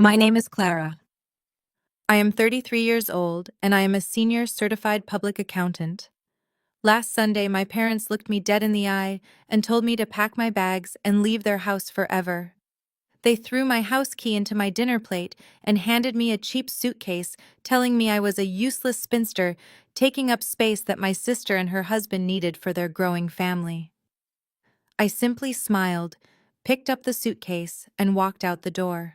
My name is Clara. I am 33 years old, and I am a senior certified public accountant. Last Sunday, my parents looked me dead in the eye and told me to pack my bags and leave their house forever. They threw my house key into my dinner plate and handed me a cheap suitcase, telling me I was a useless spinster, taking up space that my sister and her husband needed for their growing family. I simply smiled, picked up the suitcase, and walked out the door.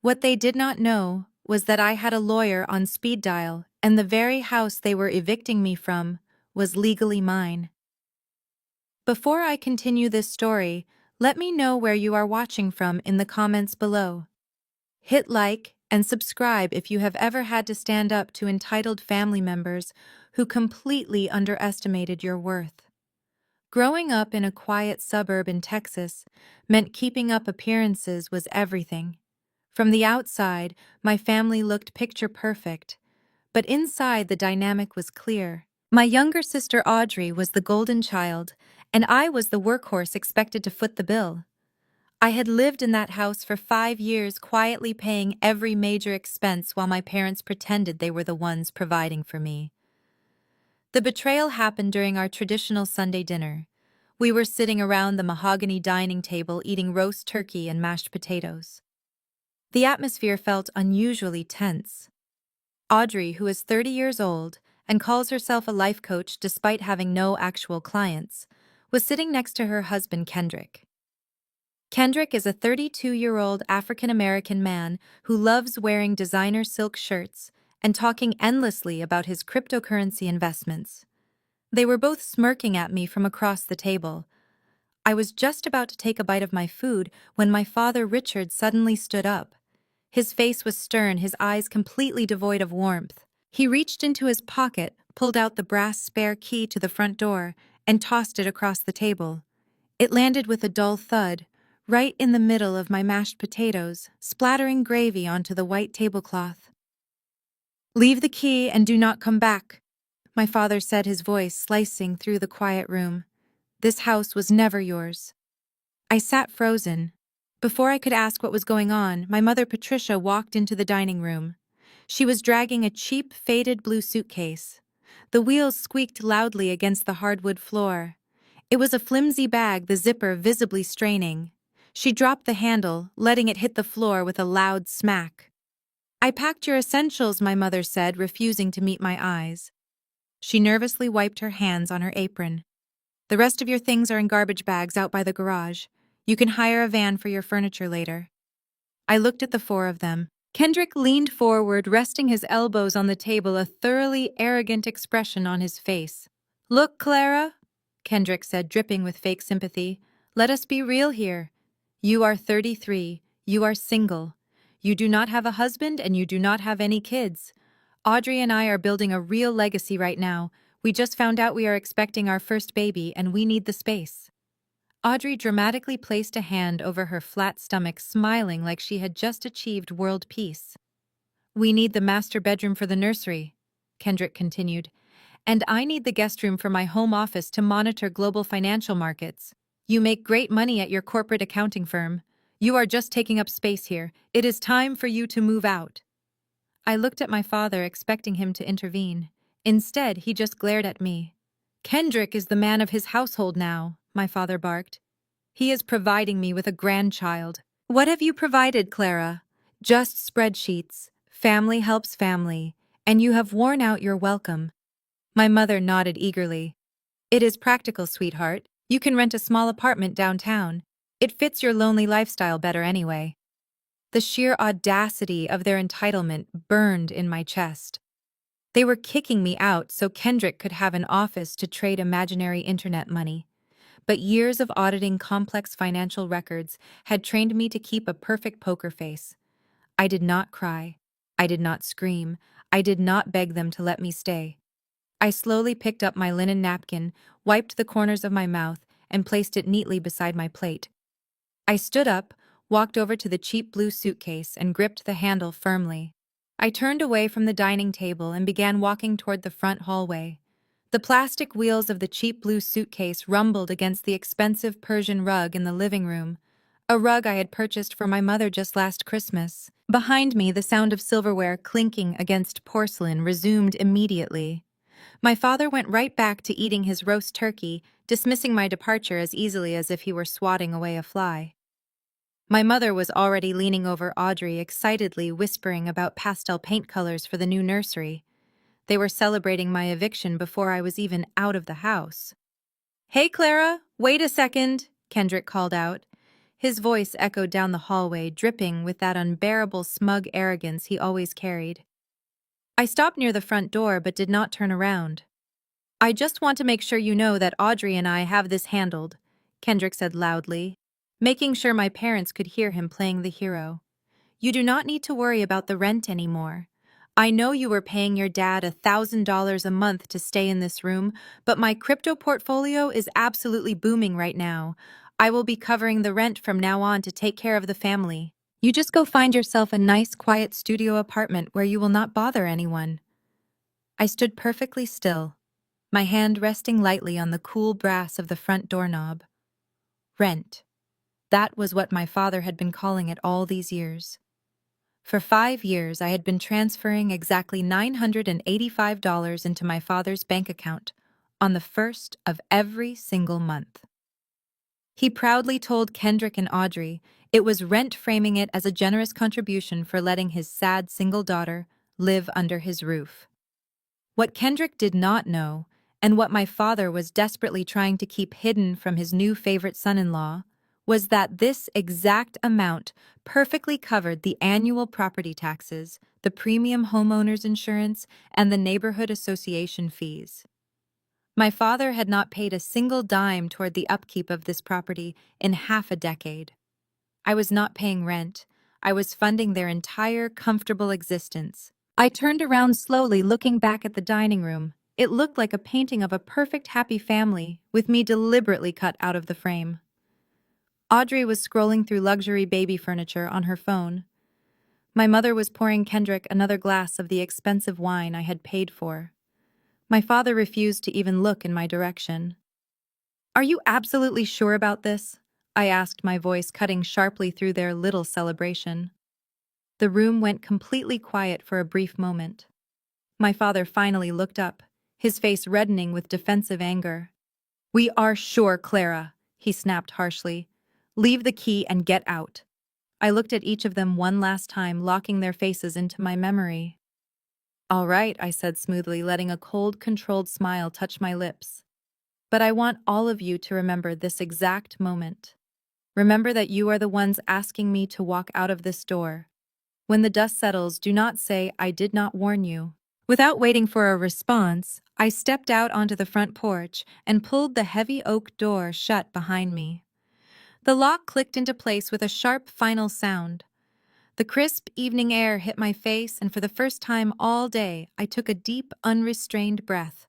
What they did not know was that I had a lawyer on speed dial, and the very house they were evicting me from was legally mine. Before I continue this story, let me know where you are watching from in the comments below. Hit like and subscribe if you have ever had to stand up to entitled family members who completely underestimated your worth. Growing up in a quiet suburb in Texas meant keeping up appearances was everything. From the outside, my family looked picture perfect, but inside the dynamic was clear. My younger sister Audrey was the golden child, and I was the workhorse expected to foot the bill. I had lived in that house for 5 years, quietly paying every major expense while my parents pretended they were the ones providing for me. The betrayal happened during our traditional Sunday dinner. We were sitting around the mahogany dining table eating roast turkey and mashed potatoes. The atmosphere felt unusually tense. Audrey, who is 30 years old and calls herself a life coach despite having no actual clients, was sitting next to her husband Kendrick. Kendrick is a 32-year-old African-American man who loves wearing designer silk shirts and talking endlessly about his cryptocurrency investments. They were both smirking at me from across the table. I was just about to take a bite of my food when my father Richard suddenly stood up. His face was stern, his eyes completely devoid of warmth. He reached into his pocket, pulled out the brass spare key to the front door, and tossed it across the table. It landed with a dull thud, right in the middle of my mashed potatoes, splattering gravy onto the white tablecloth. "Leave the key and do not come back," my father said, his voice slicing through the quiet room. "This house was never yours." I sat frozen. Before I could ask what was going on, my mother Patricia walked into the dining room. She was dragging a cheap, faded blue suitcase. The wheels squeaked loudly against the hardwood floor. It was a flimsy bag, the zipper visibly straining. She dropped the handle, letting it hit the floor with a loud smack. "I packed your essentials," my mother said, refusing to meet my eyes. She nervously wiped her hands on her apron. "The rest of your things are in garbage bags out by the garage. You can hire a van for your furniture later." I looked at the four of them. Kendrick leaned forward, resting his elbows on the table, a thoroughly arrogant expression on his face. "Look, Clara," Kendrick said, dripping with fake sympathy. "Let us be real here. You are 33. You are single. You do not have a husband and you do not have any kids. Audrey and I are building a real legacy right now. We just found out we are expecting our first baby and we need the space." Audrey dramatically placed a hand over her flat stomach, smiling like she had just achieved world peace. "We need the master bedroom for the nursery," Kendrick continued, "and I need the guest room for my home office to monitor global financial markets. You make great money at your corporate accounting firm. You are just taking up space here. It is time for you to move out." I looked at my father, expecting him to intervene. Instead, he just glared at me. "Kendrick is the man of his household now," my father barked. "He is providing me with a grandchild." "What have you provided, Clara?" "Just spreadsheets. Family helps family, and you have worn out your welcome." My mother nodded eagerly. "It is practical, sweetheart. You can rent a small apartment downtown. It fits your lonely lifestyle better anyway." The sheer audacity of their entitlement burned in my chest. They were kicking me out so Kendrick could have an office to trade imaginary internet money. But years of auditing complex financial records had trained me to keep a perfect poker face. I did not cry. I did not scream. I did not beg them to let me stay. I slowly picked up my linen napkin, wiped the corners of my mouth, and placed it neatly beside my plate. I stood up, walked over to the cheap blue suitcase, and gripped the handle firmly. I turned away from the dining table and began walking toward the front hallway. The plastic wheels of the cheap blue suitcase rumbled against the expensive Persian rug in the living room. a rug I had purchased for my mother just last Christmas. Behind me, the sound of silverware clinking against porcelain resumed immediately. My father went right back to eating his roast turkey, dismissing my departure as easily as if he were swatting away a fly. My mother was already leaning over Audrey, excitedly whispering about pastel paint colors for the new nursery. They were celebrating my eviction before I was even out of the house. "Hey, Clara, wait a second," Kendrick called out. His voice echoed down the hallway, dripping with that unbearable smug arrogance he always carried. I stopped near the front door but did not turn around. "I just want to make sure you know that Audrey and I have this handled," Kendrick said loudly, making sure my parents could hear him playing the hero. "You do not need to worry about the rent anymore. I know you were paying your dad $1,000 a month to stay in this room, but my crypto portfolio is absolutely booming right now. I will be covering the rent from now on to take care of the family. You just go find yourself a nice, quiet studio apartment where you will not bother anyone." I stood perfectly still, my hand resting lightly on the cool brass of the front doorknob. Rent. That was what my father had been calling it all these years. For 5 years, I had been transferring exactly $985 into my father's bank account on the first of every single month. He proudly told Kendrick and Audrey it was rent, framing it as a generous contribution for letting his sad single daughter live under his roof. What Kendrick did not know, and what my father was desperately trying to keep hidden from his new favorite son-in-law, was that this exact amount perfectly covered the annual property taxes, the premium homeowners insurance, and the neighborhood association fees. My father had not paid a single dime toward the upkeep of this property in half a decade. I was not paying rent. I was funding their entire comfortable existence. I turned around slowly, looking back at the dining room. It looked like a painting of a perfect happy family, with me deliberately cut out of the frame. Audrey was scrolling through luxury baby furniture on her phone. My mother was pouring Kendrick another glass of the expensive wine I had paid for. My father refused to even look in my direction. "Are you absolutely sure about this?" I asked, my voice cutting sharply through their little celebration. The room went completely quiet for a brief moment. My father finally looked up, his face reddening with defensive anger. "We are sure, Clara," he snapped harshly. "Leave the key and get out." I looked at each of them one last time, locking their faces into my memory. "All right," I said smoothly, letting a cold, controlled smile touch my lips. "But I want all of you to remember this exact moment. Remember that you are the ones asking me to walk out of this door. When the dust settles, do not say, 'I did not warn you.'" Without waiting for a response, I stepped out onto the front porch and pulled the heavy oak door shut behind me. The lock clicked into place with a sharp final sound. The crisp evening air hit my face, and for the first time all day, I took a deep, unrestrained breath.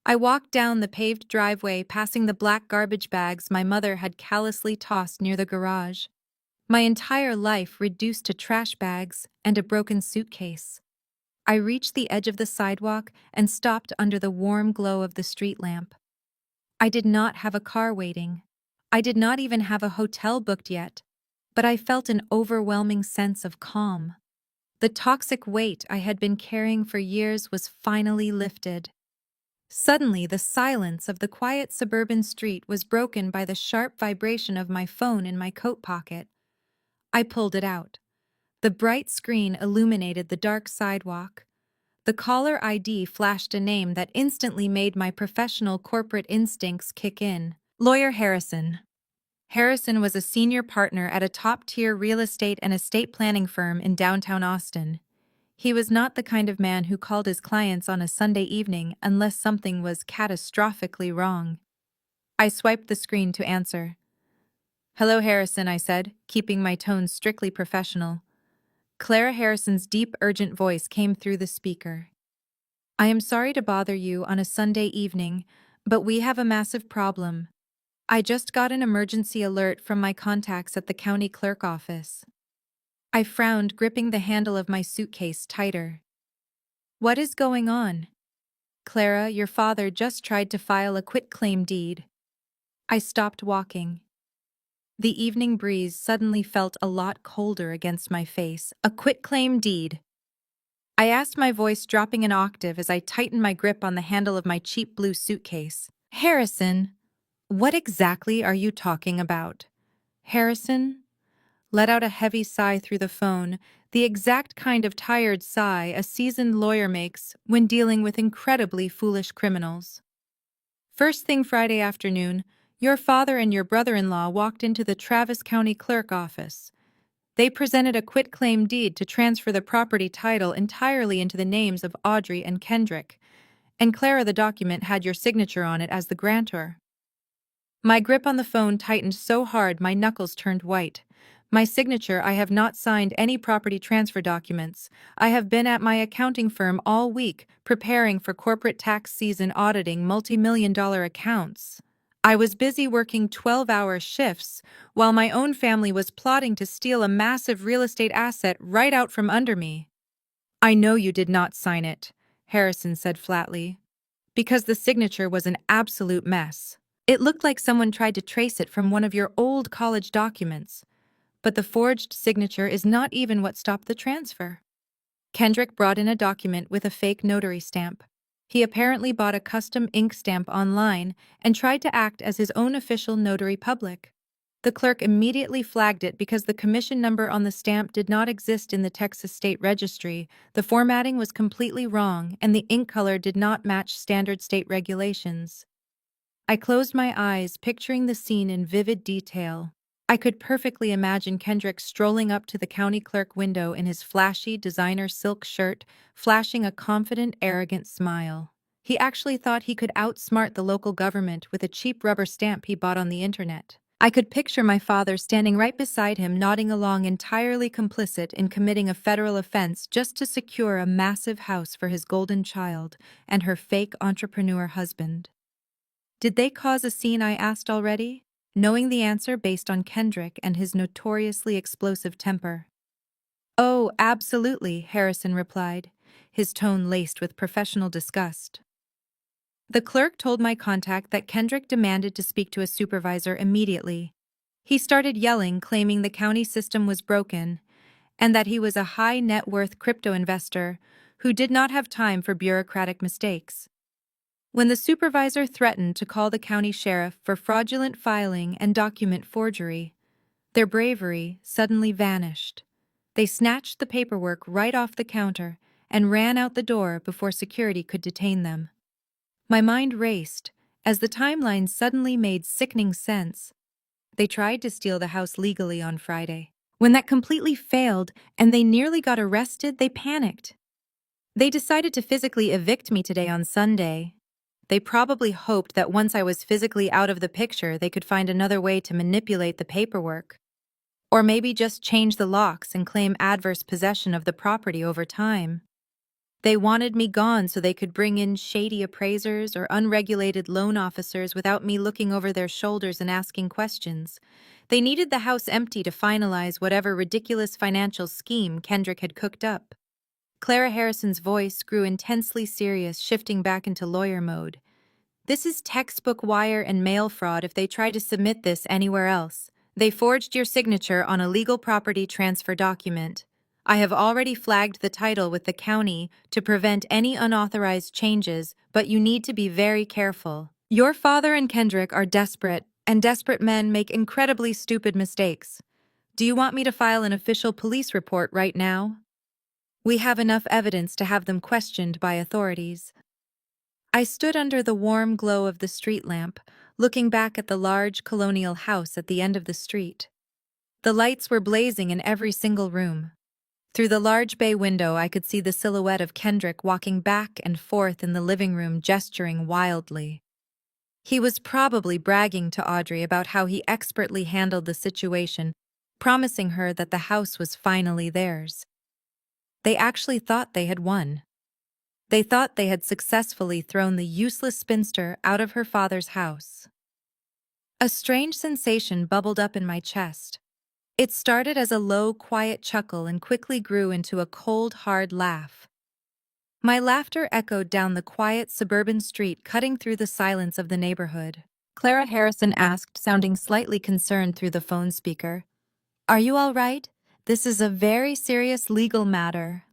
I walked down the paved driveway, passing the black garbage bags my mother had callously tossed near the garage. My entire life reduced to trash bags and a broken suitcase. I reached the edge of the sidewalk and stopped under the warm glow of the street lamp. I did not have a car waiting. I did not even have a hotel booked yet, but I felt an overwhelming sense of calm. The toxic weight I had been carrying for years was finally lifted. Suddenly, the silence of the quiet suburban street was broken by the sharp vibration of my phone in my coat pocket. I pulled it out. The bright screen illuminated the dark sidewalk. The caller ID flashed a name that instantly made my professional corporate instincts kick in. Lawyer Harrison. Harrison was a senior partner at a top-tier real estate and estate planning firm in downtown Austin. He was not the kind of man who called his clients on a Sunday evening unless something was catastrophically wrong. I swiped the screen to answer. "Hello, Harrison," I said, keeping my tone strictly professional. Clara Harrison's deep, urgent voice came through the speaker. "I am sorry to bother you on a Sunday evening, but we have a massive problem. I just got an emergency alert from my contacts at the county clerk office." I frowned, gripping the handle of my suitcase tighter. "What is going on?" "Clara, your father just tried to file a quitclaim deed." I stopped walking. The evening breeze suddenly felt a lot colder against my face. A quitclaim deed. I asked, my voice dropping an octave as I tightened my grip on the handle of my cheap blue suitcase. Harrison, what exactly are you talking about? Harrison let out a heavy sigh through the phone, the exact kind of tired sigh a seasoned lawyer makes when dealing with incredibly foolish criminals. First thing Friday afternoon, your father and your brother-in-law walked into the Travis County Clerk office. They presented a quitclaim deed to transfer the property title entirely into the names of Audrey and Kendrick, and Clara, the document had your signature on it as the grantor. My grip on the phone tightened so hard my knuckles turned white. My signature: I have not signed any property transfer documents. I have been at my accounting firm all week, preparing for corporate tax season, auditing multi-million-dollar accounts. I was busy working 12-hour shifts, while my own family was plotting to steal a massive real estate asset right out from under me. I know you did not sign it, Harrison said flatly, because the signature was an absolute mess. It looked like someone tried to trace it from one of your old college documents, but the forged signature is not even what stopped the transfer. Kendrick brought in a document with a fake notary stamp. He apparently bought a custom ink stamp online and tried to act as his own official notary public. The clerk immediately flagged it because the commission number on the stamp did not exist in the Texas State Registry, the formatting was completely wrong, and the ink color did not match standard state regulations. I closed my eyes, picturing the scene in vivid detail. I could perfectly imagine Kendrick strolling up to the county clerk window in his flashy designer silk shirt, flashing a confident, arrogant smile. He actually thought he could outsmart the local government with a cheap rubber stamp he bought on the internet. I could picture my father standing right beside him, nodding along, entirely complicit in committing a federal offense just to secure a massive house for his golden child and her fake entrepreneur husband. Did they cause a scene, I asked already, knowing the answer based on Kendrick and his notoriously explosive temper. Oh, absolutely, Harrison replied, his tone laced with professional disgust. The clerk told my contact that Kendrick demanded to speak to a supervisor immediately. He started yelling, claiming the county system was broken, and that he was a high-net-worth crypto investor who did not have time for bureaucratic mistakes. When the supervisor threatened to call the county sheriff for fraudulent filing and document forgery, their bravery suddenly vanished. They snatched the paperwork right off the counter and ran out the door before security could detain them. My mind raced as the timeline suddenly made sickening sense. They tried to steal the house legally on Friday. When that completely failed and they nearly got arrested, they panicked. They decided to physically evict me today on Sunday. They probably hoped that once I was physically out of the picture, they could find another way to manipulate the paperwork. Or maybe just change the locks and claim adverse possession of the property over time. They wanted me gone so they could bring in shady appraisers or unregulated loan officers without me looking over their shoulders and asking questions. They needed the house empty to finalize whatever ridiculous financial scheme Kendrick had cooked up. Clara Harrison's voice grew intensely serious, shifting back into lawyer mode. This is textbook wire and mail fraud if they try to submit this anywhere else. They forged your signature on a legal property transfer document. I have already flagged the title with the county to prevent any unauthorized changes, but you need to be very careful. Your father and Kendrick are desperate, and desperate men make incredibly stupid mistakes. Do you want me to file an official police report right now? We have enough evidence to have them questioned by authorities. I stood under the warm glow of the street lamp, looking back at the large colonial house at the end of the street. The lights were blazing in every single room. Through the large bay window, I could see the silhouette of Kendrick walking back and forth in the living room, gesturing wildly. He was probably bragging to Audrey about how he expertly handled the situation, promising her that the house was finally theirs. They actually thought they had won. They thought they had successfully thrown the useless spinster out of her father's house. A strange sensation bubbled up in my chest. It started as a low, quiet chuckle and quickly grew into a cold, hard laugh. My laughter echoed down the quiet suburban street, cutting through the silence of the neighborhood. Clara Harrison asked, sounding slightly concerned through the phone speaker. Are you all right? This is a very serious legal matter.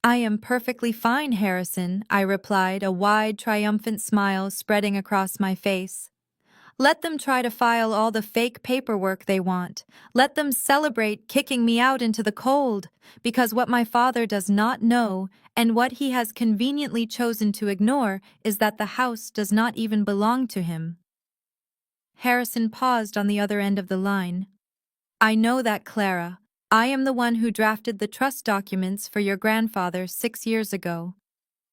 I am perfectly fine, Harrison, I replied, a wide, triumphant smile spreading across my face. Let them try to file all the fake paperwork they want. Let them celebrate kicking me out into the cold, because what my father does not know, and what he has conveniently chosen to ignore, is that the house does not even belong to him. Harrison paused on the other end of the line. I know that, Clara. I am the one who drafted the trust documents for your grandfather 6 years ago.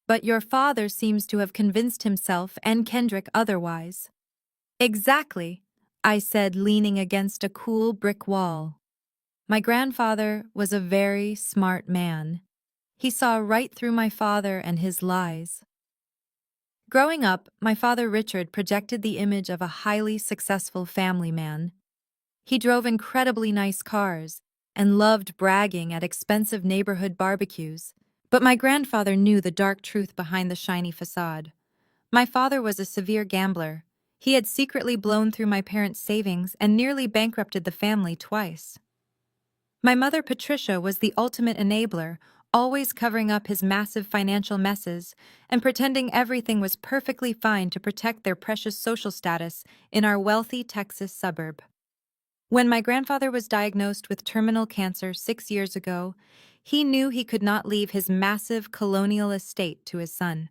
But your father seems to have convinced himself and Kendrick otherwise. Exactly, I said, leaning against a cool brick wall. My grandfather was a very smart man. He saw right through my father and his lies. Growing up, my father Richard projected the image of a highly successful family man. He drove incredibly nice cars and loved bragging at expensive neighborhood barbecues. But my grandfather knew the dark truth behind the shiny facade. My father was a severe gambler. He had secretly blown through my parents' savings and nearly bankrupted the family twice. My mother, Patricia, was the ultimate enabler, always covering up his massive financial messes and pretending everything was perfectly fine to protect their precious social status in our wealthy Texas suburb. When my grandfather was diagnosed with terminal cancer 6 years ago, he knew he could not leave his massive colonial estate to his son.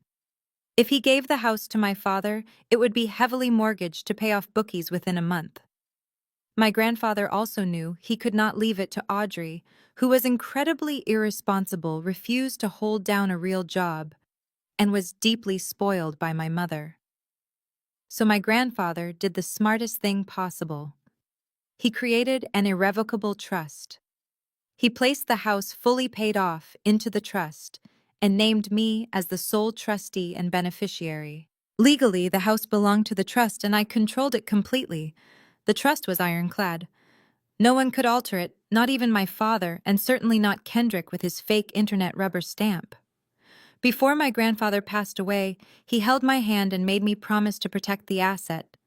If he gave the house to my father, it would be heavily mortgaged to pay off bookies within a month. My grandfather also knew he could not leave it to Audrey, who was incredibly irresponsible, refused to hold down a real job, and was deeply spoiled by my mother. So my grandfather did the smartest thing possible. He created an irrevocable trust. He placed the house fully paid off into the trust and named me as the sole trustee and beneficiary. Legally, the house belonged to the trust and I controlled it completely. The trust was ironclad. No one could alter it, not even my father, and certainly not Kendrick with his fake internet rubber stamp. Before my grandfather passed away, he held my hand and made me promise to protect the asset.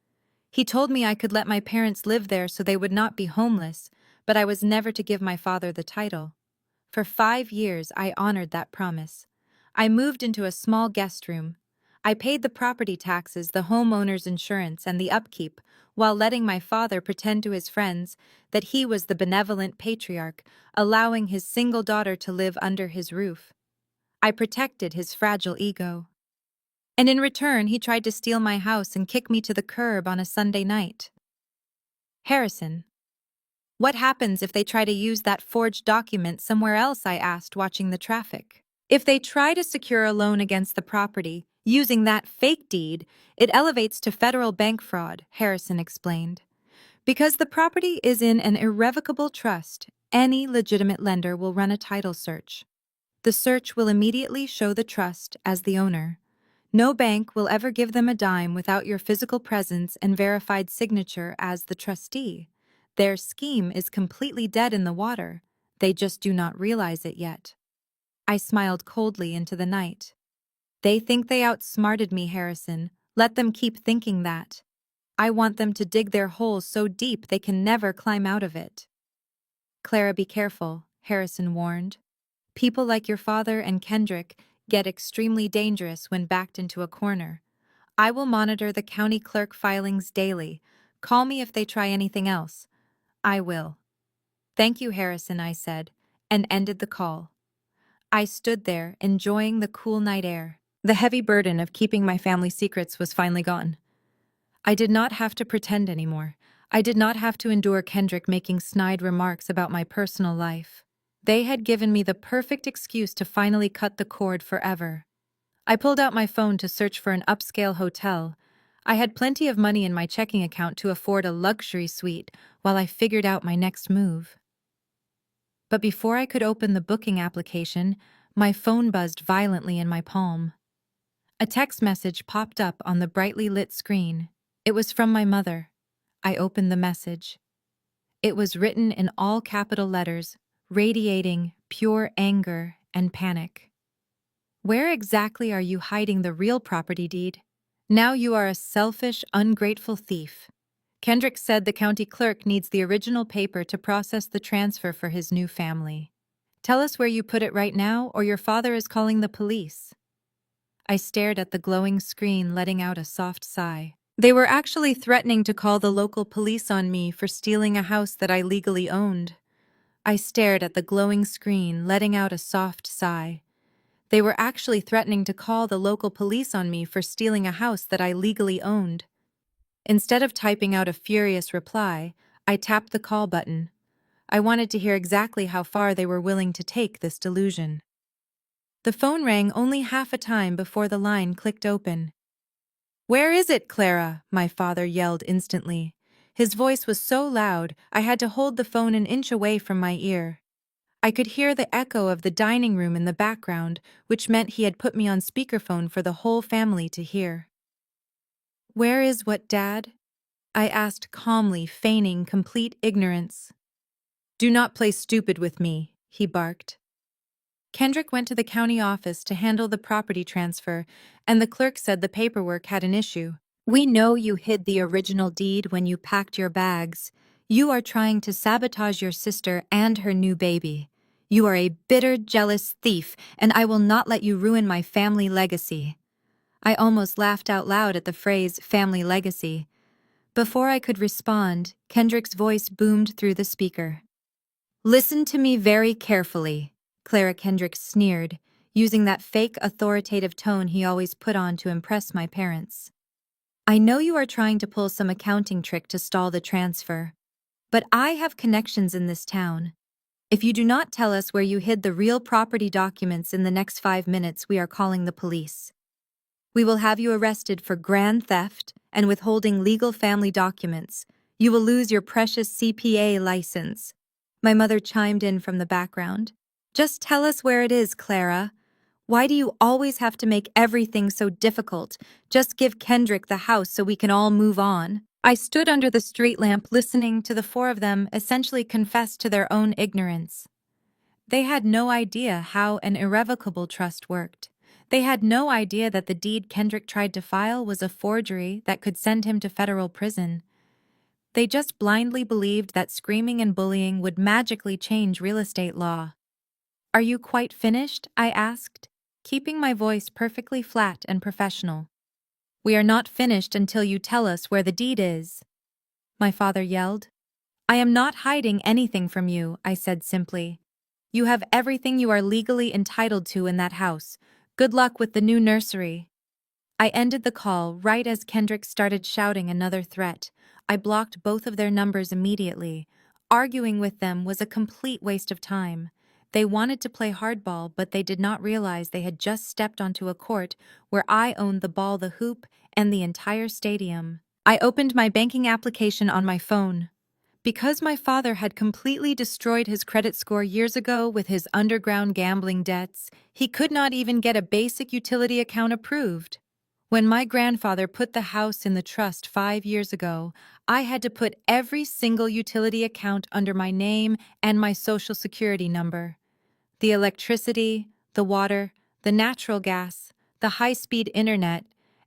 He told me I could let my parents live there so they would not be homeless, but I was never to give my father the title. For 5 years, I honored that promise. I moved into a small guest room. I paid the property taxes, the homeowner's insurance, and the upkeep, while letting my father pretend to his friends that he was the benevolent patriarch, allowing his single daughter to live under his roof. I protected his fragile ego. And in return, he tried to steal my house and kick me to the curb on a Sunday night. Harrison. What happens if they try to use that forged document somewhere else? I asked, watching the traffic. If they try to secure a loan against the property, using that fake deed, it elevates to federal bank fraud, Harrison explained. Because the property is in an irrevocable trust, any legitimate lender will run a title search. The search will immediately show the trust as the owner. No bank will ever give them a dime without your physical presence and verified signature as the trustee. Their scheme is completely dead in the water. They just do not realize it yet. I smiled coldly into the night. They think they outsmarted me, Harrison. Let them keep thinking that. I want them to dig their hole so deep they can never climb out of it. Clara, be careful, Harrison warned. People like your father and Kendrick get extremely dangerous when backed into a corner. I will monitor the county clerk filings daily. Call me if they try anything else. I will. Thank you, Harrison, I said, and ended the call. I stood there, enjoying the cool night air. The heavy burden of keeping my family secrets was finally gone. I did not have to pretend anymore. I did not have to endure Kendrick making snide remarks about my personal life. They had given me the perfect excuse to finally cut the cord forever. I pulled out my phone to search for an upscale hotel. I had plenty of money in my checking account to afford a luxury suite while I figured out my next move. But before I could open the booking application, my phone buzzed violently in my palm. A text message popped up on the brightly lit screen. It was from my mother. I opened the message. It was written in all capital letters, radiating pure anger and panic. Where exactly are you hiding the real property deed? Now you are a selfish, ungrateful thief. Kendrick said the county clerk needs the original paper to process the transfer for his new family. Tell us where you put it right now, or your father is calling the police. I stared at the glowing screen, letting out a soft sigh. They were actually threatening to call the local police on me for stealing a house that I legally owned. I stared at the glowing screen, letting out a soft sigh. They were actually threatening to call the local police on me for stealing a house that I legally owned. Instead of typing out a furious reply, I tapped the call button. I wanted to hear exactly how far they were willing to take this delusion. The phone rang only half a time before the line clicked open. "Where is it, Clara?" my father yelled instantly. His voice was so loud, I had to hold the phone an inch away from my ear. I could hear the echo of the dining room in the background, which meant he had put me on speakerphone for the whole family to hear. "Where is what, Dad?" I asked calmly, feigning complete ignorance. "Do not play stupid with me," he barked. Kendrick went to the county office to handle the property transfer, and the clerk said the paperwork had an issue. "We know you hid the original deed when you packed your bags. You are trying to sabotage your sister and her new baby. You are a bitter, jealous thief, and I will not let you ruin my family legacy." I almost laughed out loud at the phrase family legacy. Before I could respond, Kendrick's voice boomed through the speaker. "Listen to me very carefully," Clara Kendrick sneered, using that fake authoritative tone he always put on to impress my parents. "I know you are trying to pull some accounting trick to stall the transfer, but I have connections in this town. If you do not tell us where you hid the real property documents in the next 5 minutes, we are calling the police. We will have you arrested for grand theft and withholding legal family documents. You will lose your precious CPA license." My mother chimed in from the background. "Just tell us where it is, Clara. Why do you always have to make everything so difficult? Just give Kendrick the house so we can all move on." I stood under the street lamp listening to the four of them essentially confess to their own ignorance. They had no idea how an irrevocable trust worked. They had no idea that the deed Kendrick tried to file was a forgery that could send him to federal prison. They just blindly believed that screaming and bullying would magically change real estate law. "Are you quite finished?" I asked, keeping my voice perfectly flat and professional. "We are not finished until you tell us where the deed is," my father yelled. "I am not hiding anything from you," I said simply. "You have everything you are legally entitled to in that house. Good luck with the new nursery." I ended the call right as Kendrick started shouting another threat. I blocked both of their numbers immediately. Arguing with them was a complete waste of time. They wanted to play hardball, but they did not realize they had just stepped onto a court where I owned the ball, the hoop, and the entire stadium. I opened my banking application on my phone. Because my father had completely destroyed his credit score years ago with his underground gambling debts, he could not even get a basic utility account approved. When my grandfather put the house in the trust 5 years ago, I had to put every single utility account under my name and my social security number. The electricity, the water, the natural gas, the high-speed internet,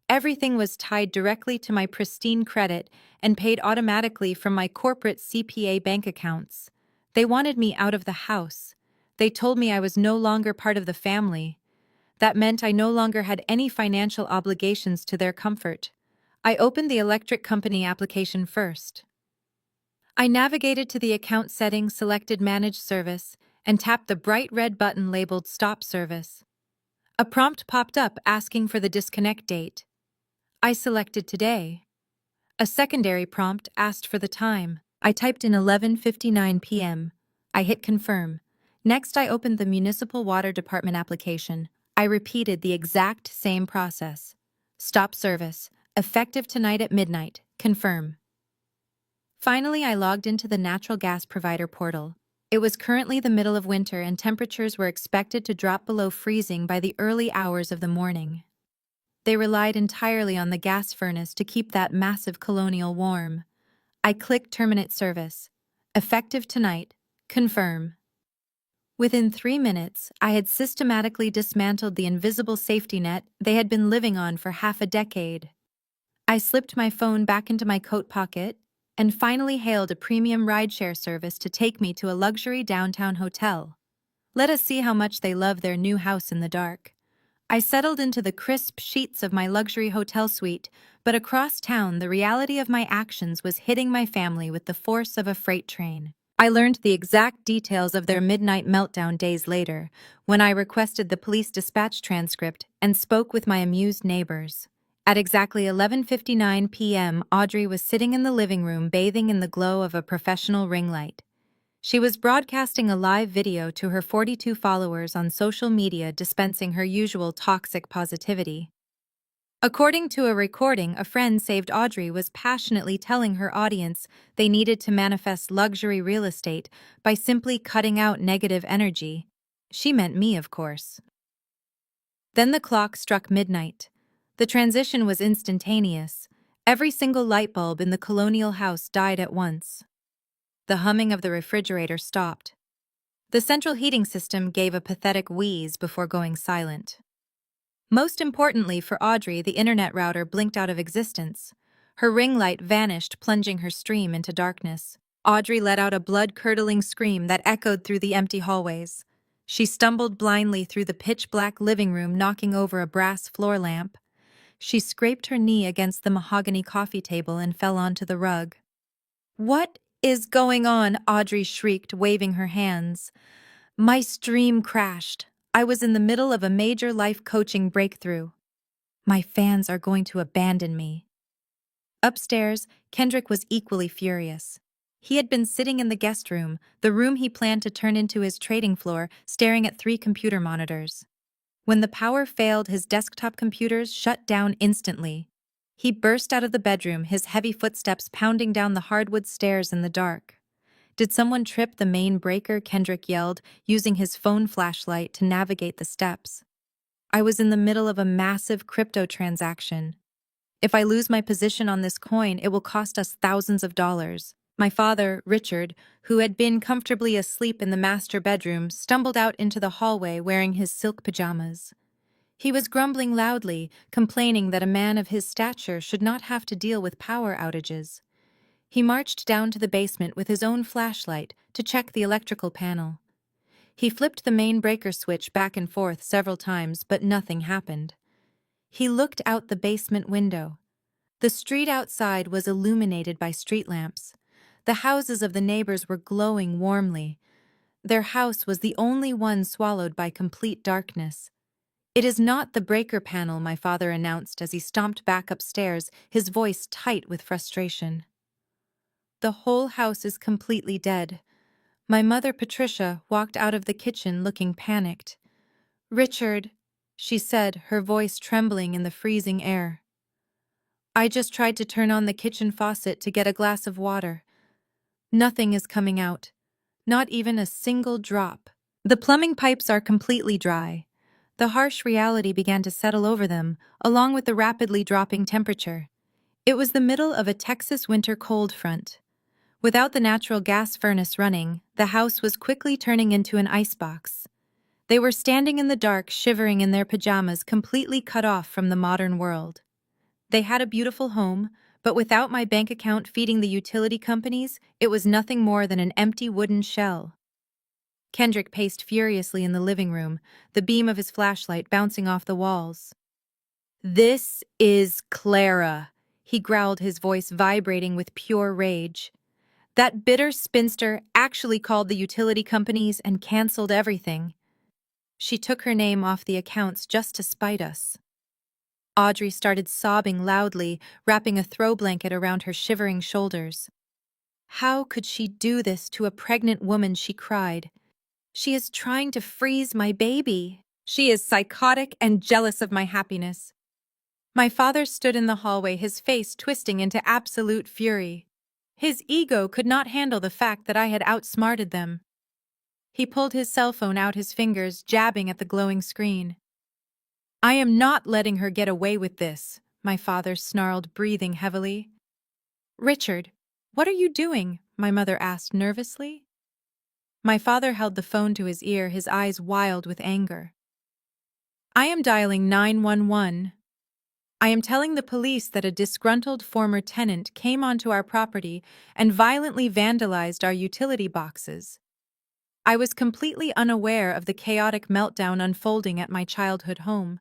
everything was tied directly to my pristine credit and paid automatically from my corporate CPA bank accounts. They wanted me out of the house. They told me I was no longer part of the family. That meant I no longer had any financial obligations to their comfort. I opened the electric company application first. I navigated to the account settings, selected Manage Service, and tapped the bright red button labeled Stop Service. A prompt popped up asking for the disconnect date. I selected today. A secondary prompt asked for the time. I typed in 11:59 p.m. I hit confirm. Next, I opened the Municipal Water Department application. I repeated the exact same process. Stop service. Effective tonight at midnight. Confirm. Finally, I logged into the natural gas provider portal. It was currently the middle of winter and temperatures were expected to drop below freezing by the early hours of the morning. They relied entirely on the gas furnace to keep that massive colonial warm. I clicked Terminate Service. Effective tonight. Confirm. Within 3 minutes, I had systematically dismantled the invisible safety net they had been living on for half a decade. I slipped my phone back into my coat pocket and finally hailed a premium rideshare service to take me to a luxury downtown hotel. Let us see how much they love their new house in the dark. I settled into the crisp sheets of my luxury hotel suite, but across town the reality of my actions was hitting my family with the force of a freight train. I learned the exact details of their midnight meltdown days later, when I requested the police dispatch transcript and spoke with my amused neighbors. At exactly 11:59 p.m., Audrey was sitting in the living room bathing in the glow of a professional ring light. She was broadcasting a live video to her 42 followers on social media, dispensing her usual toxic positivity. According to a recording a friend saved, Audrey was passionately telling her audience they needed to manifest luxury real estate by simply cutting out negative energy. She meant me, of course. Then the clock struck midnight. The transition was instantaneous. Every single light bulb in the colonial house died at once. The humming of the refrigerator stopped. The central heating system gave a pathetic wheeze before going silent. Most importantly for Audrey, the internet router blinked out of existence. Her ring light vanished, plunging her stream into darkness. Audrey let out a blood-curdling scream that echoed through the empty hallways. She stumbled blindly through the pitch-black living room, knocking over a brass floor lamp. She scraped her knee against the mahogany coffee table and fell onto the rug. "What is going on?" Audrey shrieked, waving her hands. My stream crashed. I was in the middle of a major life coaching breakthrough. My fans are going to abandon me. Upstairs, Kendrick was equally furious. He had been sitting in the guest room, the room he planned to turn into his trading floor, staring at 3 computer monitors. When the power failed, his desktop computers shut down instantly. He burst out of the bedroom, his heavy footsteps pounding down the hardwood stairs in the dark. "Did someone trip the main breaker?" Kendrick yelled, using his phone flashlight to navigate the steps. I was in the middle of a massive crypto transaction. If I lose my position on this coin, it will cost us thousands of dollars. My father, Richard, who had been comfortably asleep in the master bedroom, stumbled out into the hallway wearing his silk pajamas. He was grumbling loudly, complaining that a man of his stature should not have to deal with power outages. He marched down to the basement with his own flashlight to check the electrical panel. He flipped the main breaker switch back and forth several times, but nothing happened. He looked out the basement window. The street outside was illuminated by street lamps. The houses of the neighbors were glowing warmly. Their house was the only one swallowed by complete darkness. "It is not the breaker panel," my father announced as he stomped back upstairs, his voice tight with frustration. "The whole house is completely dead." My mother, Patricia, walked out of the kitchen looking panicked. "Richard," she said, her voice trembling in the freezing air. "I just tried to turn on the kitchen faucet to get a glass of water. Nothing is coming out. Not even a single drop. The plumbing pipes are completely dry." The harsh reality began to settle over them, along with the rapidly dropping temperature. It was the middle of a Texas winter cold front. Without the natural gas furnace running, the house was quickly turning into an icebox. They were standing in the dark, shivering in their pajamas, completely cut off from the modern world. They had a beautiful home, but without my bank account feeding the utility companies, it was nothing more than an empty wooden shell. Kendrick paced furiously in the living room, the beam of his flashlight bouncing off the walls. "This is Clara," he growled, his voice vibrating with pure rage. "That bitter spinster actually called the utility companies and canceled everything. She took her name off the accounts just to spite us." Audrey started sobbing loudly, wrapping a throw blanket around her shivering shoulders. "How could she do this to a pregnant woman?" she cried. "She is trying to freeze my baby. She is psychotic and jealous of my happiness." My father stood in the hallway, his face twisting into absolute fury. His ego could not handle the fact that I had outsmarted them. He pulled his cell phone out, his fingers jabbing at the glowing screen. "I am not letting her get away with this," my father snarled, breathing heavily. "Richard, what are you doing?" my mother asked nervously. My father held the phone to his ear, his eyes wild with anger. "I am dialing 911. I am telling the police that a disgruntled former tenant came onto our property and violently vandalized our utility boxes. I was completely unaware of the chaotic meltdown unfolding at my childhood home.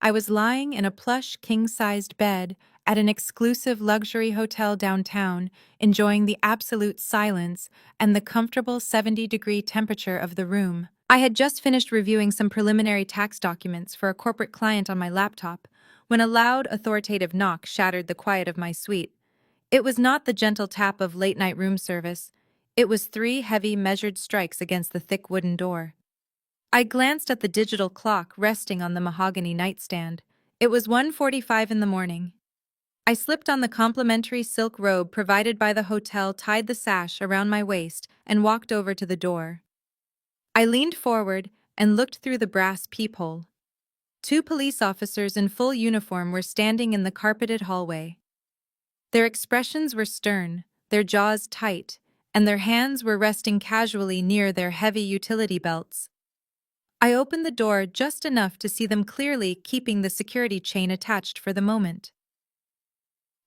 I was lying in a plush king-sized bed at an exclusive luxury hotel downtown, enjoying the absolute silence and the comfortable 70-degree temperature of the room. I had just finished reviewing some preliminary tax documents for a corporate client on my laptop when a loud, authoritative knock shattered the quiet of my suite. It was not the gentle tap of late-night room service. It was 3 heavy, measured strikes against the thick wooden door. I glanced at the digital clock resting on the mahogany nightstand. It was 1:45 in the morning. I slipped on the complimentary silk robe provided by the hotel, tied the sash around my waist, and walked over to the door. I leaned forward and looked through the brass peephole. 2 police officers in full uniform were standing in the carpeted hallway. Their expressions were stern, their jaws tight, and their hands were resting casually near their heavy utility belts. I opened the door just enough to see them clearly, keeping the security chain attached for the moment.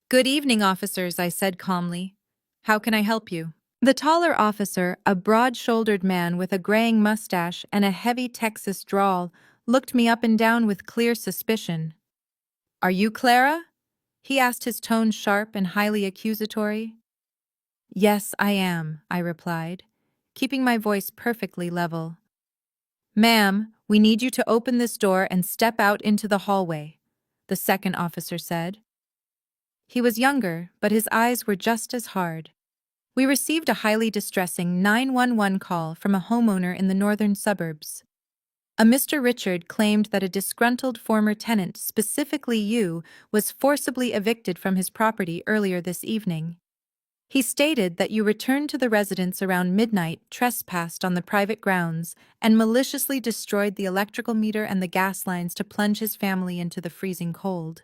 "Good evening, officers," I said calmly. "How can I help you?" The taller officer, a broad-shouldered man with a graying mustache and a heavy Texas drawl, looked me up and down with clear suspicion. "Are you Clara?" he asked, his tone sharp and highly accusatory. "Yes, I am," I replied, keeping my voice perfectly level. "Ma'am, we need you to open this door and step out into the hallway," the second officer said. He was younger, but his eyes were just as hard. We received a highly distressing 911 call from a homeowner in the northern suburbs. A Mr. Richard claimed that a disgruntled former tenant, specifically you, was forcibly evicted from his property earlier this evening. He stated that you returned to the residence around midnight, trespassed on the private grounds, and maliciously destroyed the electrical meter and the gas lines to plunge his family into the freezing cold.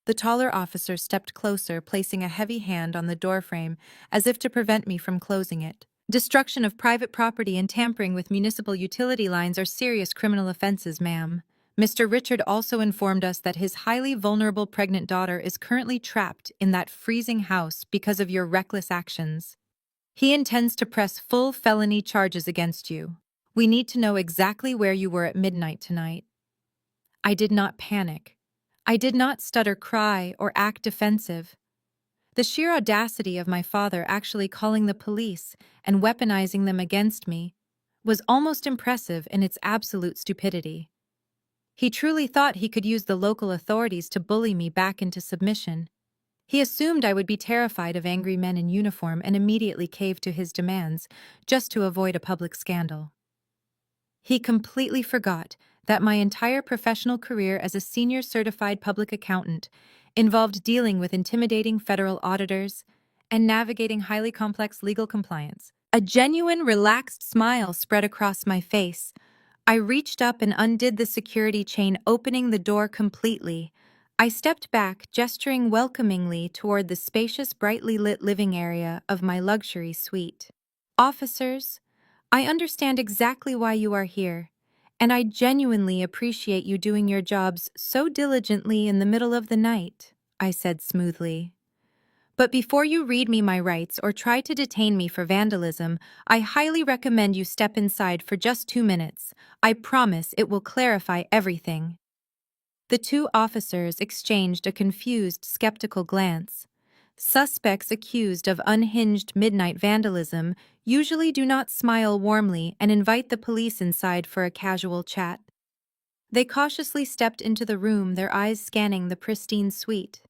The taller officer stepped closer, placing a heavy hand on the doorframe as if to prevent me from closing it. "Destruction of private property and tampering with municipal utility lines are serious criminal offenses, ma'am." Mr. Richard also informed us that his highly vulnerable pregnant daughter is currently trapped in that freezing house because of your reckless actions. He intends to press full felony charges against you. We need to know exactly where you were at midnight tonight. I did not panic. I did not stutter, cry, or act defensive. The sheer audacity of my father actually calling the police and weaponizing them against me was almost impressive in its absolute stupidity. He truly thought he could use the local authorities to bully me back into submission. He assumed I would be terrified of angry men in uniform and immediately cave to his demands, just to avoid a public scandal. He completely forgot that my entire professional career as a senior certified public accountant involved dealing with intimidating federal auditors and navigating highly complex legal compliance. A genuine, relaxed smile spread across my face. I reached up and undid the security chain, opening the door completely. I stepped back, gesturing welcomingly toward the spacious, brightly lit living area of my luxury suite. "Officers, I understand exactly why you are here, and I genuinely appreciate you doing your jobs so diligently in the middle of the night," I said smoothly. "But before you read me my rights or try to detain me for vandalism, I highly recommend you step inside for just 2 minutes. I promise it will clarify everything." The 2 officers exchanged a confused, skeptical glance. Suspects accused of unhinged midnight vandalism usually do not smile warmly and invite the police inside for a casual chat. They cautiously stepped into the room, their eyes scanning the pristine suite.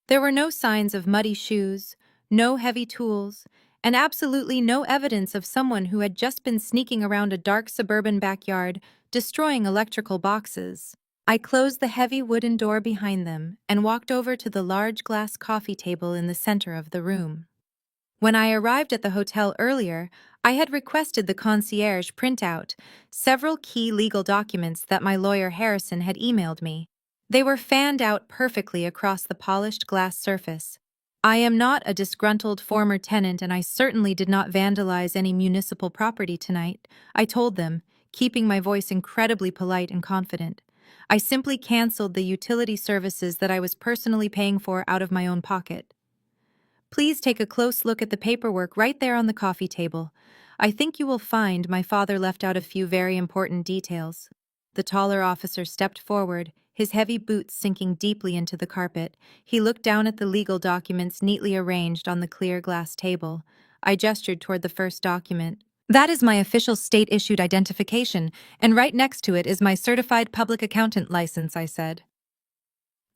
There were no signs of muddy shoes, no heavy tools, and absolutely no evidence of someone who had just been sneaking around a dark suburban backyard, destroying electrical boxes. I closed the heavy wooden door behind them and walked over to the large glass coffee table in the center of the room. When I arrived at the hotel earlier, I had requested the concierge print out several key legal documents that my lawyer Harrison had emailed me. They were fanned out perfectly across the polished glass surface. "I am not a disgruntled former tenant, and I certainly did not vandalize any municipal property tonight," I told them, keeping my voice incredibly polite and confident. I simply canceled the utility services that I was personally paying for out of my own pocket. Please take a close look at the paperwork right there on the coffee table. I think you will find my father left out a few very important details. The taller officer stepped forward, his heavy boots sinking deeply into the carpet. He looked down at the legal documents neatly arranged on the clear glass table. I gestured toward the first document. That is my official state-issued identification, and right next to it is my certified public accountant license, I said.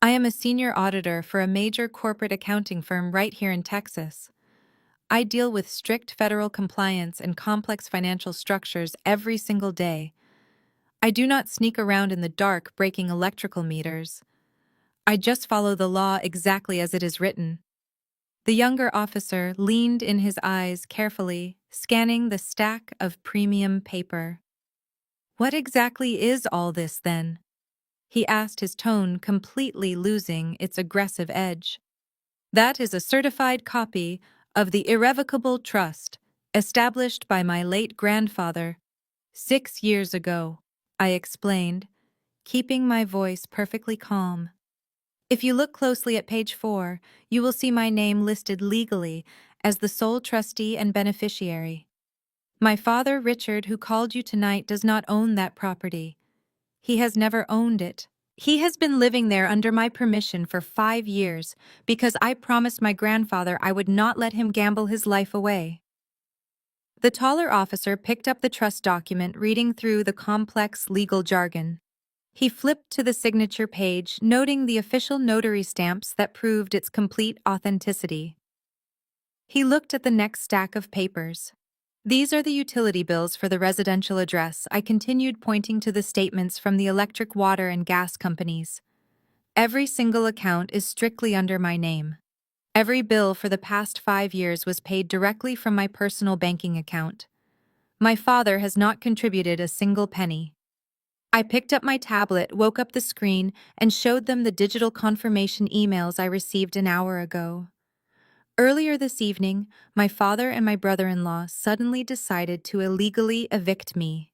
I am a senior auditor for a major corporate accounting firm right here in Texas. I deal with strict federal compliance and complex financial structures every single day. I do not sneak around in the dark breaking electrical meters. I just follow the law exactly as it is written. The younger officer leaned in his eyes carefully, scanning the stack of premium paper. What exactly is all this, then? He asked, his tone completely losing its aggressive edge. That is a certified copy of the irrevocable trust established by my late grandfather 6 years ago, I explained, keeping my voice perfectly calm. If you look closely at page 4, you will see my name listed legally as the sole trustee and beneficiary. My father, Richard, who called you tonight, does not own that property. He has never owned it. He has been living there under my permission for 5 years because I promised my grandfather I would not let him gamble his life away. The taller officer picked up the trust document, reading through the complex legal jargon. He flipped to the signature page, noting the official notary stamps that proved its complete authenticity. He looked at the next stack of papers. These are the utility bills for the residential address. I continued, pointing to the statements from the electric, water, and gas companies. Every single account is strictly under my name. Every bill for the past 5 years was paid directly from my personal banking account. My father has not contributed a single penny. I picked up my tablet, woke up the screen, and showed them the digital confirmation emails I received an hour ago. Earlier this evening, my father and my brother-in-law suddenly decided to illegally evict me.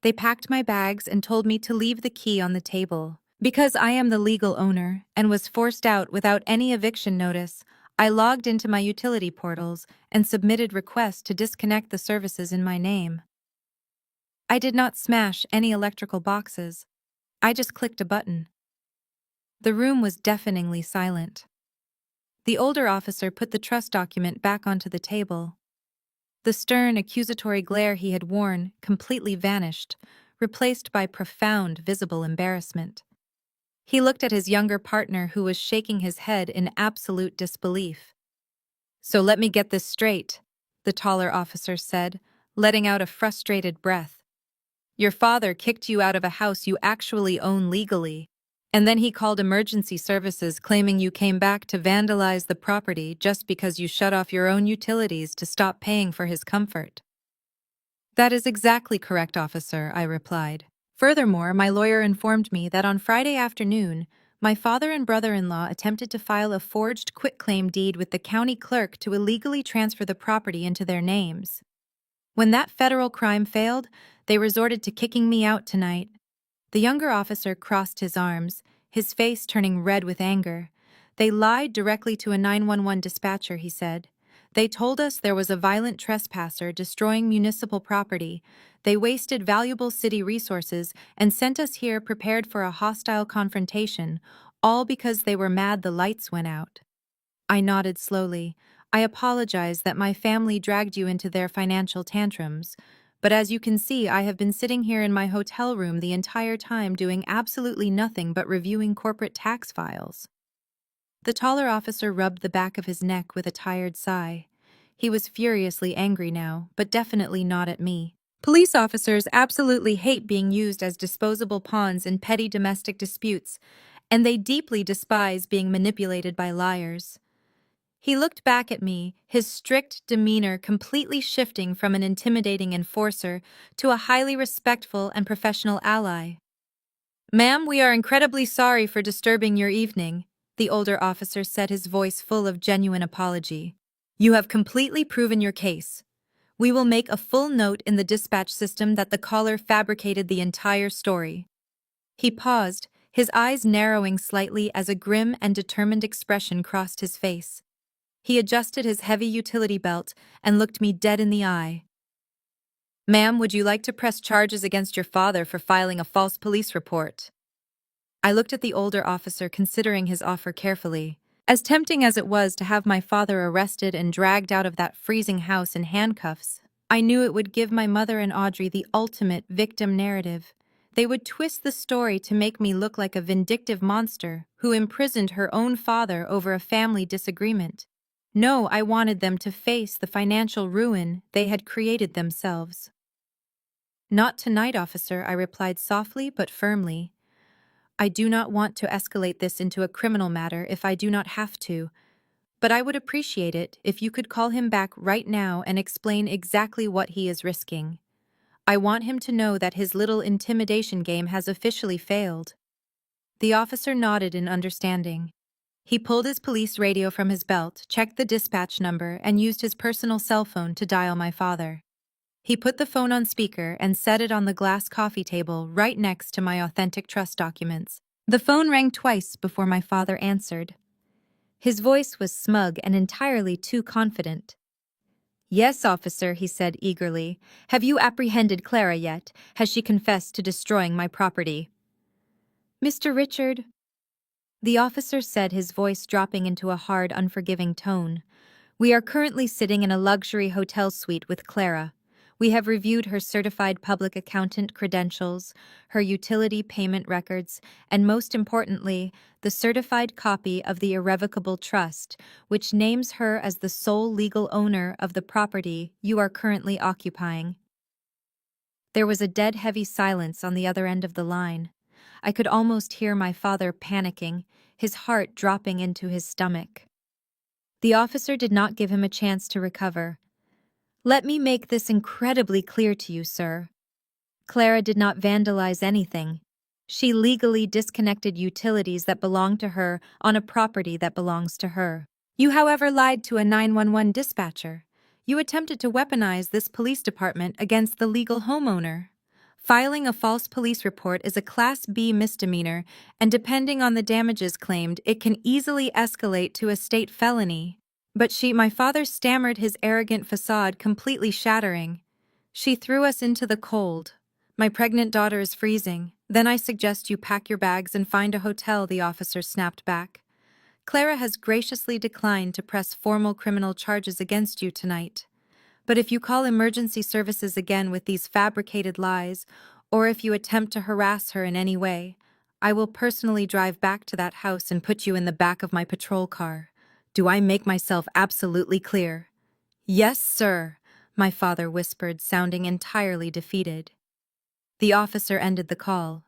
They packed my bags and told me to leave the key on the table. Because I am the legal owner and was forced out without any eviction notice, I logged into my utility portals and submitted requests to disconnect the services in my name. I did not smash any electrical boxes. I just clicked a button. The room was deafeningly silent. The older officer put the trust document back onto the table. The stern, accusatory glare he had worn completely vanished, replaced by profound, visible embarrassment. He looked at his younger partner, who was shaking his head in absolute disbelief. "So let me get this straight," the taller officer said, letting out a frustrated breath. "Your father kicked you out of a house you actually own legally, and then he called emergency services claiming you came back to vandalize the property just because you shut off your own utilities to stop paying for his comfort." "That is exactly correct, officer," I replied. Furthermore, my lawyer informed me that on Friday afternoon, my father and brother-in-law attempted to file a forged quitclaim deed with the county clerk to illegally transfer the property into their names. When that federal crime failed, they resorted to kicking me out tonight. The younger officer crossed his arms, his face turning red with anger. "They lied directly to a 911 dispatcher," he said. "They told us there was a violent trespasser destroying municipal property. They wasted valuable city resources and sent us here prepared for a hostile confrontation, all because they were mad the lights went out." I nodded slowly. "I apologize that my family dragged you into their financial tantrums, but as you can see, I have been sitting here in my hotel room the entire time doing absolutely nothing but reviewing corporate tax files." The taller officer rubbed the back of his neck with a tired sigh. He was furiously angry now, but definitely not at me. Police officers absolutely hate being used as disposable pawns in petty domestic disputes, and they deeply despise being manipulated by liars. He looked back at me, his strict demeanor completely shifting from an intimidating enforcer to a highly respectful and professional ally. "Ma'am, we are incredibly sorry for disturbing your evening," the older officer said, his voice full of genuine apology. "You have completely proven your case. We will make a full note in the dispatch system that the caller fabricated the entire story." He paused, his eyes narrowing slightly as a grim and determined expression crossed his face. He adjusted his heavy utility belt and looked me dead in the eye. "Ma'am, would you like to press charges against your father for filing a false police report?" I looked at the older officer, considering his offer carefully. As tempting as it was to have my father arrested and dragged out of that freezing house in handcuffs, I knew it would give my mother and Audrey the ultimate victim narrative. They would twist the story to make me look like a vindictive monster who imprisoned her own father over a family disagreement. No, I wanted them to face the financial ruin they had created themselves. "Not tonight, officer," I replied softly but firmly. "I do not want to escalate this into a criminal matter if I do not have to, but I would appreciate it if you could call him back right now and explain exactly what he is risking. I want him to know that his little intimidation game has officially failed." The officer nodded in understanding. He pulled his police radio from his belt, checked the dispatch number, and used his personal cell phone to dial my father. He put the phone on speaker and set it on the glass coffee table right next to my authentic trust documents. The phone rang twice before my father answered. His voice was smug and entirely too confident. "Yes, officer," he said eagerly. "Have you apprehended Clara yet? Has she confessed to destroying my property?" "Mr. Richard," the officer said, his voice dropping into a hard, unforgiving tone, "we are currently sitting in a luxury hotel suite with Clara. We have reviewed her certified public accountant credentials, her utility payment records, and most importantly, the certified copy of the irrevocable trust, which names her as the sole legal owner of the property you are currently occupying." There was a dead heavy silence on the other end of the line. I could almost hear my father panicking, his heart dropping into his stomach. The officer did not give him a chance to recover. "Let me make this incredibly clear to you, sir. Clara did not vandalize anything. She legally disconnected utilities that belong to her on a property that belongs to her. You, however, lied to a 911 dispatcher. You attempted to weaponize this police department against the legal homeowner. Filing a false police report is a Class B misdemeanor, and depending on the damages claimed, it can easily escalate to a state felony. But my father stammered, his arrogant facade completely shattering. "She threw us into the cold. My pregnant daughter is freezing. Then I suggest you pack your bags and find a hotel," the officer snapped back. "Clara has graciously declined to press formal criminal charges against you tonight. But if you call emergency services again with these fabricated lies, or if you attempt to harass her in any way, I will personally drive back to that house and put you in the back of my patrol car. Do I make myself absolutely clear?" "Yes, sir," my father whispered, sounding entirely defeated. The officer ended the call.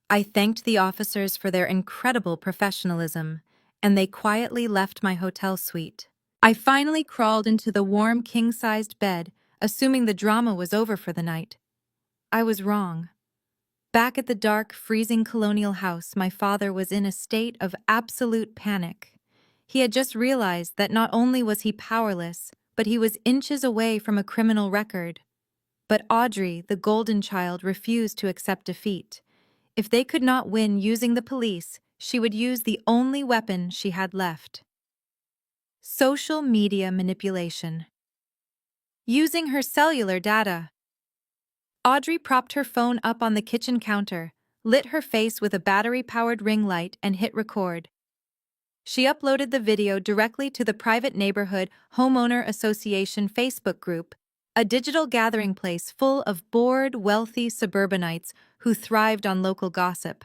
I thanked the officers for their incredible professionalism, and they quietly left my hotel suite. I finally crawled into the warm king-sized bed, assuming the drama was over for the night. I was wrong. Back at the dark, freezing colonial house, my father was in a state of absolute panic. He had just realized that not only was he powerless, but he was inches away from a criminal record. But Audrey, the golden child, refused to accept defeat. If they could not win using the police, she would use the only weapon she had left: social media manipulation. Using her cellular data. Audrey propped her phone up on the kitchen counter, lit her face with a battery-powered ring light, and hit record. She uploaded the video directly to the private neighborhood homeowner association Facebook group, a digital gathering place full of bored, wealthy suburbanites who thrived on local gossip.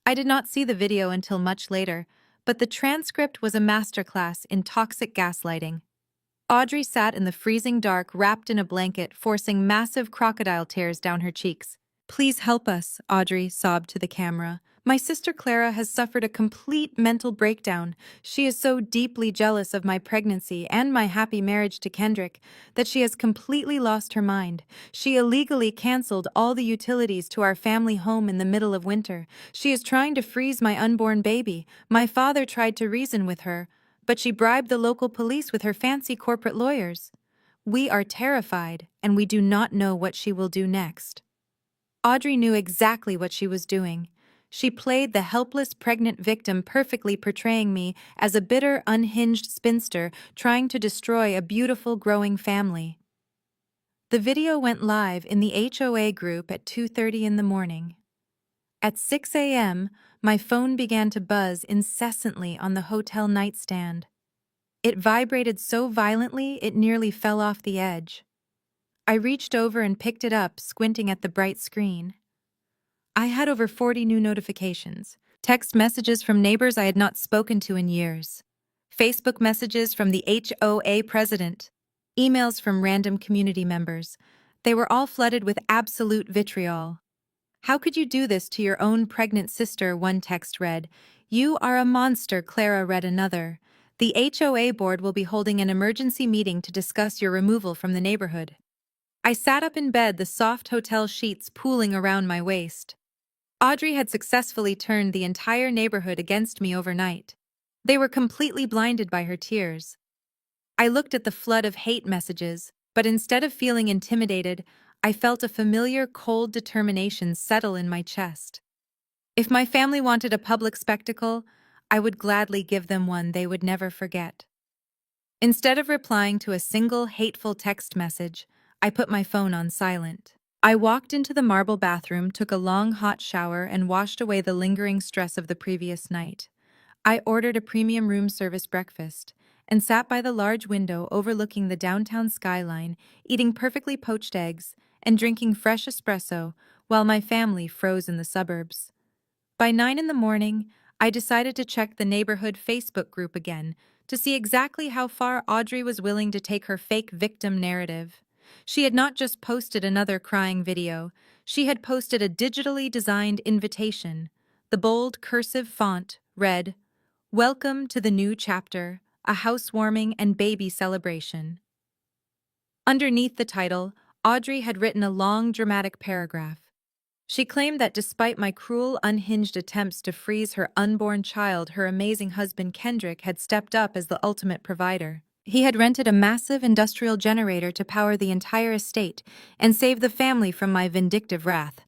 I did not see the video until much later, but the transcript was a masterclass in toxic gaslighting. Audrey sat in the freezing dark, wrapped in a blanket, forcing massive crocodile tears down her cheeks. "Please help us," Audrey sobbed to the camera. "My sister Clara has suffered a complete mental breakdown. She is so deeply jealous of my pregnancy and my happy marriage to Kendrick that she has completely lost her mind. She illegally canceled all the utilities to our family home in the middle of winter. She is trying to freeze my unborn baby. My father tried to reason with her, but she bribed the local police with her fancy corporate lawyers. We are terrified, and we do not know what she will do next." Audrey knew exactly what she was doing. She played the helpless pregnant victim, perfectly portraying me as a bitter, unhinged spinster trying to destroy a beautiful, growing family. The video went live in the HOA group at 2:30 in the morning. At 6 a.m., my phone began to buzz incessantly on the hotel nightstand. It vibrated so violently it nearly fell off the edge. I reached over and picked it up, squinting at the bright screen. I had over 40 new notifications, text messages from neighbors I had not spoken to in years, Facebook messages from the HOA president, emails from random community members. They were all flooded with absolute vitriol. "How could you do this to your own pregnant sister?" one text read. "You are a monster," Clara read another. "The HOA board will be holding an emergency meeting to discuss your removal from the neighborhood." I sat up in bed, the soft hotel sheets pooling around my waist. Audrey had successfully turned the entire neighborhood against me overnight. They were completely blinded by her tears. I looked at the flood of hate messages, but instead of feeling intimidated, I felt a familiar, cold determination settle in my chest. If my family wanted a public spectacle, I would gladly give them one they would never forget. Instead of replying to a single hateful text message, I put my phone on silent. I walked into the marble bathroom, took a long hot shower, and washed away the lingering stress of the previous night. I ordered a premium room service breakfast and sat by the large window overlooking the downtown skyline, eating perfectly poached eggs and drinking fresh espresso while my family froze in the suburbs. By 9 in the morning, I decided to check the neighborhood Facebook group again to see exactly how far Audrey was willing to take her fake victim narrative. She had not just posted another crying video, she had posted a digitally designed invitation. The bold, cursive font read, "Welcome to the new chapter, a housewarming and baby celebration." Underneath the title, Audrey had written a long, dramatic paragraph. She claimed that despite my cruel, unhinged attempts to freeze her unborn child, her amazing husband Kendrick had stepped up as the ultimate provider. He had rented a massive industrial generator to power the entire estate and save the family from my vindictive wrath.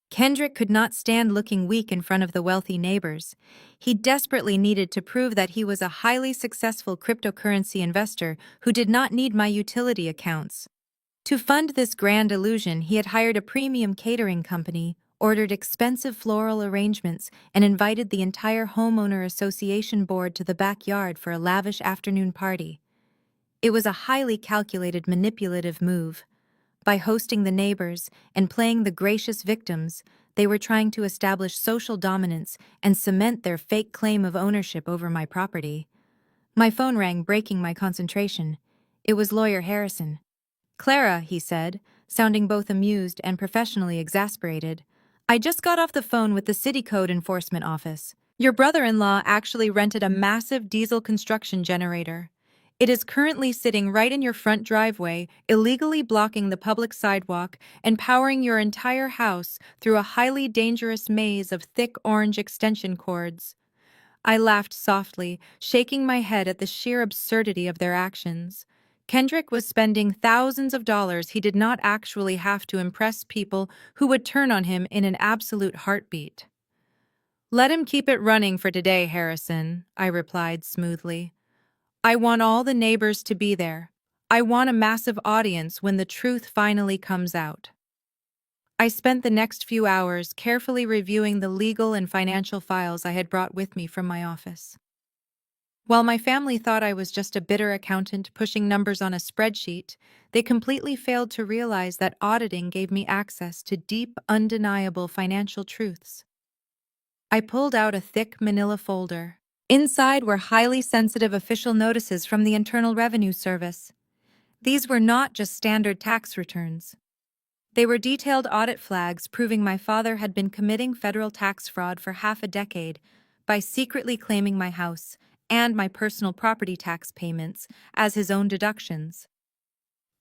Kendrick could not stand looking weak in front of the wealthy neighbors. He desperately needed to prove that he was a highly successful cryptocurrency investor who did not need my utility accounts. To fund this grand illusion, he had hired a premium catering company, ordered expensive floral arrangements, and invited the entire homeowner association board to the backyard for a lavish afternoon party. It was a highly calculated, manipulative move. By hosting the neighbors and playing the gracious victims, they were trying to establish social dominance and cement their fake claim of ownership over my property. My phone rang, breaking my concentration. It was Lawyer Harrison. "Clara," he said, sounding both amused and professionally exasperated, "I just got off the phone with the City Code Enforcement Office. Your brother-in-law actually rented a massive diesel construction generator. It is currently sitting right in your front driveway, illegally blocking the public sidewalk and powering your entire house through a highly dangerous maze of thick orange extension cords." I laughed softly, shaking my head at the sheer absurdity of their actions. Kendrick was spending thousands of dollars he did not actually have to impress people who would turn on him in an absolute heartbeat. "Let him keep it running for today, Harrison," I replied smoothly. "I want all the neighbors to be there. I want a massive audience when the truth finally comes out." I spent the next few hours carefully reviewing the legal and financial files I had brought with me from my office. While my family thought I was just a bitter accountant pushing numbers on a spreadsheet, they completely failed to realize that auditing gave me access to deep, undeniable financial truths. I pulled out a thick manila folder. Inside were highly sensitive official notices from the Internal Revenue Service. These were not just standard tax returns. They were detailed audit flags proving my father had been committing federal tax fraud for half a decade by secretly claiming my house and my personal property tax payments as his own deductions.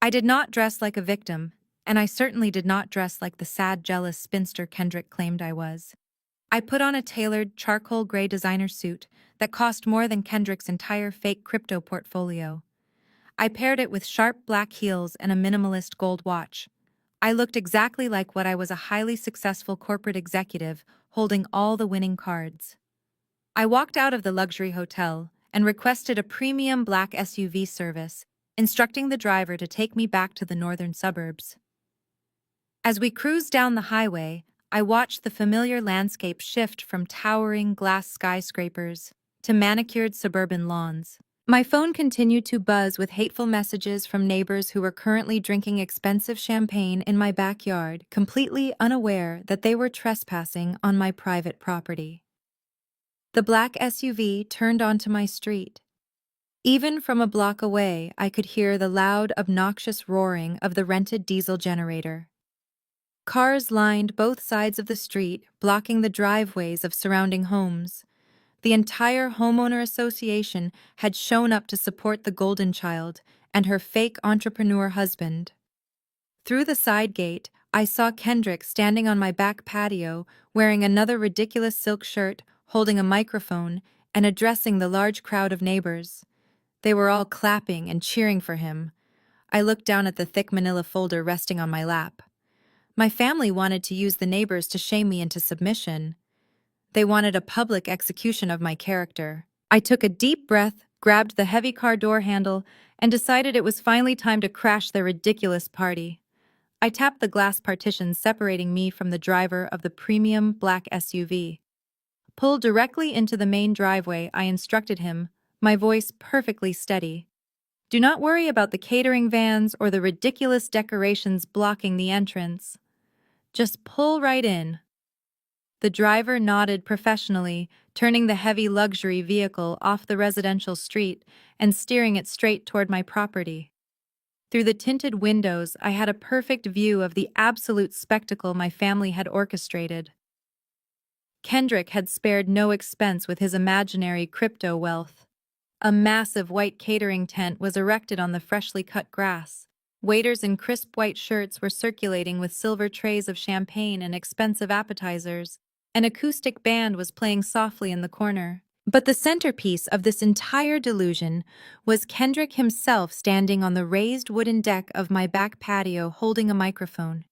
I did not dress like a victim, and I certainly did not dress like the sad, jealous spinster Kendrick claimed I was. I put on a tailored, charcoal gray designer suit that cost more than Kendrick's entire fake crypto portfolio. I paired it with sharp black heels and a minimalist gold watch. I looked exactly like what I was, a highly successful corporate executive holding all the winning cards. I walked out of the luxury hotel and requested a premium black SUV service, instructing the driver to take me back to the northern suburbs. As we cruised down the highway, I watched the familiar landscape shift from towering glass skyscrapers to manicured suburban lawns. My phone continued to buzz with hateful messages from neighbors who were currently drinking expensive champagne in my backyard, completely unaware that they were trespassing on my private property. The black SUV turned onto my street. Even from a block away, I could hear the loud, obnoxious roaring of the rented diesel generator. Cars lined both sides of the street, blocking the driveways of surrounding homes. The entire homeowner association had shown up to support the golden child and her fake entrepreneur husband. Through the side gate, I saw Kendrick standing on my back patio, wearing another ridiculous silk shirt, holding a microphone, and addressing the large crowd of neighbors. They were all clapping and cheering for him. I looked down at the thick manila folder resting on my lap. My family wanted to use the neighbors to shame me into submission. They wanted a public execution of my character. I took a deep breath, grabbed the heavy car door handle, and decided it was finally time to crash their ridiculous party. I tapped the glass partition separating me from the driver of the premium black SUV. Pull directly into the main driveway, I instructed him, my voice perfectly steady. Do not worry about the catering vans or the ridiculous decorations blocking the entrance. Just pull right in. The driver nodded professionally, turning the heavy luxury vehicle off the residential street and steering it straight toward my property. Through the tinted windows, I had a perfect view of the absolute spectacle my family had orchestrated. Kendrick had spared no expense with his imaginary crypto wealth. A massive white catering tent was erected on the freshly cut grass. Waiters in crisp white shirts were circulating with silver trays of champagne and expensive appetizers. An acoustic band was playing softly in the corner. But the centerpiece of this entire delusion was Kendrick himself standing on the raised wooden deck of my back patio holding a microphone.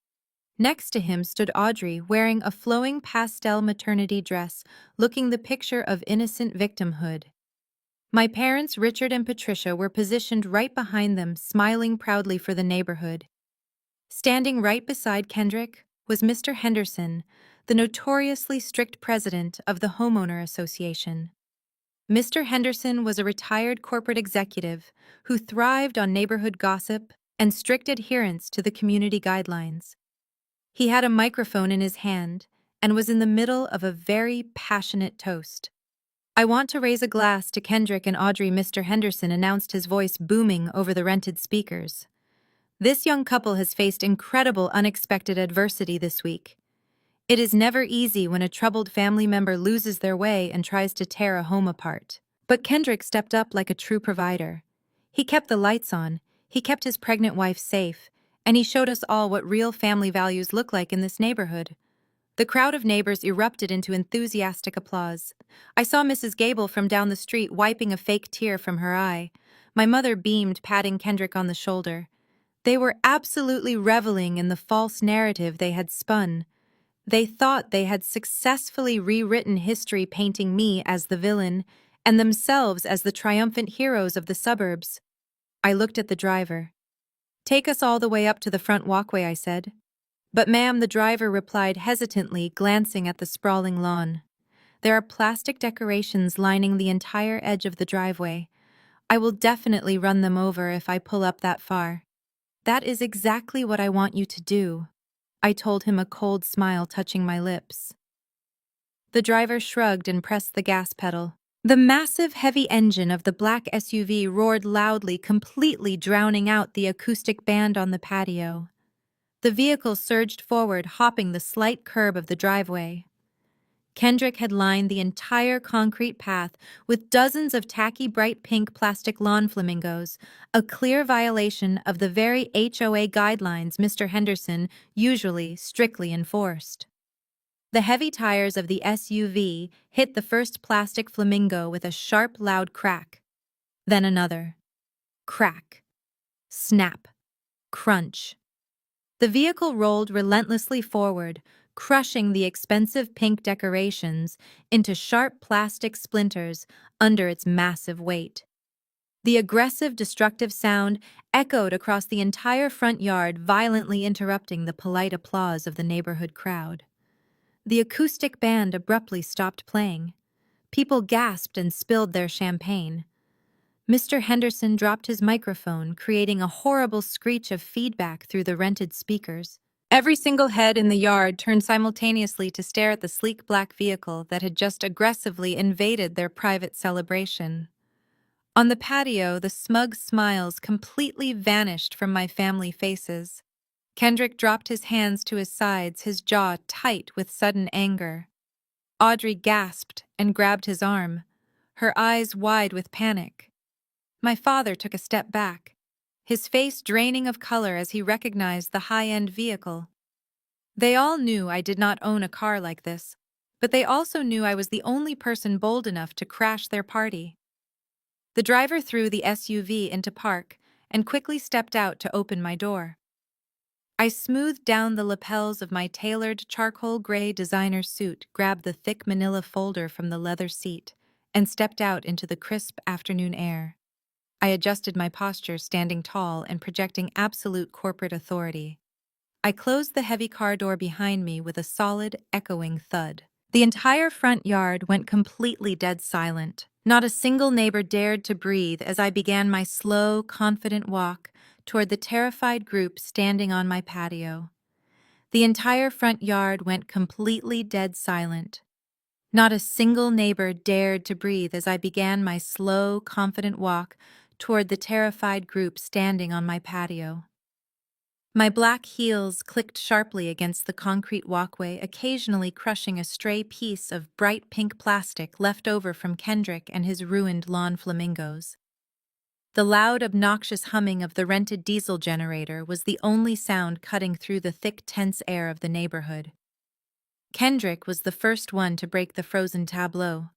Next to him stood Audrey, wearing a flowing pastel maternity dress, looking the picture of innocent victimhood. My parents, Richard and Patricia, were positioned right behind them, smiling proudly for the neighborhood. Standing right beside Kendrick was Mr. Henderson, the notoriously strict president of the Homeowner Association. Mr. Henderson was a retired corporate executive who thrived on neighborhood gossip and strict adherence to the community guidelines. He had a microphone in his hand and was in the middle of a very passionate toast. I want to raise a glass to Kendrick and Audrey, Mr. Henderson announced, his voice booming over the rented speakers. This young couple has faced incredible unexpected adversity this week. It is never easy when a troubled family member loses their way and tries to tear a home apart. But Kendrick stepped up like a true provider. He kept the lights on, he kept his pregnant wife safe, and he showed us all what real family values look like in this neighborhood. The crowd of neighbors erupted into enthusiastic applause. I saw Mrs. Gable from down the street wiping a fake tear from her eye. My mother beamed, patting Kendrick on the shoulder. They were absolutely reveling in the false narrative they had spun. They thought they had successfully rewritten history, painting me as the villain and themselves as the triumphant heroes of the suburbs. I looked at the driver. "Take us all the way up to the front walkway," I said. "But ma'am," the driver replied hesitantly, glancing at the sprawling lawn. "There are plastic decorations lining the entire edge of the driveway. I will definitely run them over if I pull up that far." "That is exactly what I want you to do," I told him, a cold smile touching my lips. The driver shrugged and pressed the gas pedal. The massive, heavy engine of the black SUV roared loudly, completely drowning out the acoustic band on the patio. The vehicle surged forward, hopping the slight curb of the driveway. Kendrick had lined the entire concrete path with dozens of tacky bright pink plastic lawn flamingos, a clear violation of the very HOA guidelines Mr. Henderson usually strictly enforced. The heavy tires of the SUV hit the first plastic flamingo with a sharp, loud crack. Then another. Crack. Snap. Crunch. The vehicle rolled relentlessly forward, crushing the expensive pink decorations into sharp plastic splinters under its massive weight. The aggressive, destructive sound echoed across the entire front yard, violently interrupting the polite applause of the neighborhood crowd. The acoustic band abruptly stopped playing. People gasped and spilled their champagne. Mr. Henderson dropped his microphone, creating a horrible screech of feedback through the rented speakers. Every single head in the yard turned simultaneously to stare at the sleek black vehicle that had just aggressively invaded their private celebration. On the patio, the smug smiles completely vanished from my family faces. Kendrick dropped his hands to his sides, his jaw tight with sudden anger. Audrey gasped and grabbed his arm, her eyes wide with panic. My father took a step back, his face draining of color as he recognized the high-end vehicle. They all knew I did not own a car like this, but they also knew I was the only person bold enough to crash their party. The driver threw the SUV into park and quickly stepped out to open my door. I smoothed down the lapels of my tailored charcoal gray designer suit, grabbed the thick manila folder from the leather seat, and stepped out into the crisp afternoon air. I adjusted my posture, standing tall and projecting absolute corporate authority. I closed the heavy car door behind me with a solid, echoing thud. The entire front yard went completely dead silent. Not a single neighbor dared to breathe as I began my slow, confident walk toward the terrified group standing on my patio. The entire front yard went completely dead silent. Not a single neighbor dared to breathe as I began my slow, confident walk toward the terrified group standing on my patio. My black heels clicked sharply against the concrete walkway, occasionally crushing a stray piece of bright pink plastic left over from Kendrick and his ruined lawn flamingos. The loud, obnoxious humming of the rented diesel generator was the only sound cutting through the thick, tense air of the neighborhood. Kendrick was the first one to break the frozen tableau.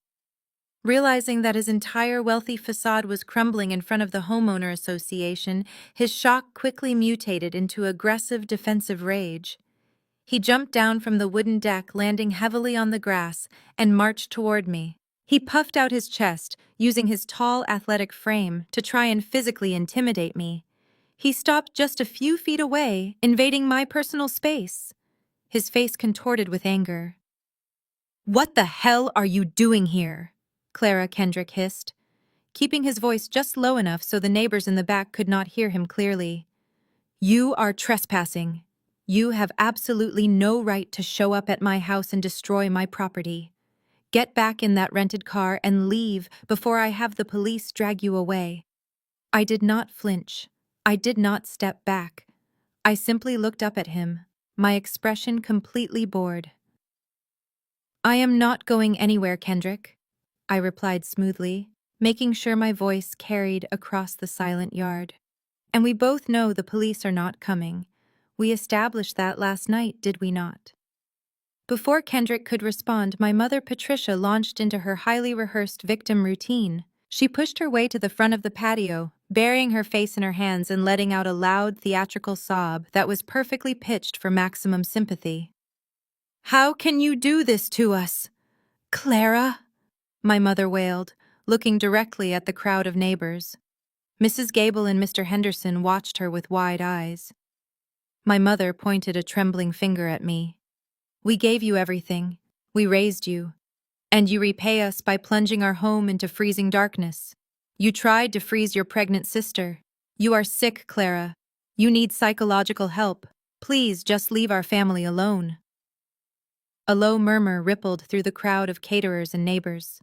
Realizing that his entire wealthy facade was crumbling in front of the homeowner association, his shock quickly mutated into aggressive defensive rage. He jumped down from the wooden deck, landing heavily on the grass, and marched toward me. He puffed out his chest, using his tall, athletic frame to try and physically intimidate me. He stopped just a few feet away, invading my personal space. His face contorted with anger. "What the hell are you doing here?" Clara, Kendrick hissed, keeping his voice just low enough so the neighbors in the back could not hear him clearly. "You are trespassing. You have absolutely no right to show up at my house and destroy my property. Get back in that rented car and leave before I have the police drag you away." I did not flinch. I did not step back. I simply looked up at him, my expression completely bored. "I am not going anywhere, Kendrick," I replied smoothly, making sure my voice carried across the silent yard. "And we both know the police are not coming. We established that last night, did we not?" Before Kendrick could respond, my mother Patricia launched into her highly rehearsed victim routine. She pushed her way to the front of the patio, burying her face in her hands and letting out a loud, theatrical sob that was perfectly pitched for maximum sympathy. "How can you do this to us, Clara?" my mother wailed, looking directly at the crowd of neighbors. Mrs. Gable and Mr. Henderson watched her with wide eyes. My mother pointed a trembling finger at me. "We gave you everything. We raised you. And you repay us by plunging our home into freezing darkness. You tried to freeze your pregnant sister. You are sick, Clara. You need psychological help. Please just leave our family alone." A low murmur rippled through the crowd of caterers and neighbors.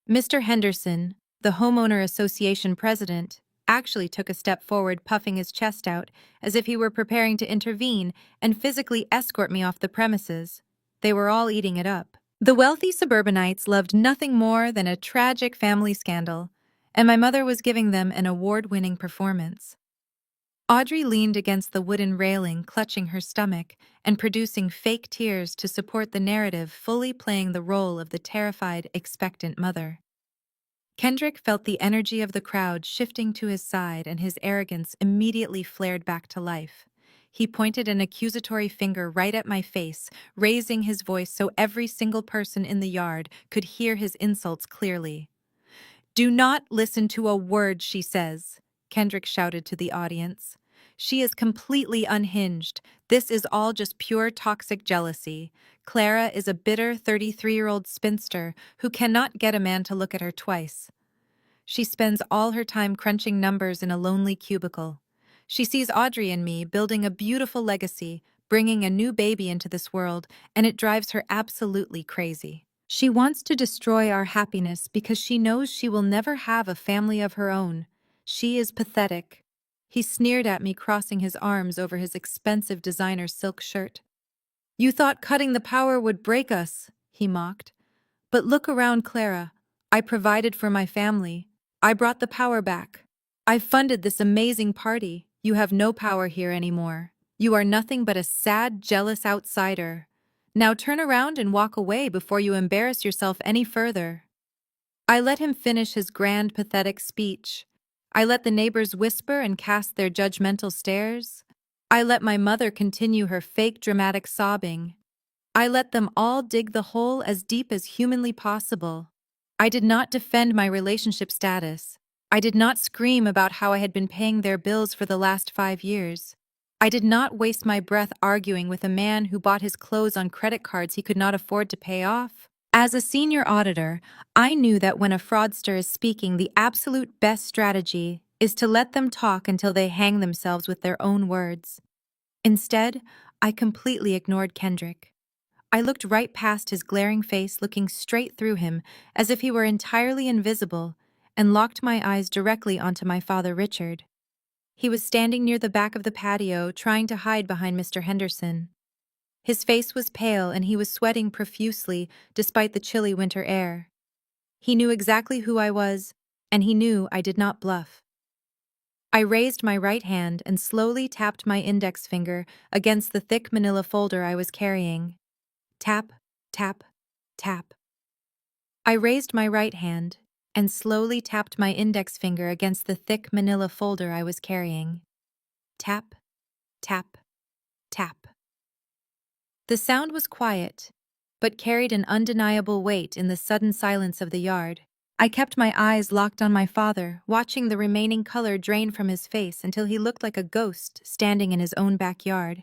Mr. Henderson, the homeowner association president, actually took a step forward, puffing his chest out as if he were preparing to intervene and physically escort me off the premises. They were all eating it up. The wealthy suburbanites loved nothing more than a tragic family scandal, and my mother was giving them an award-winning performance. Audrey leaned against the wooden railing, clutching her stomach and producing fake tears to support the narrative, fully playing the role of the terrified, expectant mother. Kendrick felt the energy of the crowd shifting to his side, and his arrogance immediately flared back to life. He pointed an accusatory finger right at my face, raising his voice so every single person in the yard could hear his insults clearly. "Do not listen to a word she says," Kendrick shouted to the audience. "She is completely unhinged. This is all just pure toxic jealousy. Clara is a bitter 33-year-old spinster who cannot get a man to look at her twice. She spends all her time crunching numbers in a lonely cubicle. She sees Audrey and me building a beautiful legacy, bringing a new baby into this world, and it drives her absolutely crazy. She wants to destroy our happiness because she knows she will never have a family of her own. She is pathetic." He sneered at me, crossing his arms over his expensive designer silk shirt. "You thought cutting the power would break us," he mocked. "But look around, Clara. I provided for my family. I brought the power back. I funded this amazing party. You have no power here anymore. You are nothing but a sad, jealous outsider. Now turn around and walk away before you embarrass yourself any further." I let him finish his grand, pathetic speech. I let the neighbors whisper and cast their judgmental stares. I let my mother continue her fake, dramatic sobbing. I let them all dig the hole as deep as humanly possible. I did not defend my relationship status. I did not scream about how I had been paying their bills for the last 5 years. I did not waste my breath arguing with a man who bought his clothes on credit cards he could not afford to pay off. As a senior auditor, I knew that when a fraudster is speaking, the absolute best strategy is to let them talk until they hang themselves with their own words. Instead, I completely ignored Kendrick. I looked right past his glaring face, looking straight through him, as if he were entirely invisible, and locked my eyes directly onto my father, Richard. He was standing near the back of the patio, trying to hide behind Mr. Henderson. His face was pale and he was sweating profusely despite the chilly winter air. He knew exactly who I was, and he knew I did not bluff. I raised my right hand and slowly tapped my index finger against the thick manila folder I was carrying. Tap, tap, tap. I raised my right hand and slowly tapped my index finger against the thick manila folder I was carrying. Tap, tap, tap. The sound was quiet, but carried an undeniable weight in the sudden silence of the yard. I kept my eyes locked on my father, watching the remaining color drain from his face until he looked like a ghost standing in his own backyard.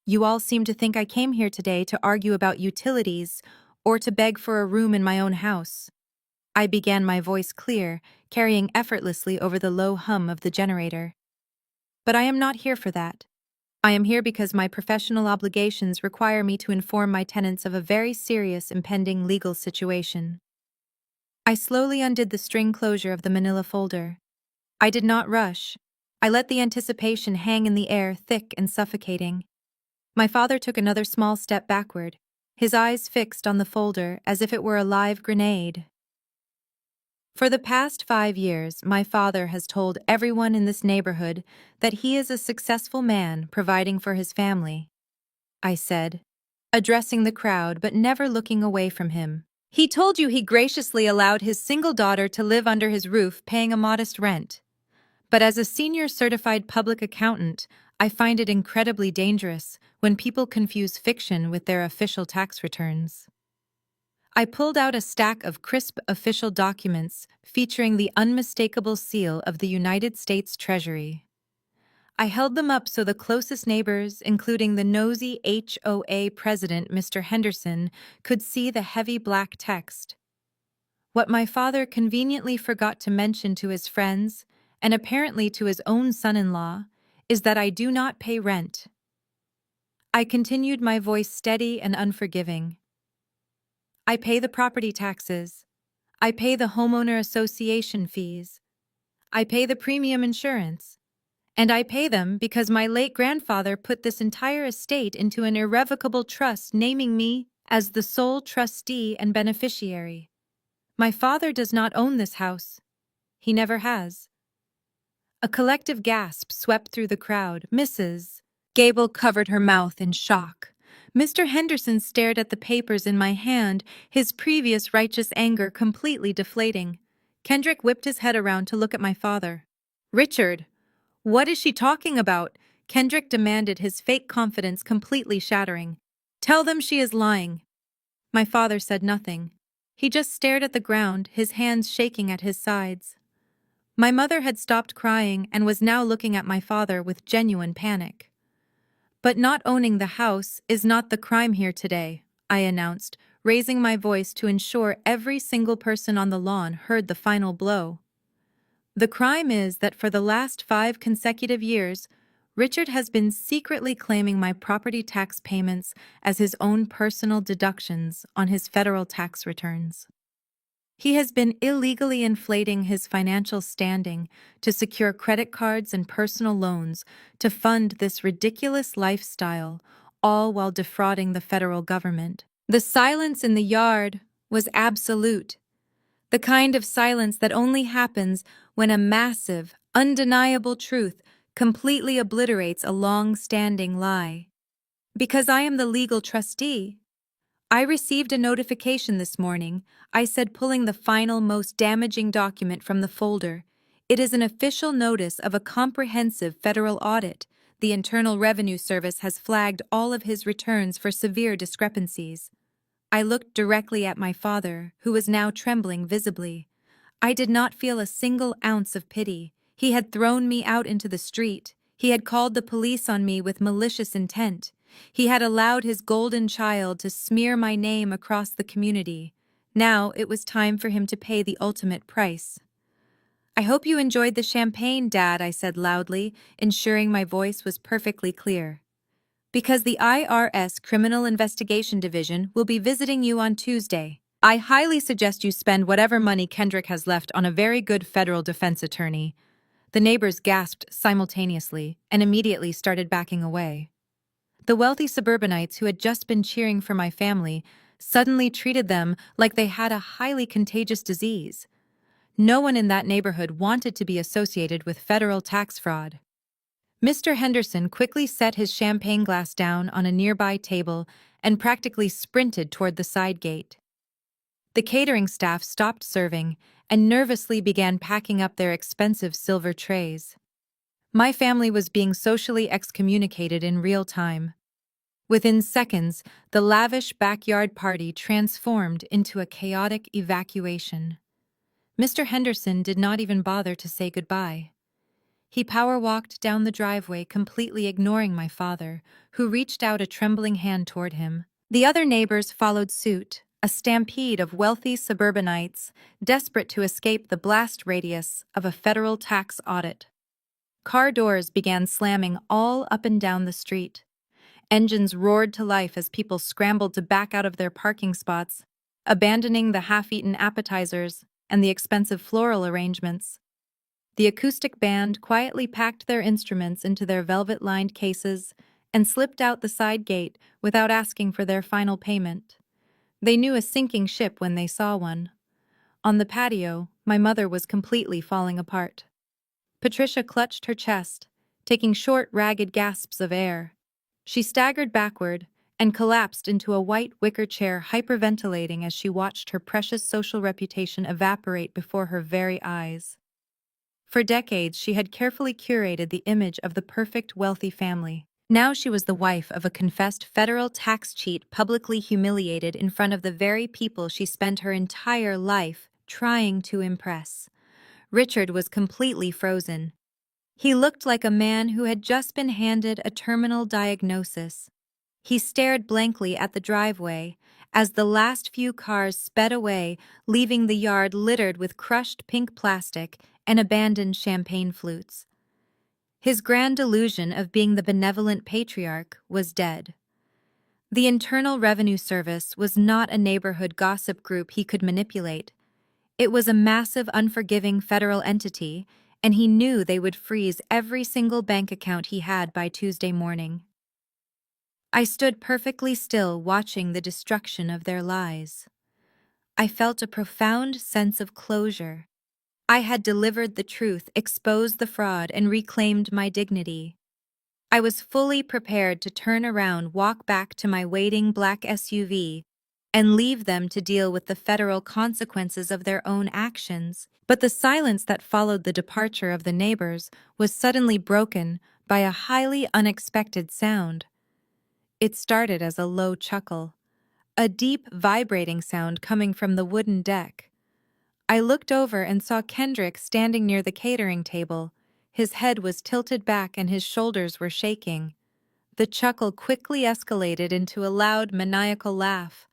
"You all seem to think I came here today to argue about utilities or to beg for a room in my own house." I began, my voice clear, carrying effortlessly over the low hum of the generator. "But I am not here for that. I am here because my professional obligations require me to inform my tenants of a very serious impending legal situation." I slowly undid the string closure of the manila folder. I did not rush. I let the anticipation hang in the air, thick and suffocating. My father took another small step backward, his eyes fixed on the folder as if it were a live grenade. "For the past 5 years, my father has told everyone in this neighborhood that he is a successful man providing for his family," I said, addressing the crowd but never looking away from him. "He told you he graciously allowed his single daughter to live under his roof paying a modest rent. But as a senior certified public accountant, I find it incredibly dangerous when people confuse fiction with their official tax returns." I pulled out a stack of crisp official documents featuring the unmistakable seal of the United States Treasury. I held them up so the closest neighbors, including the nosy HOA president, Mr. Henderson, could see the heavy black text. What my father conveniently forgot to mention to his friends, and apparently to his own son-in-law, is that I do not pay rent. I continued, my voice steady and unforgiving. "I pay the property taxes. I pay the homeowner association fees. I pay the premium insurance. And I pay them because my late grandfather put this entire estate into an irrevocable trust, naming me as the sole trustee and beneficiary. My father does not own this house. He never has." A collective gasp swept through the crowd. Mrs. Gable covered her mouth in shock. Mr. Henderson stared at the papers in my hand, his previous righteous anger completely deflating. Kendrick whipped his head around to look at my father. "Richard, what is she talking about? Kendrick demanded, his fake confidence completely shattering. "Tell them she is lying." My father said nothing. He just stared at the ground, his hands shaking at his sides. My mother had stopped crying and was now looking at my father with genuine panic. "But not owning the house is not the crime here today," I announced, raising my voice to ensure every single person on the lawn heard the final blow. "The crime is that for the last 5 consecutive years, Richard has been secretly claiming my property tax payments as his own personal deductions on his federal tax returns. He has been illegally inflating his financial standing to secure credit cards and personal loans to fund this ridiculous lifestyle, all while defrauding the federal government." The silence in the yard was absolute, the kind of silence that only happens when a massive, undeniable truth completely obliterates a long-standing lie. Because I am the legal trustee, I received a notification this morning, I said, pulling the final, most damaging document from the folder. It is an official notice of a comprehensive federal audit. The Internal Revenue Service has flagged all of his returns for severe discrepancies. I looked directly at my father, who was now trembling visibly. I did not feel a single ounce of pity. He had thrown me out into the street. He had called the police on me with malicious intent. He had allowed his golden child to smear my name across the community. Now it was time for him to pay the ultimate price. "I hope you enjoyed the champagne, Dad," I said loudly, ensuring my voice was perfectly clear. "Because the IRS Criminal Investigation Division will be visiting you on Tuesday. I highly suggest you spend whatever money Kendrick has left on a very good federal defense attorney." The neighbors gasped simultaneously and immediately started backing away. The wealthy suburbanites who had just been cheering for my family suddenly treated them like they had a highly contagious disease. No one in that neighborhood wanted to be associated with federal tax fraud. Mr. Henderson quickly set his champagne glass down on a nearby table and practically sprinted toward the side gate. The catering staff stopped serving and nervously began packing up their expensive silver trays. My family was being socially excommunicated in real time. Within seconds, the lavish backyard party transformed into a chaotic evacuation. Mr. Henderson did not even bother to say goodbye. He power-walked down the driveway, completely ignoring my father, who reached out a trembling hand toward him. The other neighbors followed suit, a stampede of wealthy suburbanites desperate to escape the blast radius of a federal tax audit. Car doors began slamming all up and down the street. Engines roared to life as people scrambled to back out of their parking spots, abandoning the half-eaten appetizers and the expensive floral arrangements. The acoustic band quietly packed their instruments into their velvet-lined cases and slipped out the side gate without asking for their final payment. They knew a sinking ship when they saw one. On the patio, my mother was completely falling apart. Patricia clutched her chest, taking short, ragged gasps of air. She staggered backward and collapsed into a white wicker chair, hyperventilating as she watched her precious social reputation evaporate before her very eyes. For decades, she had carefully curated the image of the perfect, wealthy family. Now she was the wife of a confessed federal tax cheat, publicly humiliated in front of the very people she spent her entire life trying to impress. Richard was completely frozen. He looked like a man who had just been handed a terminal diagnosis. He stared blankly at the driveway as the last few cars sped away, leaving the yard littered with crushed pink plastic and abandoned champagne flutes. His grand illusion of being the benevolent patriarch was dead. The Internal Revenue Service was not a neighborhood gossip group he could manipulate. It was a massive, unforgiving federal entity, and he knew they would freeze every single bank account he had by Tuesday morning. I stood perfectly still, watching the destruction of their lies. I felt a profound sense of closure. I had delivered the truth, exposed the fraud, and reclaimed my dignity. I was fully prepared to turn around, walk back to my waiting black SUV, and leave them to deal with the federal consequences of their own actions. But the silence that followed the departure of the neighbors was suddenly broken by a highly unexpected sound. It started as a low chuckle, a deep, vibrating sound coming from the wooden deck. I looked over and saw Kendrick standing near the catering table. His head was tilted back and his shoulders were shaking. The chuckle quickly escalated into a loud, maniacal laugh.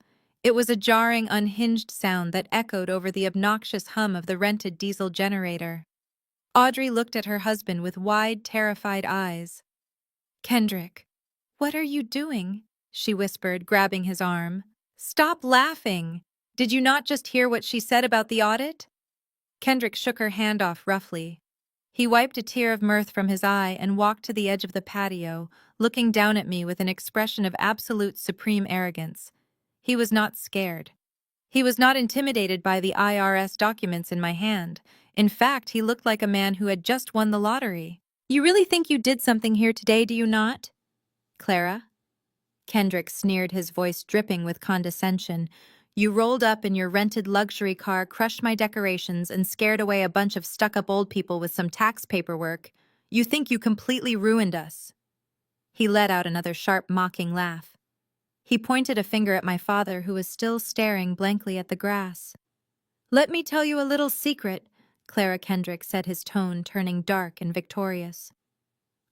It was a jarring, unhinged sound that echoed over the obnoxious hum of the rented diesel generator. Audrey looked at her husband with wide, terrified eyes. "Kendrick, what are you doing?" she whispered, grabbing his arm. "Stop laughing! Did you not just hear what she said about the audit?" Kendrick shook her hand off roughly. He wiped a tear of mirth from his eye and walked to the edge of the patio, looking down at me with an expression of absolute supreme arrogance. He was not scared. He was not intimidated by the IRS documents in my hand. In fact, he looked like a man who had just won the lottery. "You really think you did something here today, do you not, Clara?" Kendrick sneered, his voice dripping with condescension. "You rolled up in your rented luxury car, crushed my decorations, and scared away a bunch of stuck-up old people with some tax paperwork. You think you completely ruined us." He let out another sharp, mocking laugh. He pointed a finger at my father, who was still staring blankly at the grass. "Let me tell you a little secret," Clara Kendrick said, his tone turning dark and victorious.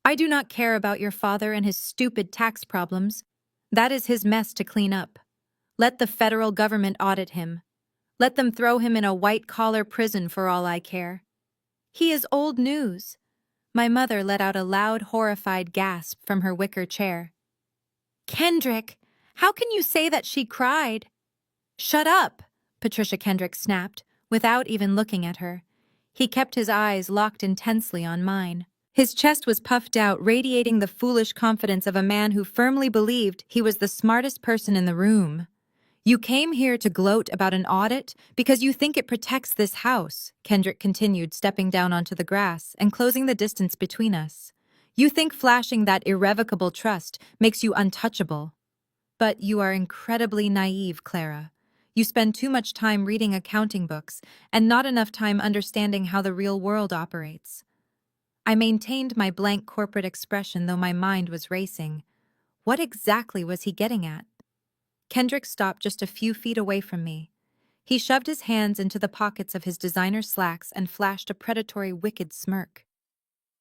"I do not care about your father and his stupid tax problems. That is his mess to clean up. Let the federal government audit him. Let them throw him in a white-collar prison for all I care. He is old news." My mother let out a loud, horrified gasp from her wicker chair. "Kendrick, how can you say that?" she cried. "Shut up," Patricia Kendrick snapped, without even looking at her. He kept his eyes locked intensely on mine. His chest was puffed out, radiating the foolish confidence of a man who firmly believed he was the smartest person in the room. "You came here to gloat about an audit because you think it protects this house," Kendrick continued, stepping down onto the grass and closing the distance between us. "You think flashing that irrevocable trust makes you untouchable. But you are incredibly naive, Clara. You spend too much time reading accounting books and not enough time understanding how the real world operates." I maintained my blank corporate expression, though my mind was racing. What exactly was he getting at? Kendrick stopped just a few feet away from me. He shoved his hands into the pockets of his designer slacks and flashed a predatory, wicked smirk.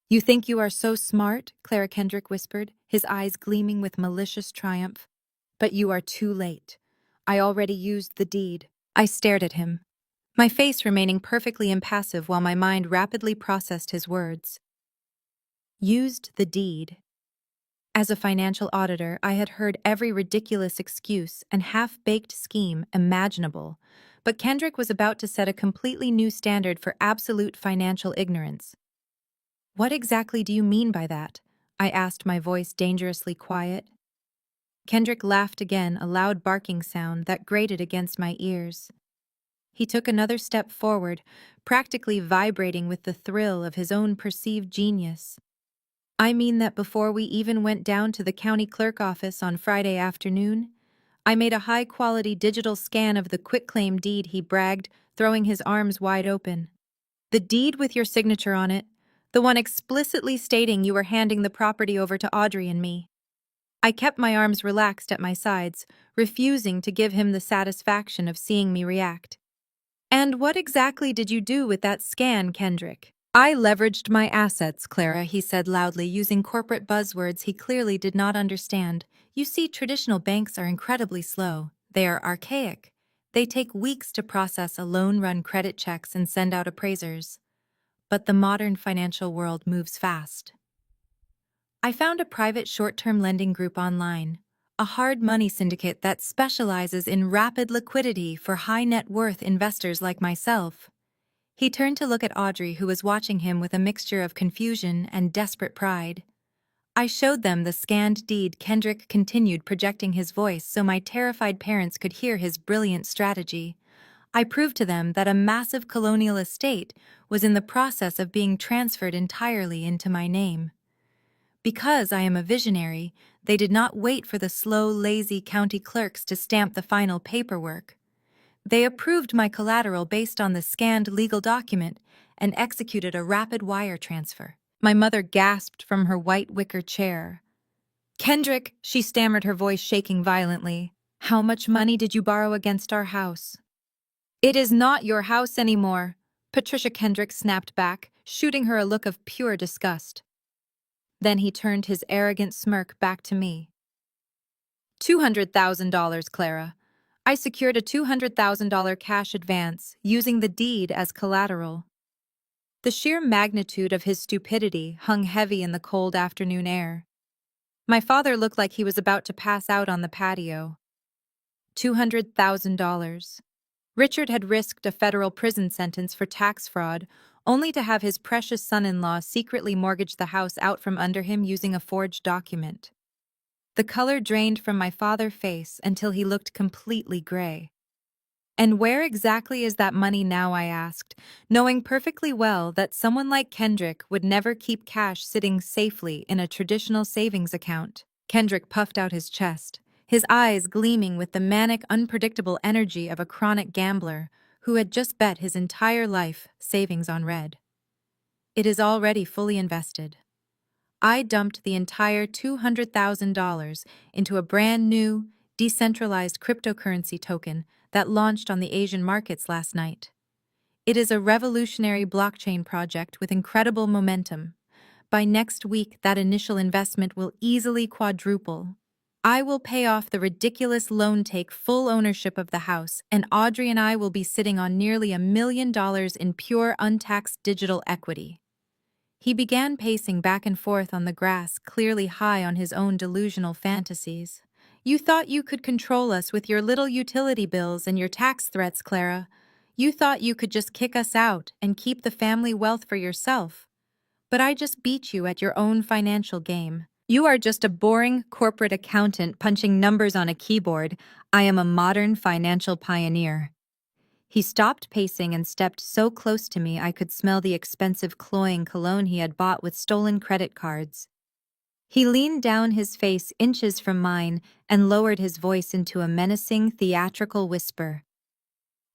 "You think you are so smart?" Clara Kendrick whispered, his eyes gleaming with malicious triumph. "But you are too late. I already used the deed." I stared at him, my face remaining perfectly impassive while my mind rapidly processed his words. Used the deed. As a financial auditor, I had heard every ridiculous excuse and half-baked scheme imaginable, but Kendrick was about to set a completely new standard for absolute financial ignorance. "What exactly do you mean by that?" I asked, my voice dangerously quiet. Kendrick laughed again, a loud barking sound that grated against my ears. He took another step forward, practically vibrating with the thrill of his own perceived genius. "I mean that before we even went down to the county clerk office on Friday afternoon, I made a high-quality digital scan of the quitclaim deed," he bragged, throwing his arms wide open. "The deed with your signature on it, the one explicitly stating you were handing the property over to Audrey and me." I kept my arms relaxed at my sides, refusing to give him the satisfaction of seeing me react. "And what exactly did you do with that scan, Kendrick?" "I leveraged my assets, Clara," he said loudly, using corporate buzzwords he clearly did not understand. "You see, traditional banks are incredibly slow. They are archaic. They take weeks to process a loan, run credit checks, and send out appraisers. But the modern financial world moves fast. I found a private short-term lending group online, a hard money syndicate that specializes in rapid liquidity for high-net-worth investors like myself." He turned to look at Audrey, who was watching him with a mixture of confusion and desperate pride. "I showed them the scanned deed," Kendrick continued, projecting his voice so my terrified parents could hear his brilliant strategy. "I proved to them that a massive colonial estate was in the process of being transferred entirely into my name. Because I am a visionary, they did not wait for the slow, lazy county clerks to stamp the final paperwork. They approved my collateral based on the scanned legal document and executed a rapid wire transfer. My mother gasped from her white wicker chair. "Kendrick," she stammered, her voice shaking violently. "How much money did you borrow against our house?" "It is not your house anymore," Patricia Kendrick snapped back, shooting her a look of pure disgust. Then he turned his arrogant smirk back to me. $200,000, Clara. I secured a $200,000 cash advance, using the deed as collateral. The sheer magnitude of his stupidity hung heavy in the cold afternoon air. My father looked like he was about to pass out on the patio. $200,000. Richard had risked a federal prison sentence for tax fraud, only to have his precious son-in-law secretly mortgage the house out from under him using a forged document. The color drained from my father's face until he looked completely gray. "And where exactly is that money now?" I asked, knowing perfectly well that someone like Kendrick would never keep cash sitting safely in a traditional savings account. Kendrick puffed out his chest, his eyes gleaming with the manic, unpredictable energy of a chronic gambler who had just bet his entire life savings on red. "It is already fully invested. I dumped the entire $200,000 into a brand new, decentralized cryptocurrency token that launched on the Asian markets last night. It is a revolutionary blockchain project with incredible momentum. By next week, that initial investment will easily quadruple. I will pay off the ridiculous loan, take full ownership of the house, and Audrey and I will be sitting on nearly $1 million in pure untaxed digital equity." He began pacing back and forth on the grass, clearly high on his own delusional fantasies. "You thought you could control us with your little utility bills and your tax threats, Clara. You thought you could just kick us out and keep the family wealth for yourself. But I just beat you at your own financial game. You are just a boring corporate accountant punching numbers on a keyboard. I am a modern financial pioneer." He stopped pacing and stepped so close to me I could smell the expensive cloying cologne he had bought with stolen credit cards. He leaned down, his face inches from mine, and lowered his voice into a menacing, theatrical whisper.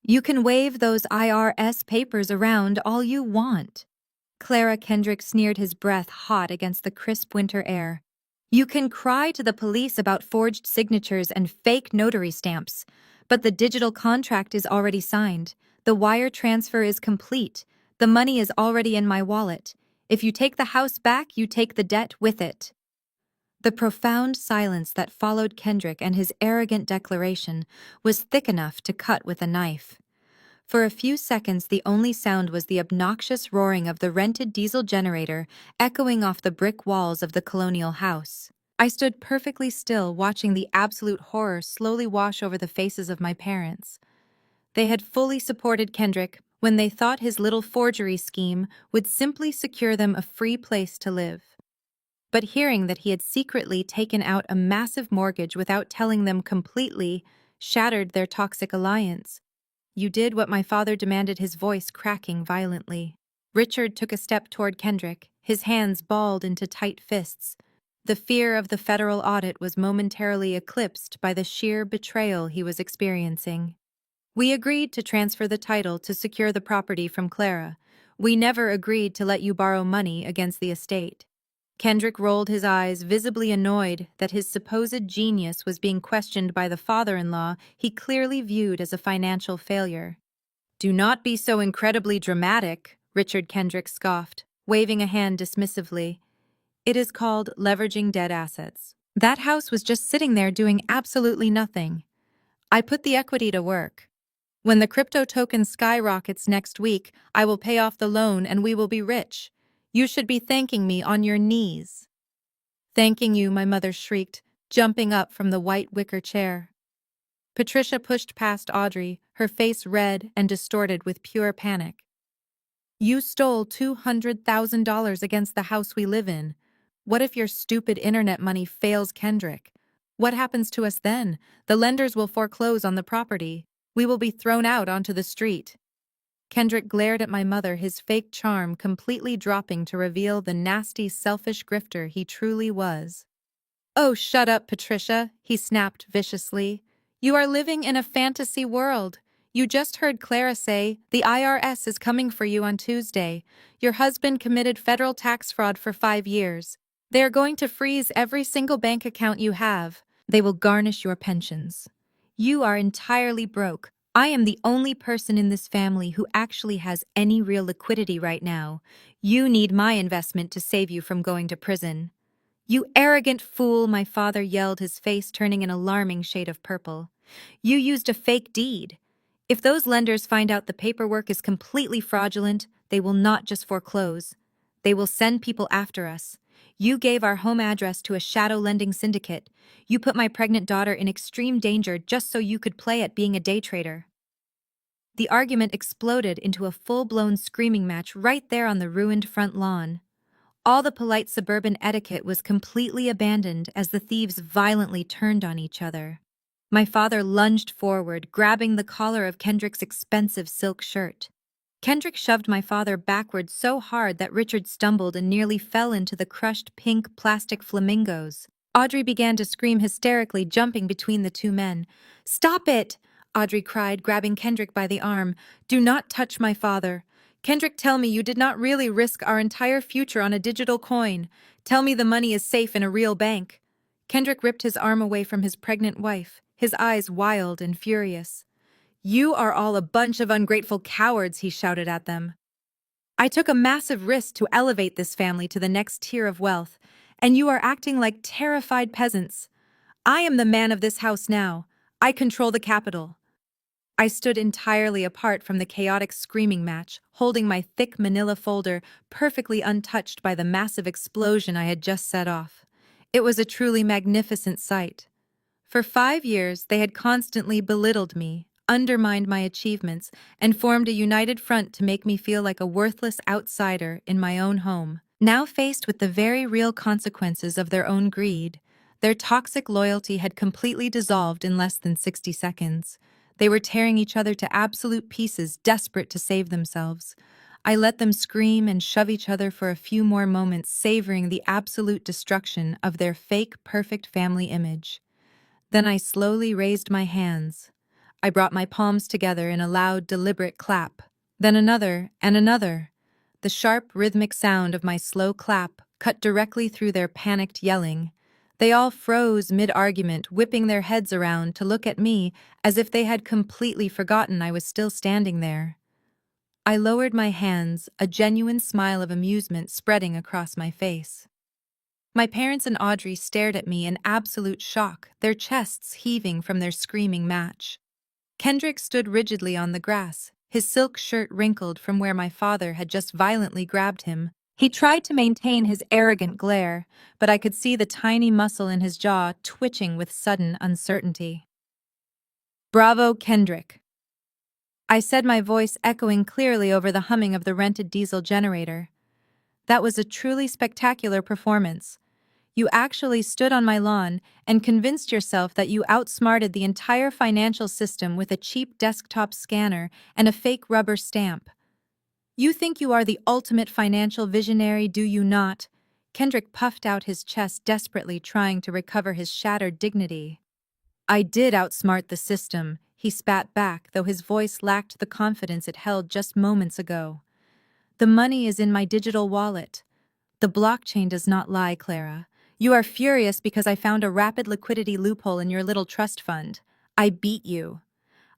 "You can wave those IRS papers around all you want." Clara Kendrick sneered, his breath hot against the crisp winter air. "You can cry to the police about forged signatures and fake notary stamps. But the digital contract is already signed. The wire transfer is complete. The money is already in my wallet. If you take the house back, you take the debt with it." The profound silence that followed Kendrick and his arrogant declaration was thick enough to cut with a knife. For a few seconds, the only sound was the obnoxious roaring of the rented diesel generator echoing off the brick walls of the colonial house. I stood perfectly still, watching the absolute horror slowly wash over the faces of my parents. They had fully supported Kendrick when they thought his little forgery scheme would simply secure them a free place to live. But hearing that he had secretly taken out a massive mortgage without telling them completely shattered their toxic alliance. "You did what my father demanded," his voice cracking violently. Richard took a step toward Kendrick, his hands balled into tight fists. The fear of the federal audit was momentarily eclipsed by the sheer betrayal he was experiencing. "We agreed to transfer the title to secure the property from Clara. We never agreed to let you borrow money against the estate." Kendrick rolled his eyes, visibly annoyed that his supposed genius was being questioned by the father-in-law he clearly viewed as a financial failure. "Do not be so incredibly dramatic," Richard Kendrick scoffed, waving a hand dismissively. "It is called leveraging dead assets. That house was just sitting there doing absolutely nothing. I put the equity to work. When the crypto token skyrockets next week, I will pay off the loan and we will be rich. You should be thanking me on your knees." "Thanking you," my mother shrieked, jumping up from the white wicker chair. Patricia pushed past Audrey, her face red and distorted with pure panic. "You stole $200,000 against the house we live in. What if your stupid internet money fails Kendrick? What happens to us then? The lenders will foreclose on the property. We will be thrown out onto the street." Kendrick glared at my mother, his fake charm completely dropping to reveal the nasty, selfish grifter he truly was. "Oh, shut up, Patricia," he snapped viciously. "You are living in a fantasy world. You just heard Clara say the IRS is coming for you on Tuesday. Your husband committed federal tax fraud for 5 years. They are going to freeze every single bank account you have. They will garnish your pensions. You are entirely broke. I am the only person in this family who actually has any real liquidity right now. You need my investment to save you from going to prison. You arrogant fool, my father yelled, his face turning an alarming shade of purple. You used a fake deed. If those lenders find out the paperwork is completely fraudulent, they will not just foreclose. They will send people after us. You gave our home address to a shadow lending syndicate. You put my pregnant daughter in extreme danger just so you could play at being a day trader. The argument exploded into a full-blown screaming match right there on the ruined front lawn. All the polite suburban etiquette was completely abandoned as the thieves violently turned on each other. My father lunged forward, grabbing the collar of Kendrick's expensive silk shirt. Kendrick shoved my father backward so hard that Richard stumbled and nearly fell into the crushed pink plastic flamingos. Audrey began to scream hysterically, jumping between the two men. "Stop it!" Audrey cried, grabbing Kendrick by the arm. "Do not touch my father. Kendrick, tell me you did not really risk our entire future on a digital coin. Tell me the money is safe in a real bank." Kendrick ripped his arm away from his pregnant wife, his eyes wild and furious. "You are all a bunch of ungrateful cowards," he shouted at them. "I took a massive risk to elevate this family to the next tier of wealth, and you are acting like terrified peasants. I am the man of this house now. I control the capital." I stood entirely apart from the chaotic screaming match, holding my thick manila folder, perfectly untouched by the massive explosion I had just set off. It was a truly magnificent sight. For 5 years, they had constantly belittled me, undermined my achievements, and formed a united front to make me feel like a worthless outsider in my own home. Now faced with the very real consequences of their own greed, their toxic loyalty had completely dissolved in less than 60 seconds. They were tearing each other to absolute pieces, desperate to save themselves. I let them scream and shove each other for a few more moments, savoring the absolute destruction of their fake, perfect family image. Then I slowly raised my hands. I brought my palms together in a loud, deliberate clap. Then another and another. The sharp, rhythmic sound of my slow clap cut directly through their panicked yelling. They all froze mid-argument, whipping their heads around to look at me as if they had completely forgotten I was still standing there. I lowered my hands, a genuine smile of amusement spreading across my face. My parents and Audrey stared at me in absolute shock, their chests heaving from their screaming match. Kendrick stood rigidly on the grass, his silk shirt wrinkled from where my father had just violently grabbed him. He tried to maintain his arrogant glare, but I could see the tiny muscle in his jaw twitching with sudden uncertainty. "Bravo, Kendrick," I said, my voice echoing clearly over the humming of the rented diesel generator. "That was a truly spectacular performance. You actually stood on my lawn and convinced yourself that you outsmarted the entire financial system with a cheap desktop scanner and a fake rubber stamp. You think you are the ultimate financial visionary, do you not?" Kendrick puffed out his chest, desperately trying to recover his shattered dignity. "I did outsmart the system," he spat back, though his voice lacked the confidence it held just moments ago. "The money is in my digital wallet. The blockchain does not lie, Clara. You are furious because I found a rapid liquidity loophole in your little trust fund. I beat you."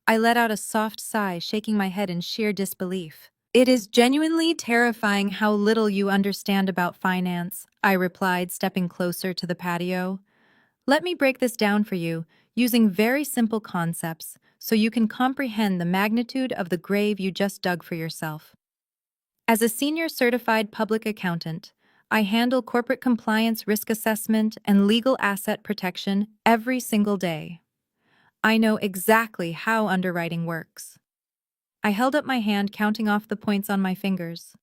I let out a soft sigh, shaking my head in sheer disbelief. "It is genuinely terrifying how little you understand about finance," I replied, stepping closer to the patio. "Let me break this down for you, using very simple concepts, so you can comprehend the magnitude of the grave you just dug for yourself. As a senior certified public accountant, I handle corporate compliance, risk assessment, and legal asset protection every single day. I know exactly how underwriting works." I held up my hand, counting off the points on my fingers.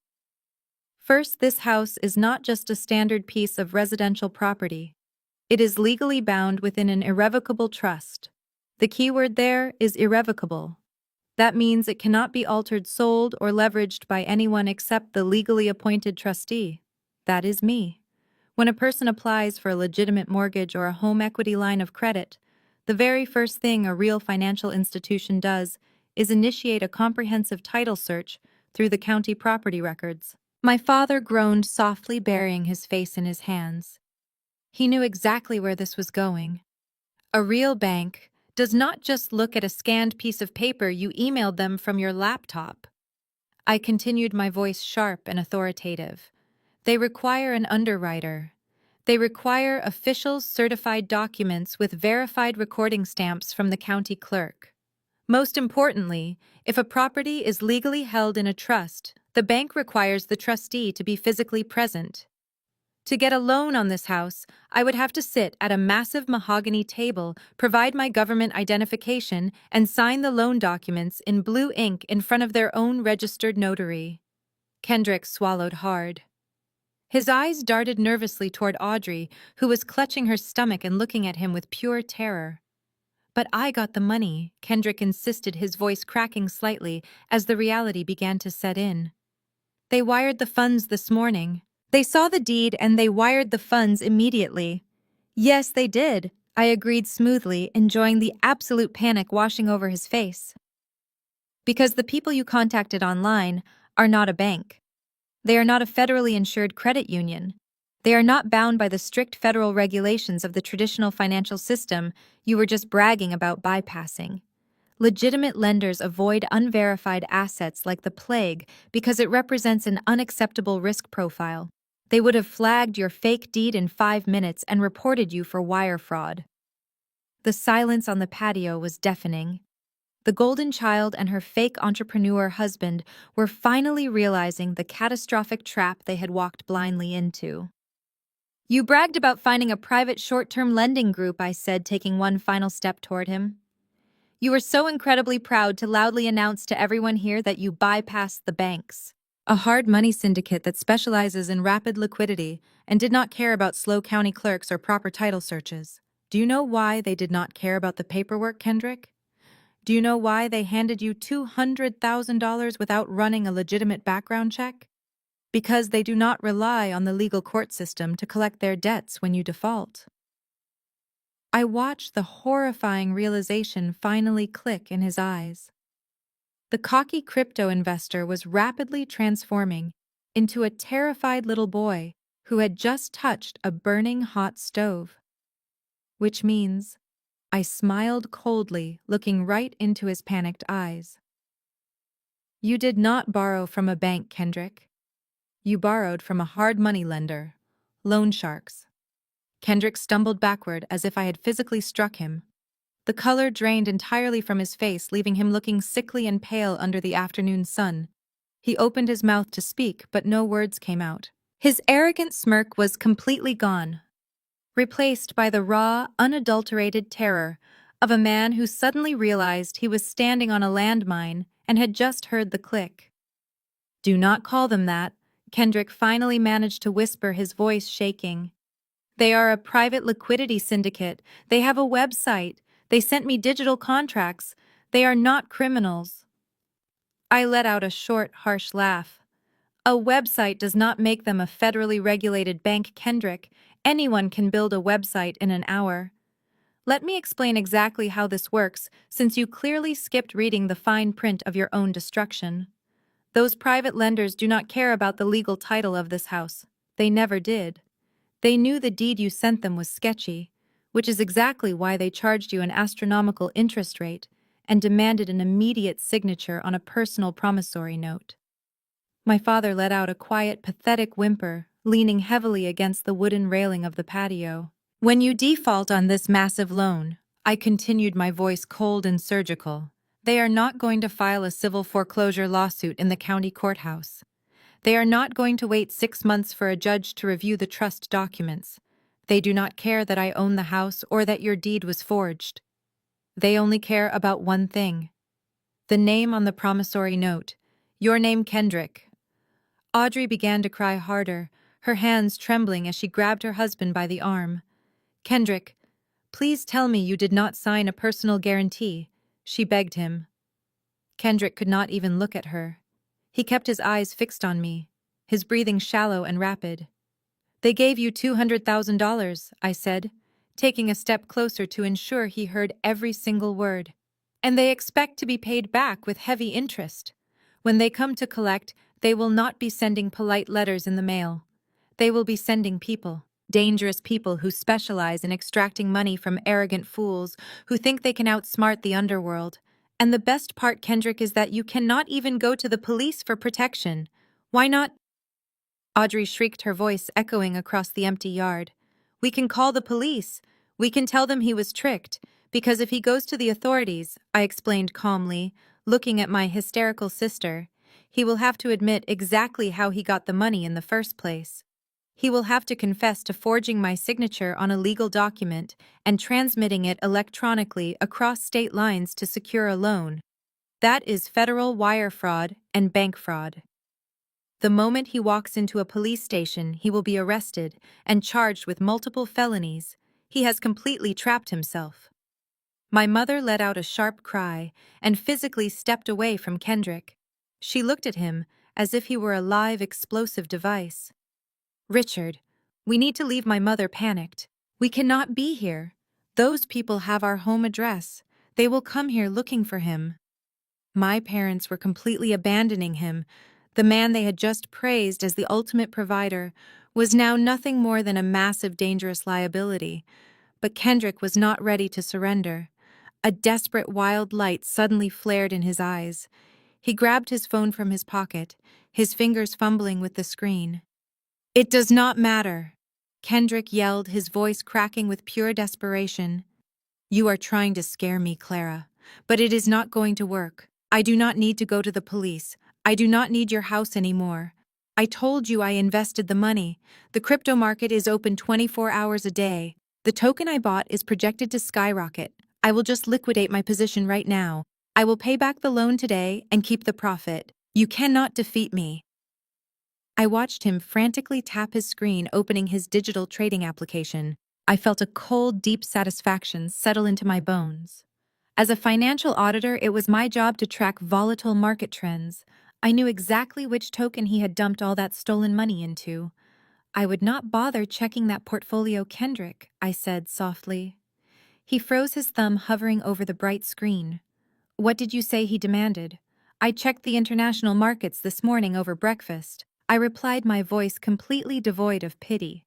"First, this house is not just a standard piece of residential property. It is legally bound within an irrevocable trust. The key word there is irrevocable. That means it cannot be altered, sold, or leveraged by anyone except the legally appointed trustee. That is me. When a person applies for a legitimate mortgage or a home equity line of credit, the very first thing a real financial institution does is initiate a comprehensive title search through the county property records. My father groaned softly, burying his face in his hands. He knew exactly where this was going. A real bank does not just look at a scanned piece of paper you emailed them from your laptop. I continued, my voice sharp and authoritative. They require an underwriter. They require official certified documents with verified recording stamps from the county clerk. Most importantly, if a property is legally held in a trust, the bank requires the trustee to be physically present. To get a loan on this house, I would have to sit at a massive mahogany table, provide my government identification, and sign the loan documents in blue ink in front of their own registered notary. Kendrick swallowed hard. His eyes darted nervously toward Audrey, who was clutching her stomach and looking at him with pure terror. "But I got the money," Kendrick insisted, his voice cracking slightly as the reality began to set in. "They wired the funds this morning. They saw the deed and they wired the funds immediately." "Yes, they did," I agreed smoothly, enjoying the absolute panic washing over his face. "Because the people you contacted online are not a bank. They are not a federally insured credit union. They are not bound by the strict federal regulations of the traditional financial system you were just bragging about bypassing. Legitimate lenders avoid unverified assets like the plague because it represents an unacceptable risk profile. They would have flagged your fake deed in 5 minutes and reported you for wire fraud." The silence on the patio was deafening. The golden child and her fake entrepreneur husband were finally realizing the catastrophic trap they had walked blindly into. "You bragged about finding a private short-term lending group," I said, taking one final step toward him. "You were so incredibly proud to loudly announce to everyone here that you bypassed the banks, a hard money syndicate that specializes in rapid liquidity and did not care about slow county clerks or proper title searches. Do you know why they did not care about the paperwork, Kendrick? Do you know why they handed you $200,000 without running a legitimate background check? Because they do not rely on the legal court system to collect their debts when you default." I watched the horrifying realization finally click in his eyes. The cocky crypto investor was rapidly transforming into a terrified little boy who had just touched a burning hot stove. Which means, I smiled coldly, looking right into his panicked eyes. "You did not borrow from a bank, Kendrick. You borrowed from a hard money lender, loan sharks." Kendrick stumbled backward as if I had physically struck him. The color drained entirely from his face, leaving him looking sickly and pale under the afternoon sun. He opened his mouth to speak, but no words came out. His arrogant smirk was completely gone, replaced by the raw, unadulterated terror of a man who suddenly realized he was standing on a landmine and had just heard the click. "Do not call them that," Kendrick finally managed to whisper, his voice shaking. "They are a private liquidity syndicate. They have a website. They sent me digital contracts. They are not criminals." I let out a short, harsh laugh. "A website does not make them a federally regulated bank, Kendrick. Anyone can build a website in an hour. Let me explain exactly how this works, since you clearly skipped reading the fine print of your own destruction. Those private lenders do not care about the legal title of this house. They never did. They knew the deed you sent them was sketchy, which is exactly why they charged you an astronomical interest rate and demanded an immediate signature on a personal promissory note." My father let out a quiet, pathetic whimper, leaning heavily against the wooden railing of the patio. "When you default on this massive loan," I continued, my voice cold and surgical, "they are not going to file a civil foreclosure lawsuit in the county courthouse. They are not going to wait 6 months for a judge to review the trust documents. They do not care that I own the house or that your deed was forged. They only care about one thing: the name on the promissory note. Your name, Kendrick." Audrey began to cry harder, her hands trembling as she grabbed her husband by the arm. "Kendrick, please tell me you did not sign a personal guarantee," she begged him. Kendrick could not even look at her. He kept his eyes fixed on me, his breathing shallow and rapid. "They gave you $200,000, I said, taking a step closer to ensure he heard every single word. and they expect to be paid back with heavy interest. When they come to collect, they will not be sending polite letters in the mail. They will be sending people. Dangerous people who specialize in extracting money from arrogant fools who think they can outsmart the underworld. And the best part, Kendrick, is that you cannot even go to the police for protection. Why not? Audrey shrieked, her voice echoing across the empty yard. We can call the police. We can tell them he was tricked. Because if he goes to the authorities, I explained calmly, looking at my hysterical sister, he will have to admit exactly how he got the money in the first place. He will have to confess to forging my signature on a legal document and transmitting it electronically across state lines to secure a loan. That is federal wire fraud and bank fraud. The moment he walks into a police station, he will be arrested and charged with multiple felonies. He has completely trapped himself. My mother let out a sharp cry and physically stepped away from Kendrick. She looked at him as if he were a live explosive device. Richard, we need to leave. My mother panicked. We cannot be here. Those people have our home address. They will come here looking for him. My parents were completely abandoning him. The man they had just praised as the ultimate provider was now nothing more than a massive, dangerous liability. But Kendrick was not ready to surrender. A desperate, wild light suddenly flared in his eyes. He grabbed his phone from his pocket, his fingers fumbling with the screen. It does not matter, Kendrick yelled, his voice cracking with pure desperation. You are trying to scare me, Clara, but it is not going to work. I do not need to go to the police. I do not need your house anymore. I told you I invested the money. The crypto market is open 24 hours a day. The token I bought is projected to skyrocket. I will just liquidate my position right now. I will pay back the loan today and keep the profit. You cannot defeat me. I watched him frantically tap his screen, opening his digital trading application. I felt a cold, deep satisfaction settle into my bones. As a financial auditor, it was my job to track volatile market trends. I knew exactly which token he had dumped all that stolen money into. I would not bother checking that portfolio, Kendrick, I said softly. He froze, his thumb hovering over the bright screen. What did you say? He demanded. I checked the international markets this morning over breakfast. I replied, my voice completely devoid of pity.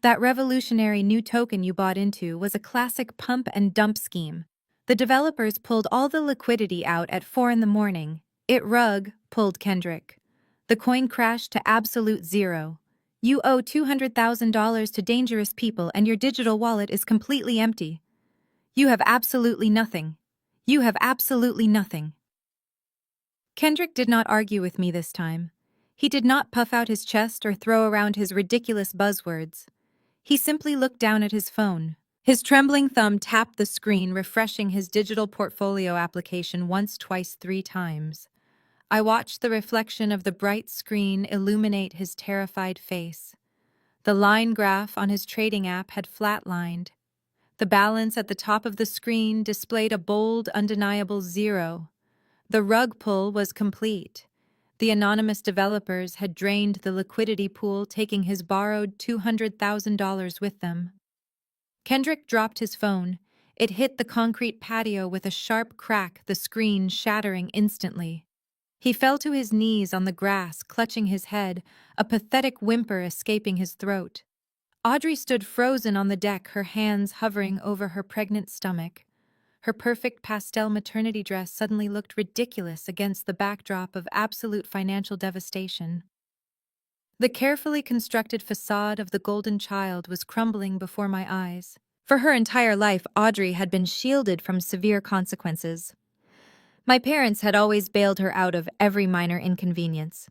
That revolutionary new token you bought into was a classic pump and dump scheme. The developers pulled all the liquidity out at 4 a.m. It pulled Kendrick. The coin crashed to absolute zero. You owe $200,000 to dangerous people and your digital wallet is completely empty. You have absolutely nothing. You have absolutely nothing. Kendrick did not argue with me this time. He did not puff out his chest or throw around his ridiculous buzzwords. He simply looked down at his phone. His trembling thumb tapped the screen, refreshing his digital portfolio application once, twice, 3 times. I watched the reflection of the bright screen illuminate his terrified face. The line graph on his trading app had flatlined. The balance at the top of the screen displayed a bold, undeniable 0. The rug pull was complete. The anonymous developers had drained the liquidity pool, taking his borrowed $200,000 with them. Kendrick dropped his phone. It hit the concrete patio with a sharp crack, the screen shattering instantly. He fell to his knees on the grass, clutching his head, a pathetic whimper escaping his throat. Audrey stood frozen on the deck, her hands hovering over her pregnant stomach. Her perfect pastel maternity dress suddenly looked ridiculous against the backdrop of absolute financial devastation. The carefully constructed facade of the golden child was crumbling before my eyes. For her entire life, Audrey had been shielded from severe consequences. My parents had always bailed her out of every minor inconvenience.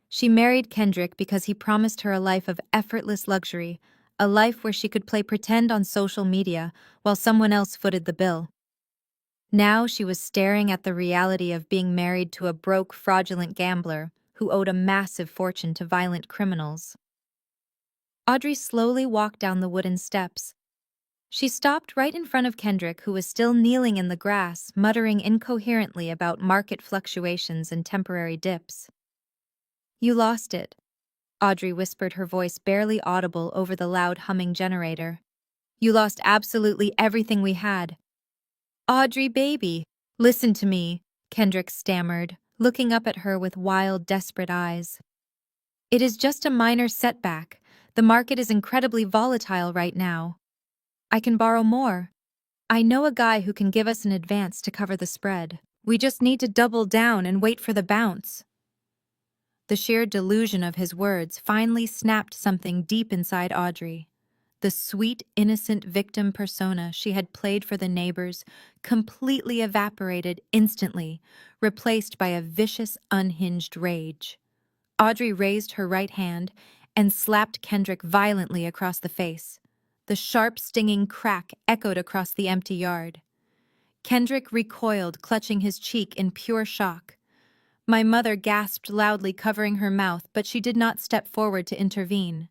She married Kendrick because he promised her a life of effortless luxury, a life where she could play pretend on social media while someone else footed the bill. Now she was staring at the reality of being married to a broke, fraudulent gambler who owed a massive fortune to violent criminals. Audrey slowly walked down the wooden steps. She stopped right in front of Kendrick, who was still kneeling in the grass, muttering incoherently about market fluctuations and temporary dips. You lost it, Audrey whispered, her voice barely audible over the loud humming generator. You lost absolutely everything we had. Audrey, baby, Listen to me, Kendrick stammered, looking up at her with wild, desperate eyes. It is just a minor setback. The market is incredibly volatile right now. I can borrow more. I know a guy who can give us an advance to cover the spread. We just need to double down and wait for the bounce. The sheer delusion of his words finally snapped something deep inside Audrey. The sweet, innocent victim persona she had played for the neighbors completely evaporated instantly, replaced by a vicious, unhinged rage. Audrey raised her right hand and slapped Kendrick violently across the face. The sharp, stinging crack echoed across the empty yard. Kendrick recoiled, clutching his cheek in pure shock. My mother gasped loudly, covering her mouth, but she did not step forward to intervene.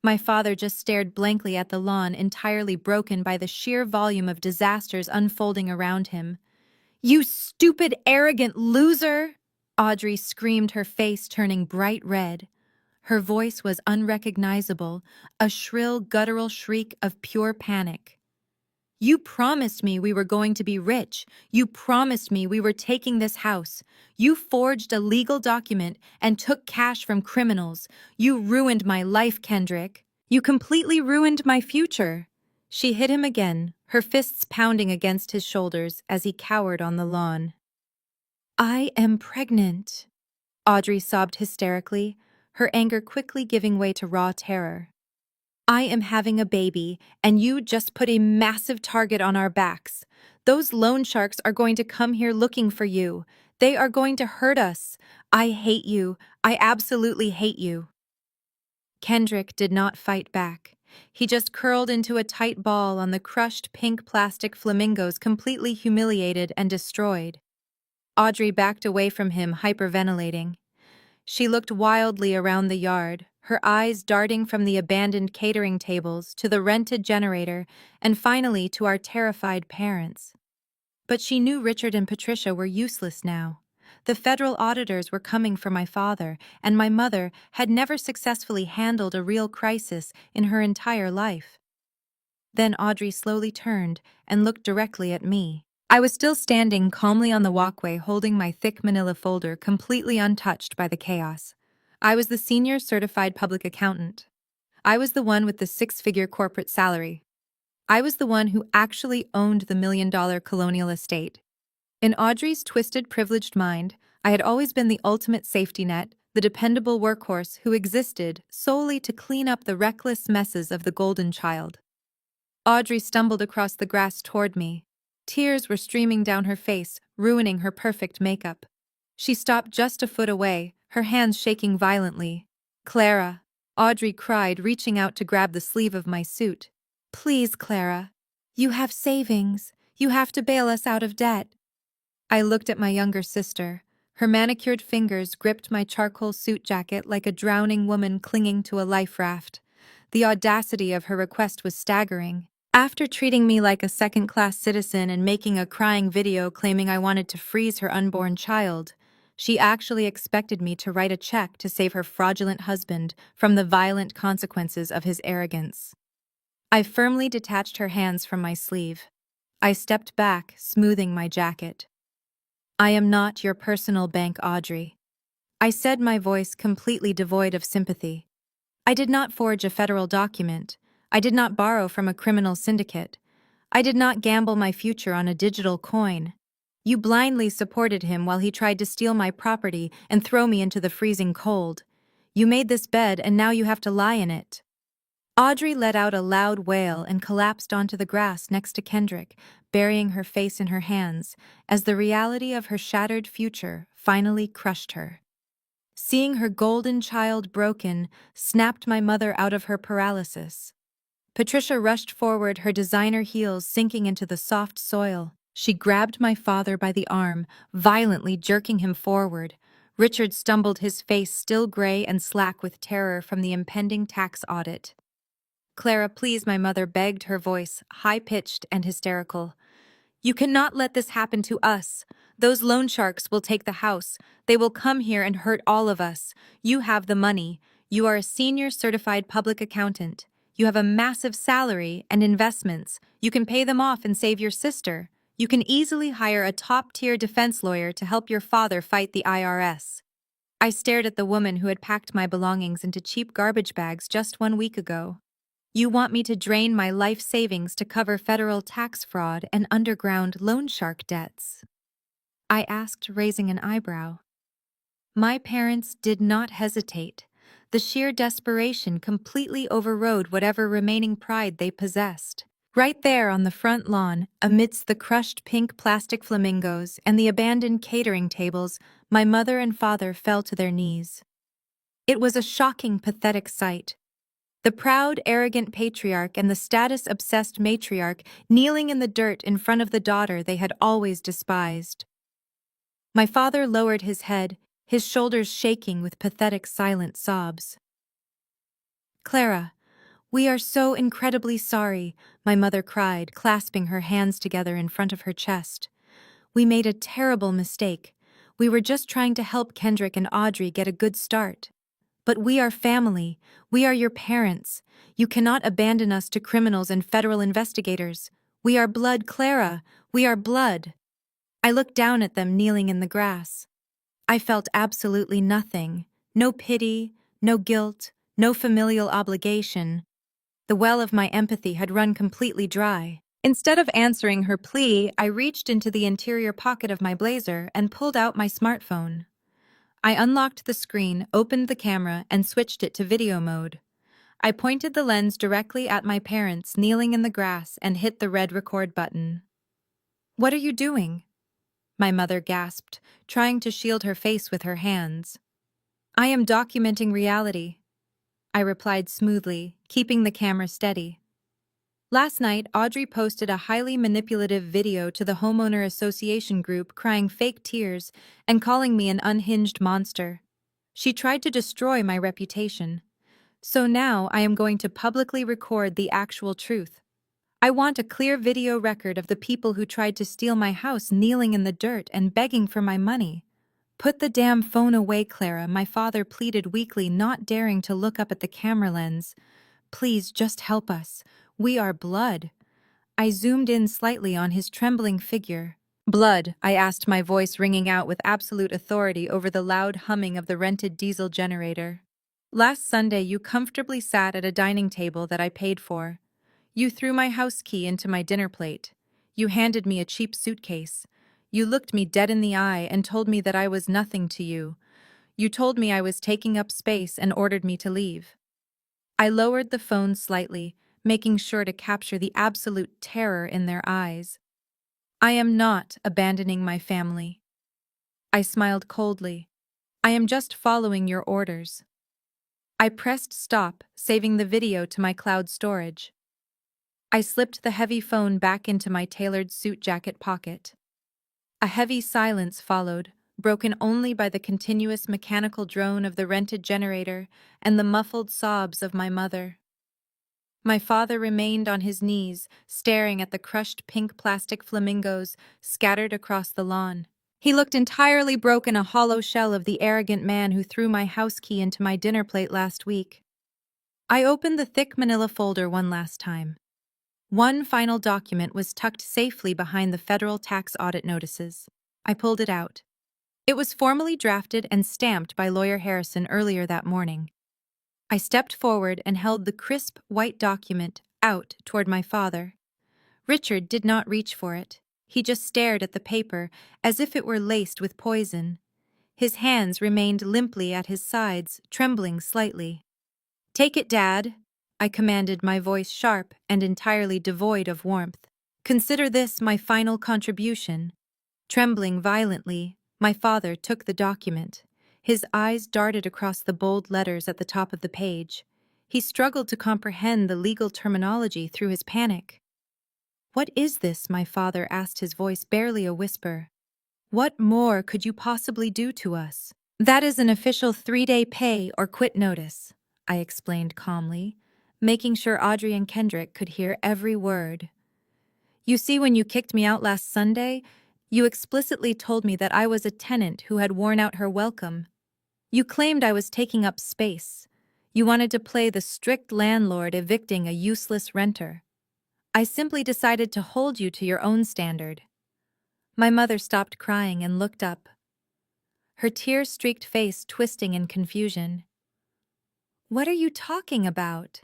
My father just stared blankly at the lawn, entirely broken by the sheer volume of disasters unfolding around him. "You stupid, arrogant loser!" Audrey screamed, her face turning bright red. Her voice was unrecognizable, a shrill, guttural shriek of pure panic. "You promised me we were going to be rich. You promised me we were taking this house. You forged a legal document and took cash from criminals. You ruined my life, Kendrick. You completely ruined my future." She hit him again, her fists pounding against his shoulders as he cowered on the lawn. "I am pregnant," Audrey sobbed hysterically, her anger quickly giving way to raw terror. "I am having a baby, and you just put a massive target on our backs. Those loan sharks are going to come here looking for you. They are going to hurt us. I hate you. I absolutely hate you." Kendrick did not fight back. He just curled into a tight ball on the crushed pink plastic flamingos, completely humiliated and destroyed. Audrey backed away from him, hyperventilating. She looked wildly around the yard, her eyes darting from the abandoned catering tables to the rented generator and finally to our terrified parents. But she knew Richard and Patricia were useless now. The federal auditors were coming for my father, and my mother had never successfully handled a real crisis in her entire life. Then Audrey slowly turned and looked directly at me. I was still standing calmly on the walkway, holding my thick manila folder, completely untouched by the chaos. I was the senior certified public accountant. I was the one with the six-figure corporate salary. I was the one who actually owned the million-dollar colonial estate. In Audrey's twisted, privileged mind, I had always been the ultimate safety net, the dependable workhorse who existed solely to clean up the reckless messes of the golden child. Audrey stumbled across the grass toward me. Tears were streaming down her face, ruining her perfect makeup. She stopped just a foot away, her hands shaking violently. "Clara," Audrey cried, reaching out to grab the sleeve of my suit. "Please, Clara. You have savings. You have to bail us out of debt." I looked at my younger sister. Her manicured fingers gripped my charcoal suit jacket like a drowning woman clinging to a life raft. The audacity of her request was staggering. After treating me like a second-class citizen and making a crying video claiming I wanted to freeze her unborn child, she actually expected me to write a check to save her fraudulent husband from the violent consequences of his arrogance. I firmly detached her hands from my sleeve. I stepped back, smoothing my jacket. "I am not your personal bank, Audrey," I said, my voice completely devoid of sympathy. "I did not forge a federal document. I did not borrow from a criminal syndicate. I did not gamble my future on a digital coin. You blindly supported him while he tried to steal my property and throw me into the freezing cold. You made this bed and now you have to lie in it." Audrey let out a loud wail and collapsed onto the grass next to Kendrick, burying her face in her hands, as the reality of her shattered future finally crushed her. Seeing her golden child broken snapped my mother out of her paralysis. Patricia rushed forward, her designer heels sinking into the soft soil. She grabbed my father by the arm, violently jerking him forward. Richard stumbled, his face still gray and slack with terror from the impending tax audit. "Clara, please," my mother begged, her voice high-pitched and hysterical. "You cannot let this happen to us. Those loan sharks will take the house. They will come here and hurt all of us. You have the money. You are a senior certified public accountant. You have a massive salary and investments. You can pay them off and save your sister. You can easily hire a top-tier defense lawyer to help your father fight the IRS. I stared at the woman who had packed my belongings into cheap garbage bags just 1 week ago. You want me to drain my life savings to cover federal tax fraud and underground loan shark debts? I asked, raising an eyebrow. My parents did not hesitate. The sheer desperation completely overrode whatever remaining pride they possessed. Right there on the front lawn, amidst the crushed pink plastic flamingos and the abandoned catering tables, my mother and father fell to their knees. It was a shocking, pathetic sight. The proud, arrogant patriarch and the status-obsessed matriarch kneeling in the dirt in front of the daughter they had always despised. My father lowered his head, his shoulders shaking with pathetic, silent sobs. "Clara, we are so incredibly sorry," my mother cried, clasping her hands together in front of her chest. "We made a terrible mistake. We were just trying to help Kendrick and Audrey get a good start. But we are family. We are your parents. You cannot abandon us to criminals and federal investigators. We are blood, Clara. We are blood." I looked down at them kneeling in the grass. I felt absolutely nothing. No pity, no guilt, no familial obligation. The well of my empathy had run completely dry. Instead of answering her plea, I reached into the interior pocket of my blazer and pulled out my smartphone. I unlocked the screen, opened the camera, and switched it to video mode. I pointed the lens directly at my parents kneeling in the grass and hit the red record button. "What are you doing?" my mother gasped, trying to shield her face with her hands. "I am documenting reality," I replied smoothly, keeping the camera steady. Last night, Audrey posted a highly manipulative video to the homeowner association group crying fake tears and calling me an unhinged monster. She tried to destroy my reputation. So now I am going to publicly record the actual truth. I want a clear video record of the people who tried to steal my house kneeling in the dirt and begging for my money. "Put the damn phone away, Clara," my father pleaded weakly, not daring to look up at the camera lens. "Please, just help us. We are blood." I zoomed in slightly on his trembling figure. "Blood?" I asked, my voice ringing out with absolute authority over the loud humming of the rented diesel generator. "Last Sunday you comfortably sat at a dining table that I paid for. You threw my house key into my dinner plate. You handed me a cheap suitcase. You looked me dead in the eye and told me that I was nothing to you. You told me I was taking up space and ordered me to leave." I lowered the phone slightly, making sure to capture the absolute terror in their eyes. "I am not abandoning my family." I smiled coldly. "I am just following your orders." I pressed stop, saving the video to my cloud storage. I slipped the heavy phone back into my tailored suit jacket pocket. A heavy silence followed, broken only by the continuous mechanical drone of the rented generator and the muffled sobs of my mother. My father remained on his knees, staring at the crushed pink plastic flamingos scattered across the lawn. He looked entirely broken, a hollow shell of the arrogant man who threw my house key into my dinner plate last week. I opened the thick manila folder one last time. One final document was tucked safely behind the federal tax audit notices. I pulled it out. It was formally drafted and stamped by Lawyer Harrison earlier that morning. I stepped forward and held the crisp, white document out toward my father. Richard did not reach for it. He just stared at the paper as if it were laced with poison. His hands remained limply at his sides, trembling slightly. "Take it, Dad," I commanded, my voice sharp and entirely devoid of warmth. "Consider this my final contribution." Trembling violently, my father took the document. His eyes darted across the bold letters at the top of the page. He struggled to comprehend the legal terminology through his panic. "What is this?" my father asked, his voice barely a whisper. "What more could you possibly do to us?" "That is an official 3-day pay or quit notice," I explained calmly, making sure Audrey and Kendrick could hear every word. "You see, when you kicked me out last Sunday, you explicitly told me that I was a tenant who had worn out her welcome. You claimed I was taking up space. You wanted to play the strict landlord evicting a useless renter. I simply decided to hold you to your own standard." My mother stopped crying and looked up, her tear-streaked face twisting in confusion. What are you talking about?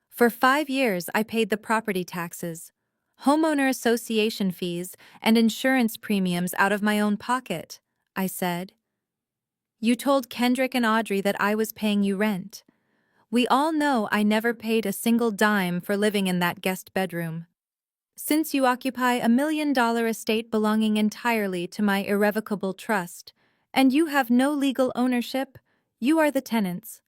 For 5 years, I paid the property taxes, homeowner association fees, and insurance premiums out of my own pocket, I said. You told Kendrick and Audrey that I was paying you rent. We all know I never paid a single dime for living in that guest bedroom. Since you occupy $1 million estate belonging entirely to my irrevocable trust, and you have no legal ownership, you are the tenants.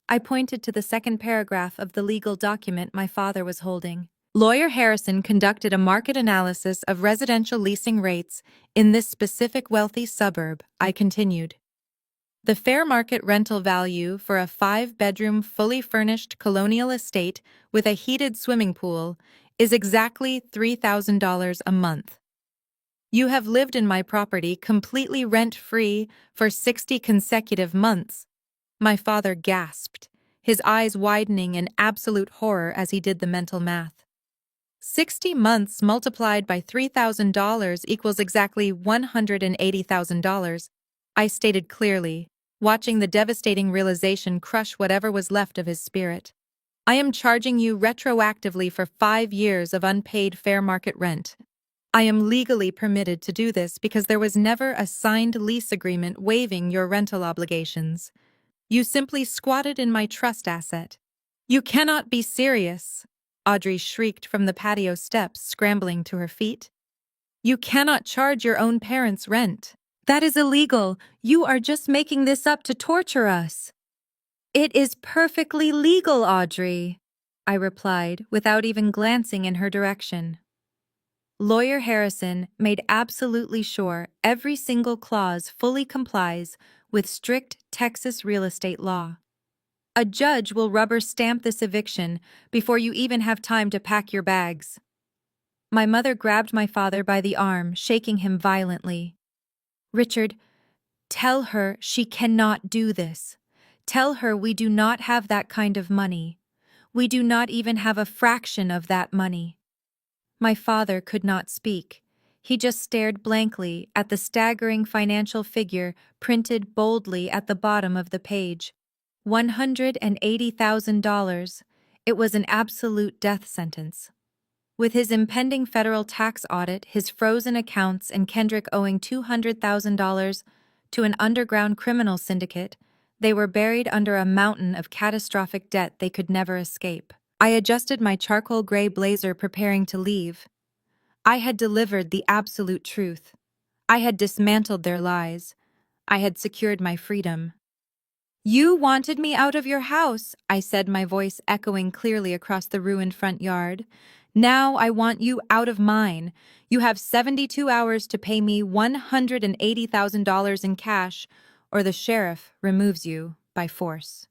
I pointed to the second paragraph of the legal document my father was holding. Lawyer Harrison conducted a market analysis of residential leasing rates in this specific wealthy suburb, I continued. The fair market rental value for a 5-bedroom, fully furnished colonial estate with a heated swimming pool is exactly $3,000 a month. You have lived in my property completely rent-free for 60 consecutive months. My father gasped, his eyes widening in absolute horror as he did the mental math. 60 months multiplied by $3,000 equals exactly $180,000, I stated clearly, watching the devastating realization crush whatever was left of his spirit. I am charging you retroactively for 5 years of unpaid fair market rent. I am legally permitted to do this because there was never a signed lease agreement waiving your rental obligations. You simply squatted in my trust asset. You cannot be serious, Audrey shrieked from the patio steps, scrambling to her feet. You cannot charge your own parents' rent. That is illegal. You are just making this up to torture us. It is perfectly legal, Audrey, I replied, without even glancing in her direction. Lawyer Harrison made absolutely sure every single clause fully complies with strict Texas real estate law. A judge will rubber stamp this eviction before you even have time to pack your bags. My mother grabbed my father by the arm, shaking him violently. Richard, tell her she cannot do this. Tell her we do not have that kind of money. We do not even have a fraction of that money. My father could not speak. He just stared blankly at the staggering financial figure printed boldly at the bottom of the page. $180,000. It was an absolute death sentence. With his impending federal tax audit, his frozen accounts, and Kendrick owing $200,000 to an underground criminal syndicate, they were buried under a mountain of catastrophic debt they could never escape. I adjusted my charcoal gray blazer, preparing to leave. I had delivered the absolute truth. I had dismantled their lies. I had secured my freedom. You wanted me out of your house, I said, my voice echoing clearly across the ruined front yard. Now I want you out of mine. You have 72 hours to pay me $180,000 in cash, or the sheriff removes you by force.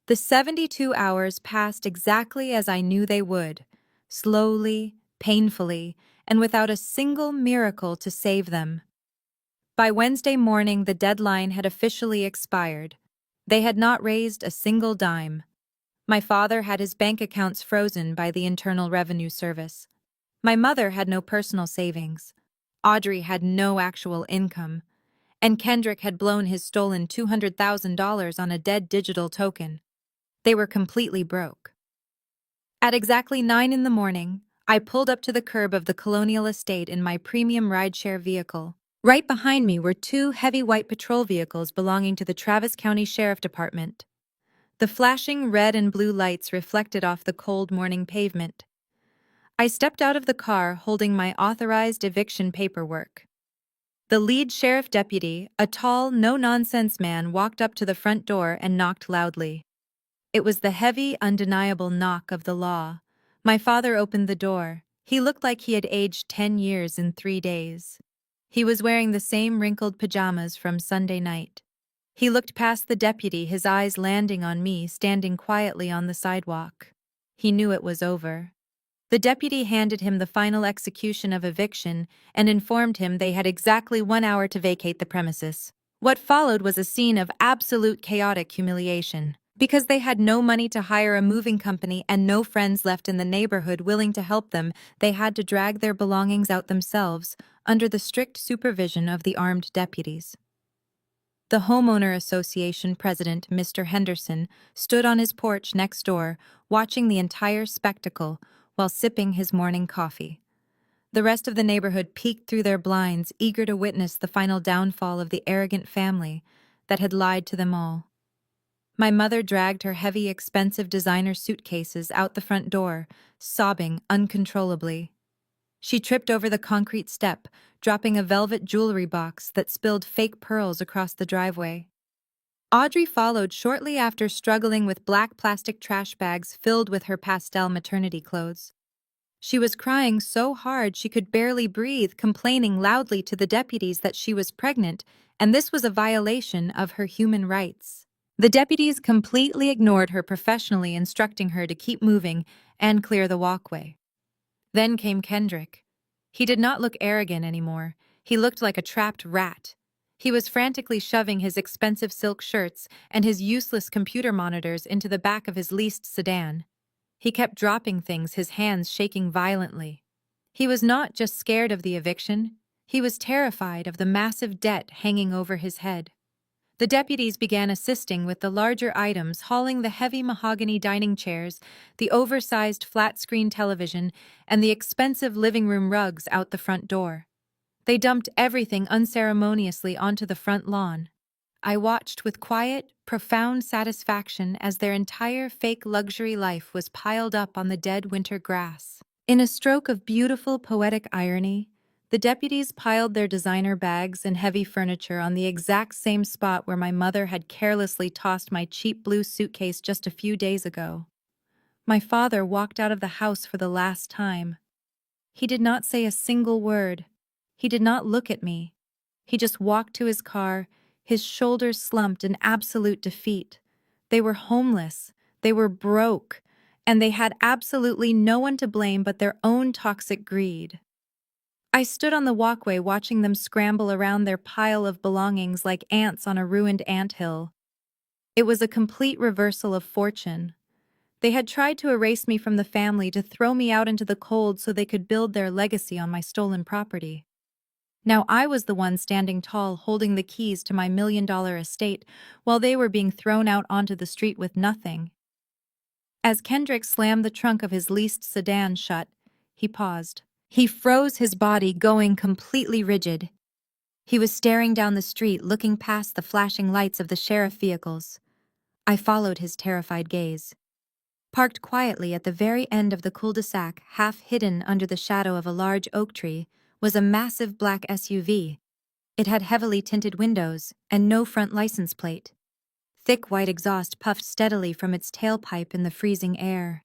The 72 hours passed exactly as I knew they would, slowly, painfully, and without a single miracle to save them. By Wednesday morning, the deadline had officially expired. They had not raised a single dime. My father had his bank accounts frozen by the Internal Revenue Service. My mother had no personal savings. Audrey had no actual income. And Kendrick had blown his stolen $200,000 on a dead digital token. They were completely broke. At exactly 9 in the morning, I pulled up to the curb of the Colonial Estate in my premium rideshare vehicle. Right behind me were 2 heavy white patrol vehicles belonging to the Travis County Sheriff Department. The flashing red and blue lights reflected off the cold morning pavement. I stepped out of the car holding my authorized eviction paperwork. The lead sheriff deputy, a tall, no-nonsense man, walked up to the front door and knocked loudly. It was the heavy, undeniable knock of the law. My father opened the door. He looked like he had aged 10 years in 3 days. He was wearing the same wrinkled pajamas from Sunday night. He looked past the deputy, his eyes landing on me, standing quietly on the sidewalk. He knew it was over. The deputy handed him the final execution of eviction and informed him they had exactly 1 hour to vacate the premises. What followed was a scene of absolute chaotic humiliation. Because they had no money to hire a moving company and no friends left in the neighborhood willing to help them, they had to drag their belongings out themselves, under the strict supervision of the armed deputies. The homeowner association president, Mr. Henderson, stood on his porch next door, watching the entire spectacle while sipping his morning coffee. The rest of the neighborhood peeked through their blinds, eager to witness the final downfall of the arrogant family that had lied to them all. My mother dragged her heavy, expensive designer suitcases out the front door, sobbing uncontrollably. She tripped over the concrete step, dropping a velvet jewelry box that spilled fake pearls across the driveway. Audrey followed shortly after, struggling with black plastic trash bags filled with her pastel maternity clothes. She was crying so hard she could barely breathe, complaining loudly to the deputies that she was pregnant, and this was a violation of her human rights. The deputies completely ignored her, professionally instructing her to keep moving and clear the walkway. Then came Kendrick. He did not look arrogant anymore. He looked like a trapped rat. He was frantically shoving his expensive silk shirts and his useless computer monitors into the back of his leased sedan. He kept dropping things, his hands shaking violently. He was not just scared of the eviction, he was terrified of the massive debt hanging over his head. The deputies began assisting with the larger items, hauling the heavy mahogany dining chairs, the oversized flat-screen television, and the expensive living room rugs out the front door. They dumped everything unceremoniously onto the front lawn. I watched with quiet, profound satisfaction as their entire fake luxury life was piled up on the dead winter grass. In a stroke of beautiful poetic irony, the deputies piled their designer bags and heavy furniture on the exact same spot where my mother had carelessly tossed my cheap blue suitcase just a few days ago. My father walked out of the house for the last time. He did not say a single word. He did not look at me. He just walked to his car, his shoulders slumped in absolute defeat. They were homeless, they were broke, and they had absolutely no one to blame but their own toxic greed. I stood on the walkway watching them scramble around their pile of belongings like ants on a ruined anthill. It was a complete reversal of fortune. They had tried to erase me from the family, to throw me out into the cold so they could build their legacy on my stolen property. Now I was the one standing tall, holding the keys to my $1 million estate, while they were being thrown out onto the street with nothing. As Kendrick slammed the trunk of his leased sedan shut, he paused. He froze, his body going completely rigid. He was staring down the street, looking past the flashing lights of the sheriff vehicles. I followed his terrified gaze. Parked quietly at the very end of the cul-de-sac, half hidden under the shadow of a large oak tree, was a massive black SUV. It had heavily tinted windows and no front license plate. Thick white exhaust puffed steadily from its tailpipe in the freezing air.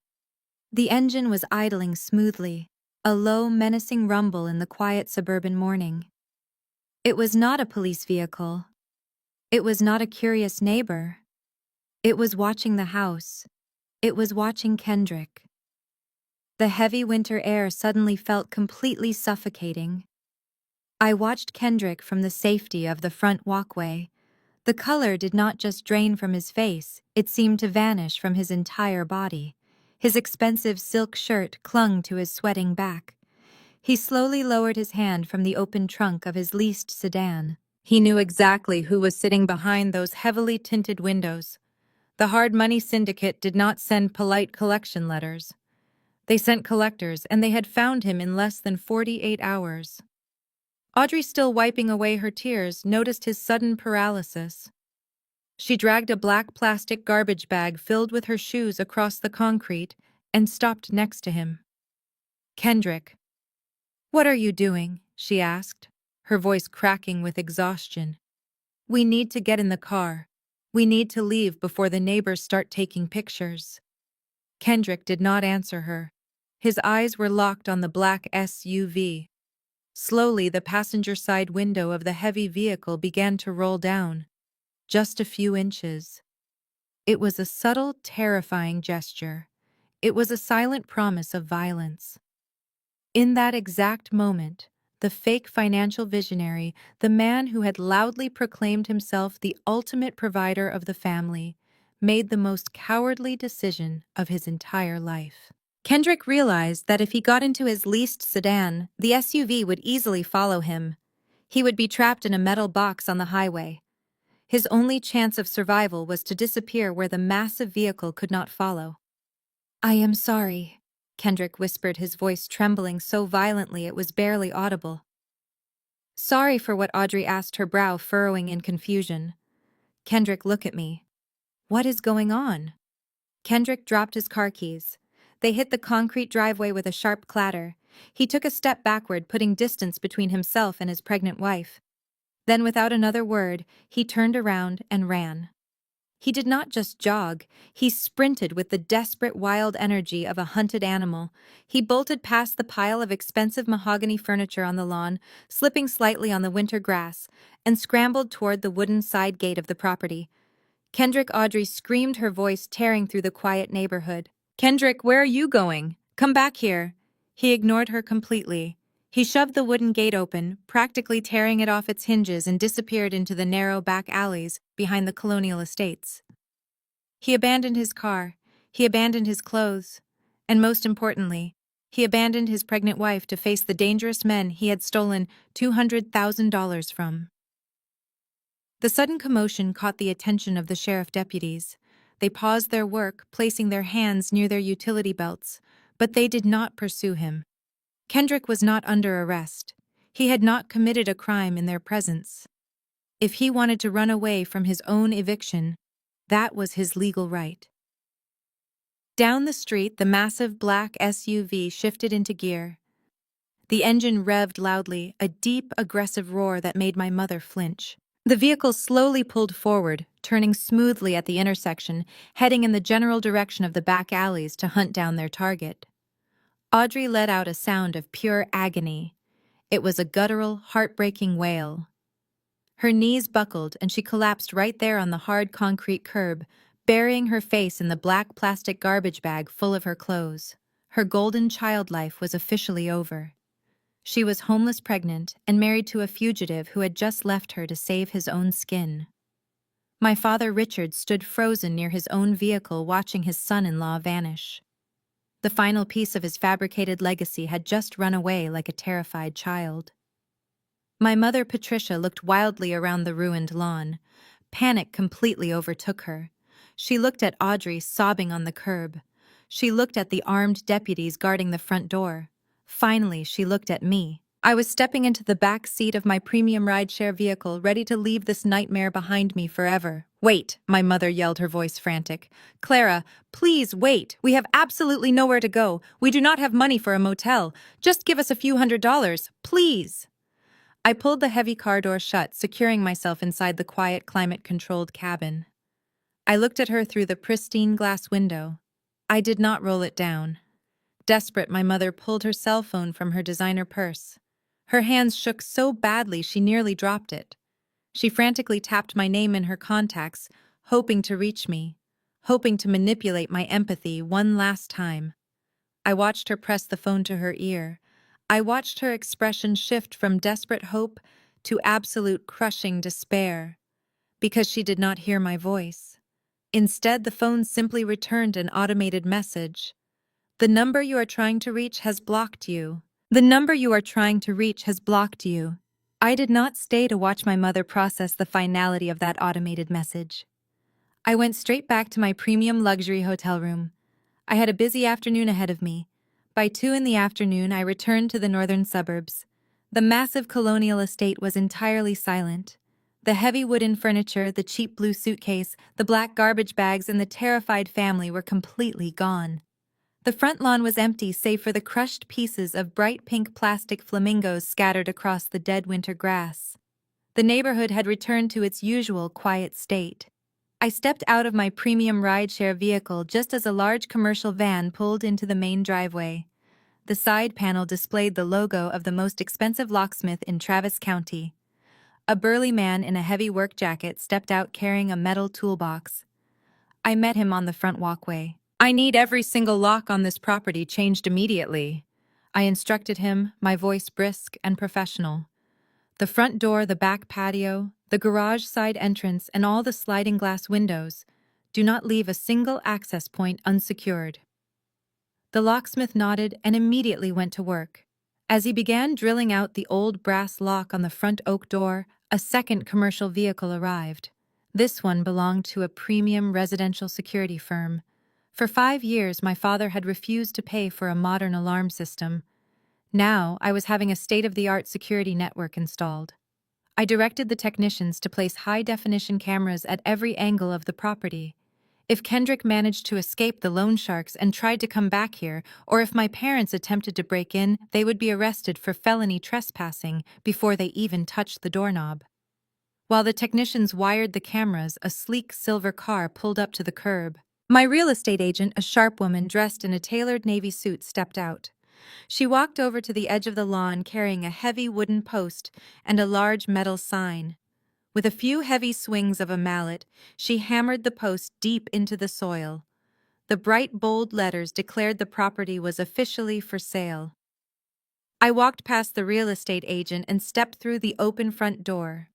The engine was idling smoothly, a low, menacing rumble in the quiet suburban morning. It was not a police vehicle. It was not a curious neighbor. It was watching the house. It was watching Kendrick. The heavy winter air suddenly felt completely suffocating. I watched Kendrick from the safety of the front walkway. The color did not just drain from his face, it seemed to vanish from his entire body. His expensive silk shirt clung to his sweating back. He slowly lowered his hand from the open trunk of his leased sedan. He knew exactly who was sitting behind those heavily tinted windows. The hard money syndicate did not send polite collection letters. They sent collectors, and they had found him in less than 48 hours. Audrey, still wiping away her tears, noticed his sudden paralysis. She dragged a black plastic garbage bag filled with her shoes across the concrete and stopped next to him. "Kendrick, what are you doing?" she asked, her voice cracking with exhaustion. "We need to get in the car. We need to leave before the neighbors start taking pictures." Kendrick did not answer her. His eyes were locked on the black SUV. Slowly, the passenger side window of the heavy vehicle began to roll down. Just a few inches. It was a subtle, terrifying gesture. It was a silent promise of violence. In that exact moment, the fake financial visionary, the man who had loudly proclaimed himself the ultimate provider of the family, made the most cowardly decision of his entire life. Kendrick realized that if he got into his leased sedan, the SUV would easily follow him. He would be trapped in a metal box on the highway. His only chance of survival was to disappear where the massive vehicle could not follow. "I am sorry," Kendrick whispered, his voice trembling so violently it was barely audible. "Sorry for what?" Audrey asked, her brow furrowing in confusion. "Kendrick, look at me. What is going on?" Kendrick dropped his car keys. They hit the concrete driveway with a sharp clatter. He took a step backward, putting distance between himself and his pregnant wife. Then, without another word, he turned around and ran. He did not just jog, he sprinted with the desperate, wild energy of a hunted animal. He bolted past the pile of expensive mahogany furniture on the lawn, slipping slightly on the winter grass, and scrambled toward the wooden side gate of the property. Kendrick, Audrey screamed, her voice tearing through the quiet neighborhood. "Kendrick, where are you going? Come back here." He ignored her completely. He shoved the wooden gate open, practically tearing it off its hinges, and disappeared into the narrow back alleys behind the colonial estates. He abandoned his car, he abandoned his clothes, and most importantly, he abandoned his pregnant wife to face the dangerous men he had stolen $200,000 from. The sudden commotion caught the attention of the sheriff deputies. They paused their work, placing their hands near their utility belts, but they did not pursue him. Kendrick was not under arrest. He had not committed a crime in their presence. If he wanted to run away from his own eviction, that was his legal right. Down the street, the massive black SUV shifted into gear. The engine revved loudly, a deep, aggressive roar that made my mother flinch. The vehicle slowly pulled forward, turning smoothly at the intersection, heading in the general direction of the back alleys to hunt down their target. Audrey let out a sound of pure agony. It was a guttural, heartbreaking wail. Her knees buckled and she collapsed right there on the hard concrete curb, burying her face in the black plastic garbage bag full of her clothes. Her golden child life was officially over. She was homeless, pregnant, and married to a fugitive who had just left her to save his own skin. My father, Richard, stood frozen near his own vehicle, watching his son-in-law vanish. The final piece of his fabricated legacy had just run away like a terrified child. My mother, Patricia, looked wildly around the ruined lawn. Panic completely overtook her. She looked at Audrey sobbing on the curb. She looked at the armed deputies guarding the front door. Finally, she looked at me. I was stepping into the back seat of my premium rideshare vehicle, ready to leave this nightmare behind me forever. "Wait," my mother yelled, her voice frantic. "Clara, please wait. We have absolutely nowhere to go. We do not have money for a motel. Just give us a few $100s, please." I pulled the heavy car door shut, securing myself inside the quiet, climate-controlled cabin. I looked at her through the pristine glass window. I did not roll it down. Desperate, my mother pulled her cell phone from her designer purse. Her hands shook so badly she nearly dropped it. She frantically tapped my name in her contacts, hoping to reach me, hoping to manipulate my empathy one last time. I watched her press the phone to her ear. I watched her expression shift from desperate hope to absolute crushing despair, because she did not hear my voice. Instead, the phone simply returned an automated message. "The number you are trying to reach has blocked you. The number you are trying to reach has blocked you." I did not stay to watch my mother process the finality of that automated message. I went straight back to my premium luxury hotel room. I had a busy afternoon ahead of me. By 2 in the afternoon, I returned to the northern suburbs. The massive colonial estate was entirely silent. The heavy wooden furniture, the cheap blue suitcase, the black garbage bags, and the terrified family were completely gone. The front lawn was empty save for the crushed pieces of bright pink plastic flamingos scattered across the dead winter grass. The neighborhood had returned to its usual quiet state. I stepped out of my premium rideshare vehicle just as a large commercial van pulled into the main driveway. The side panel displayed the logo of the most expensive locksmith in Travis County. A burly man in a heavy work jacket stepped out carrying a metal toolbox. I met him on the front walkway. "I need every single lock on this property changed immediately," I instructed him, my voice brisk and professional. The front door, the back patio, the garage side entrance, and all the sliding glass windows. Do not leave a single access point unsecured." The locksmith nodded and immediately went to work. As he began drilling out the old brass lock on the front oak door, a second commercial vehicle arrived. This one belonged to a premium residential security firm. For 5 years, my father had refused to pay for a modern alarm system. Now, I was having a state-of-the-art security network installed. I directed the technicians to place high-definition cameras at every angle of the property. If Kendrick managed to escape the loan sharks and tried to come back here, or if my parents attempted to break in, they would be arrested for felony trespassing before they even touched the doorknob. While the technicians wired the cameras, a sleek silver car pulled up to the curb. My real estate agent, a sharp woman dressed in a tailored navy suit, stepped out. She walked over to the edge of the lawn carrying a heavy wooden post and a large metal sign. With a few heavy swings of a mallet, she hammered the post deep into the soil. The bright, bold letters declared the property was officially for sale. I walked past the real estate agent and stepped through the open front door.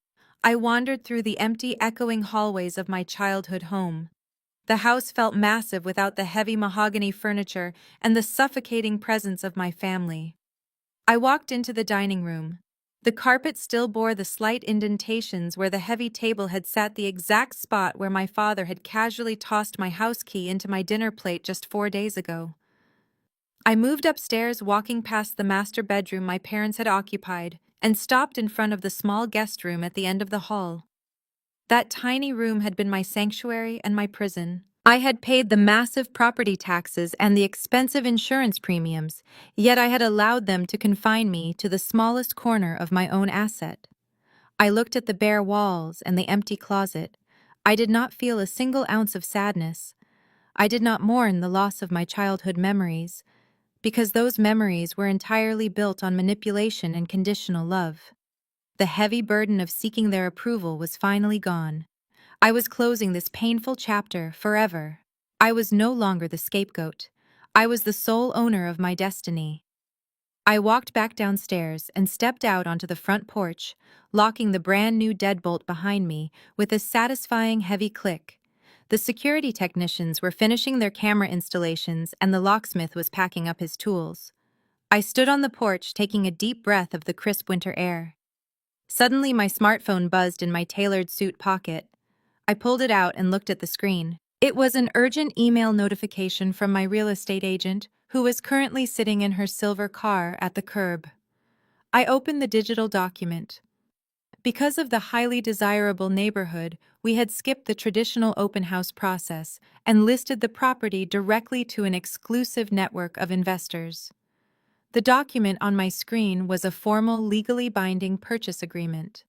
I wandered through the empty, echoing hallways of my childhood home. The house felt massive without the heavy mahogany furniture and the suffocating presence of my family. I walked into the dining room. The carpet still bore the slight indentations where the heavy table had sat, the exact spot where my father had casually tossed my house key into my dinner plate just 4 days ago. I moved upstairs, walking past the master bedroom my parents had occupied, and stopped in front of the small guest room at the end of the hall. That tiny room had been my sanctuary and my prison. I had paid the massive property taxes and the expensive insurance premiums, yet I had allowed them to confine me to the smallest corner of my own asset. I looked at the bare walls and the empty closet. I did not feel a single ounce of sadness. I did not mourn the loss of my childhood memories, because those memories were entirely built on manipulation and conditional love. The heavy burden of seeking their approval was finally gone. I was closing this painful chapter forever. I was no longer the scapegoat. I was the sole owner of my destiny. I walked back downstairs and stepped out onto the front porch, locking the brand new deadbolt behind me with a satisfying heavy click. The security technicians were finishing their camera installations and the locksmith was packing up his tools. I stood on the porch, taking a deep breath of the crisp winter air. Suddenly, my smartphone buzzed in my tailored suit pocket. I pulled it out and looked at the screen. It was an urgent email notification from my real estate agent, who was currently sitting in her silver car at the curb. I opened the digital document. Because of the highly desirable neighborhood, we had skipped the traditional open house process and listed the property directly to an exclusive network of investors. The document on my screen was a formal, legally binding purchase agreement.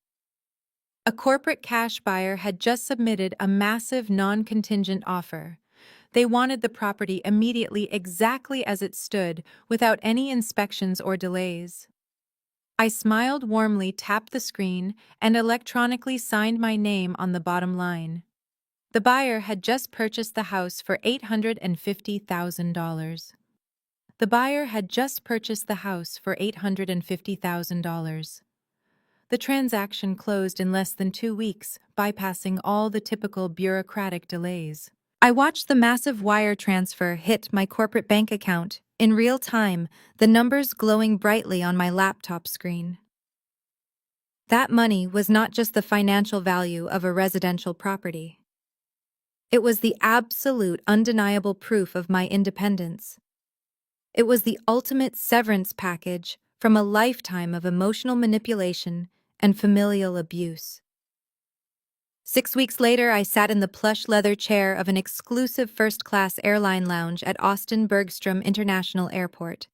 A corporate cash buyer had just submitted a massive non-contingent offer. They wanted the property immediately, exactly as it stood, without any inspections or delays. I smiled warmly, tapped the screen, and electronically signed my name on the bottom line. The buyer had just purchased the house for $850,000. The buyer had just purchased the house for $850,000. The transaction closed in less than 2 weeks, bypassing all the typical bureaucratic delays. I watched the massive wire transfer hit my corporate bank account in real time, the numbers glowing brightly on my laptop screen. That money was not just the financial value of a residential property. It was the absolute, undeniable proof of my independence. It was the ultimate severance package from a lifetime of emotional manipulation and familial abuse. 6 weeks later, I sat in the plush leather chair of an exclusive first-class airline lounge at Austin Bergstrom International Airport.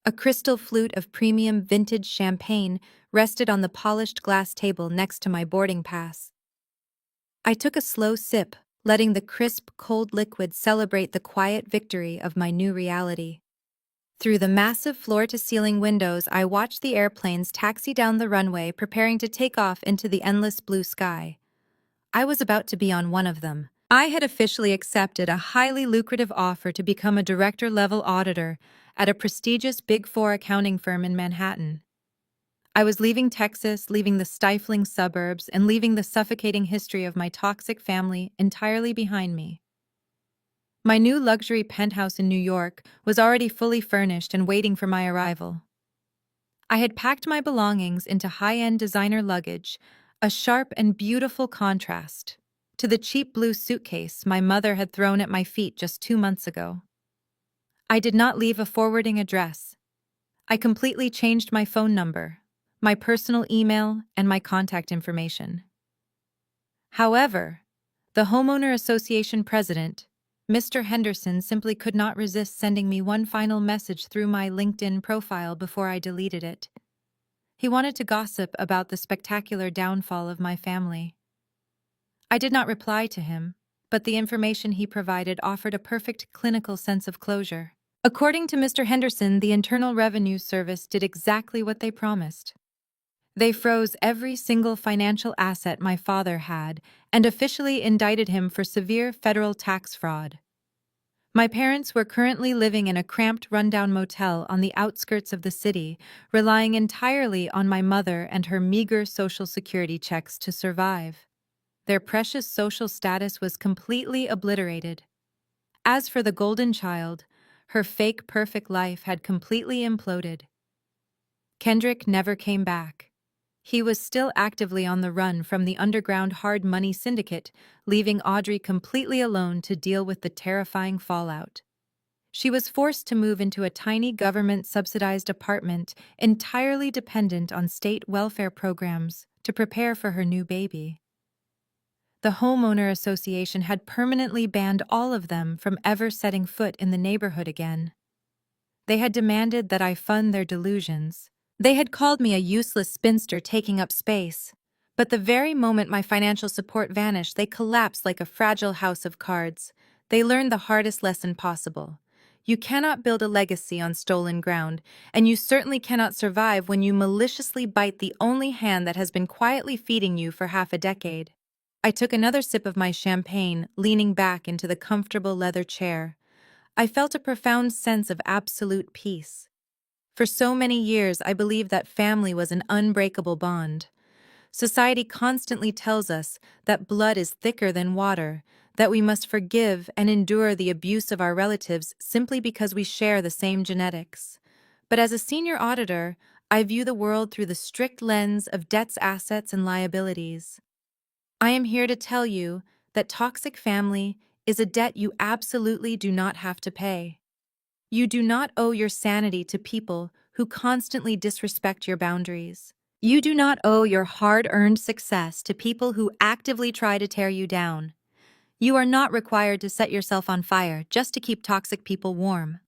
A crystal flute of premium vintage champagne rested on the polished glass table next to my boarding pass. I took a slow sip, letting the crisp, cold liquid celebrate the quiet victory of my new reality. Through the massive floor-to-ceiling windows, I watched the airplanes taxi down the runway, preparing to take off into the endless blue sky. I was about to be on one of them. I had officially accepted a highly lucrative offer to become a director-level auditor at a prestigious Big Four accounting firm in Manhattan. I was leaving Texas, leaving the stifling suburbs, and leaving the suffocating history of my toxic family entirely behind me. My new luxury penthouse in New York was already fully furnished and waiting for my arrival. I had packed my belongings into high-end designer luggage, a sharp and beautiful contrast to the cheap blue suitcase my mother had thrown at my feet just 2 months ago. I did not leave a forwarding address. I completely changed my phone number, my personal email, and my contact information. However, the Homeowner Association president, Mr. Henderson, simply could not resist sending me one final message through my LinkedIn profile before I deleted it. He wanted to gossip about the spectacular downfall of my family. I did not reply to him, but the information he provided offered a perfect clinical sense of closure. According to Mr. Henderson, the Internal Revenue Service did exactly what they promised. They froze every single financial asset my father had and officially indicted him for severe federal tax fraud. My parents were currently living in a cramped, rundown motel on the outskirts of the city, relying entirely on my mother and her meager Social Security checks to survive. Their precious social status was completely obliterated. As for the golden child, her fake perfect life had completely imploded. Kendrick never came back. He was still actively on the run from the underground hard money syndicate, leaving Audrey completely alone to deal with the terrifying fallout. She was forced to move into a tiny government-subsidized apartment entirely dependent on state welfare programs to prepare for her new baby. The Homeowner Association had permanently banned all of them from ever setting foot in the neighborhood again. They had demanded that I fund their delusions. They had called me a useless spinster taking up space. But the very moment my financial support vanished, they collapsed like a fragile house of cards. They learned the hardest lesson possible. You cannot build a legacy on stolen ground, and you certainly cannot survive when you maliciously bite the only hand that has been quietly feeding you for half a decade. I took another sip of my champagne, leaning back into the comfortable leather chair. I felt a profound sense of absolute peace. For so many years, I believed that family was an unbreakable bond. Society constantly tells us that blood is thicker than water, that we must forgive and endure the abuse of our relatives simply because we share the same genetics. But as a senior auditor, I view the world through the strict lens of debts, assets, and liabilities. I am here to tell you that toxic family is a debt you absolutely do not have to pay. You do not owe your sanity to people who constantly disrespect your boundaries. You do not owe your hard-earned success to people who actively try to tear you down. You are not required to set yourself on fire just to keep toxic people warm.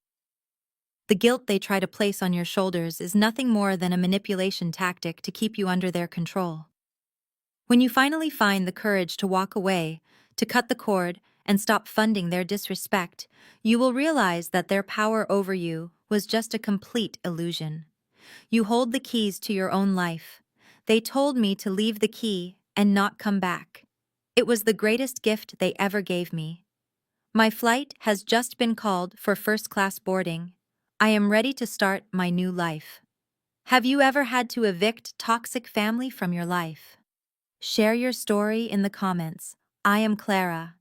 The guilt they try to place on your shoulders is nothing more than a manipulation tactic to keep you under their control. When you finally find the courage to walk away, to cut the cord, and stop funding their disrespect, you will realize that their power over you was just a complete illusion. You hold the keys to your own life. They told me to leave the key and not come back. It was the greatest gift they ever gave me. My flight has just been called for first-class boarding. I am ready to start my new life. Have you ever had to evict toxic family from your life? Share your story in the comments. I am Clara,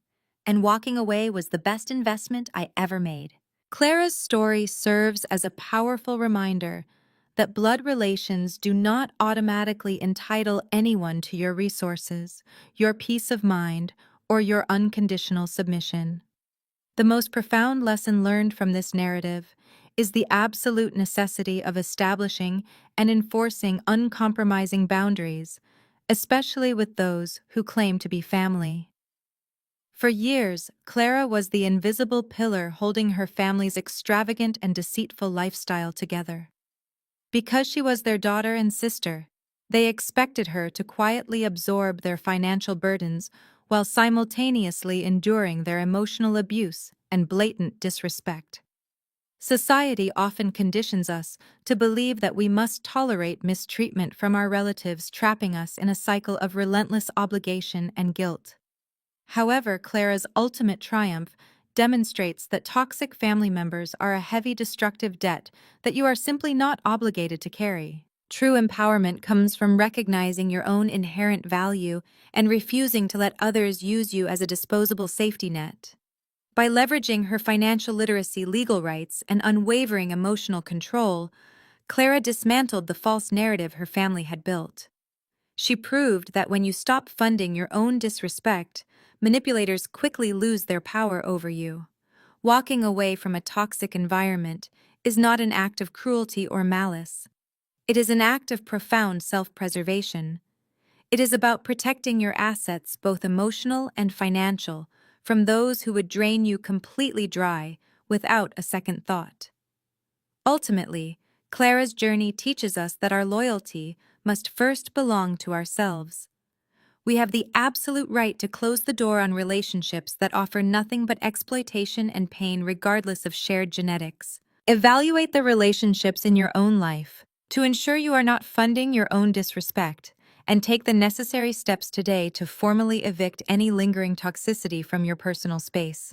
and walking away was the best investment I ever made. Clara's story serves as a powerful reminder that blood relations do not automatically entitle anyone to your resources, your peace of mind, or your unconditional submission. The most profound lesson learned from this narrative is the absolute necessity of establishing and enforcing uncompromising boundaries, especially with those who claim to be family. For years, Clara was the invisible pillar holding her family's extravagant and deceitful lifestyle together. Because she was their daughter and sister, they expected her to quietly absorb their financial burdens while simultaneously enduring their emotional abuse and blatant disrespect. Society often conditions us to believe that we must tolerate mistreatment from our relatives, trapping us in a cycle of relentless obligation and guilt. However, Clara's ultimate triumph demonstrates that toxic family members are a heavy, destructive debt that you are simply not obligated to carry. True empowerment comes from recognizing your own inherent value and refusing to let others use you as a disposable safety net. By leveraging her financial literacy legal rights and unwavering emotional control, Clara dismantled the false narrative her family had built. She proved that when you stop funding your own disrespect, manipulators quickly lose their power over you. Walking away from a toxic environment is not an act of cruelty or malice. It is an act of profound self-preservation. It is about protecting your assets, both emotional and financial, from those who would drain you completely dry without a second thought. Ultimately, Clara's journey teaches us that our loyalty must first belong to ourselves. We have the absolute right to close the door on relationships that offer nothing but exploitation and pain regardless of shared genetics. Evaluate the relationships in your own life to ensure you are not funding your own disrespect, and take the necessary steps today to formally evict any lingering toxicity from your personal space.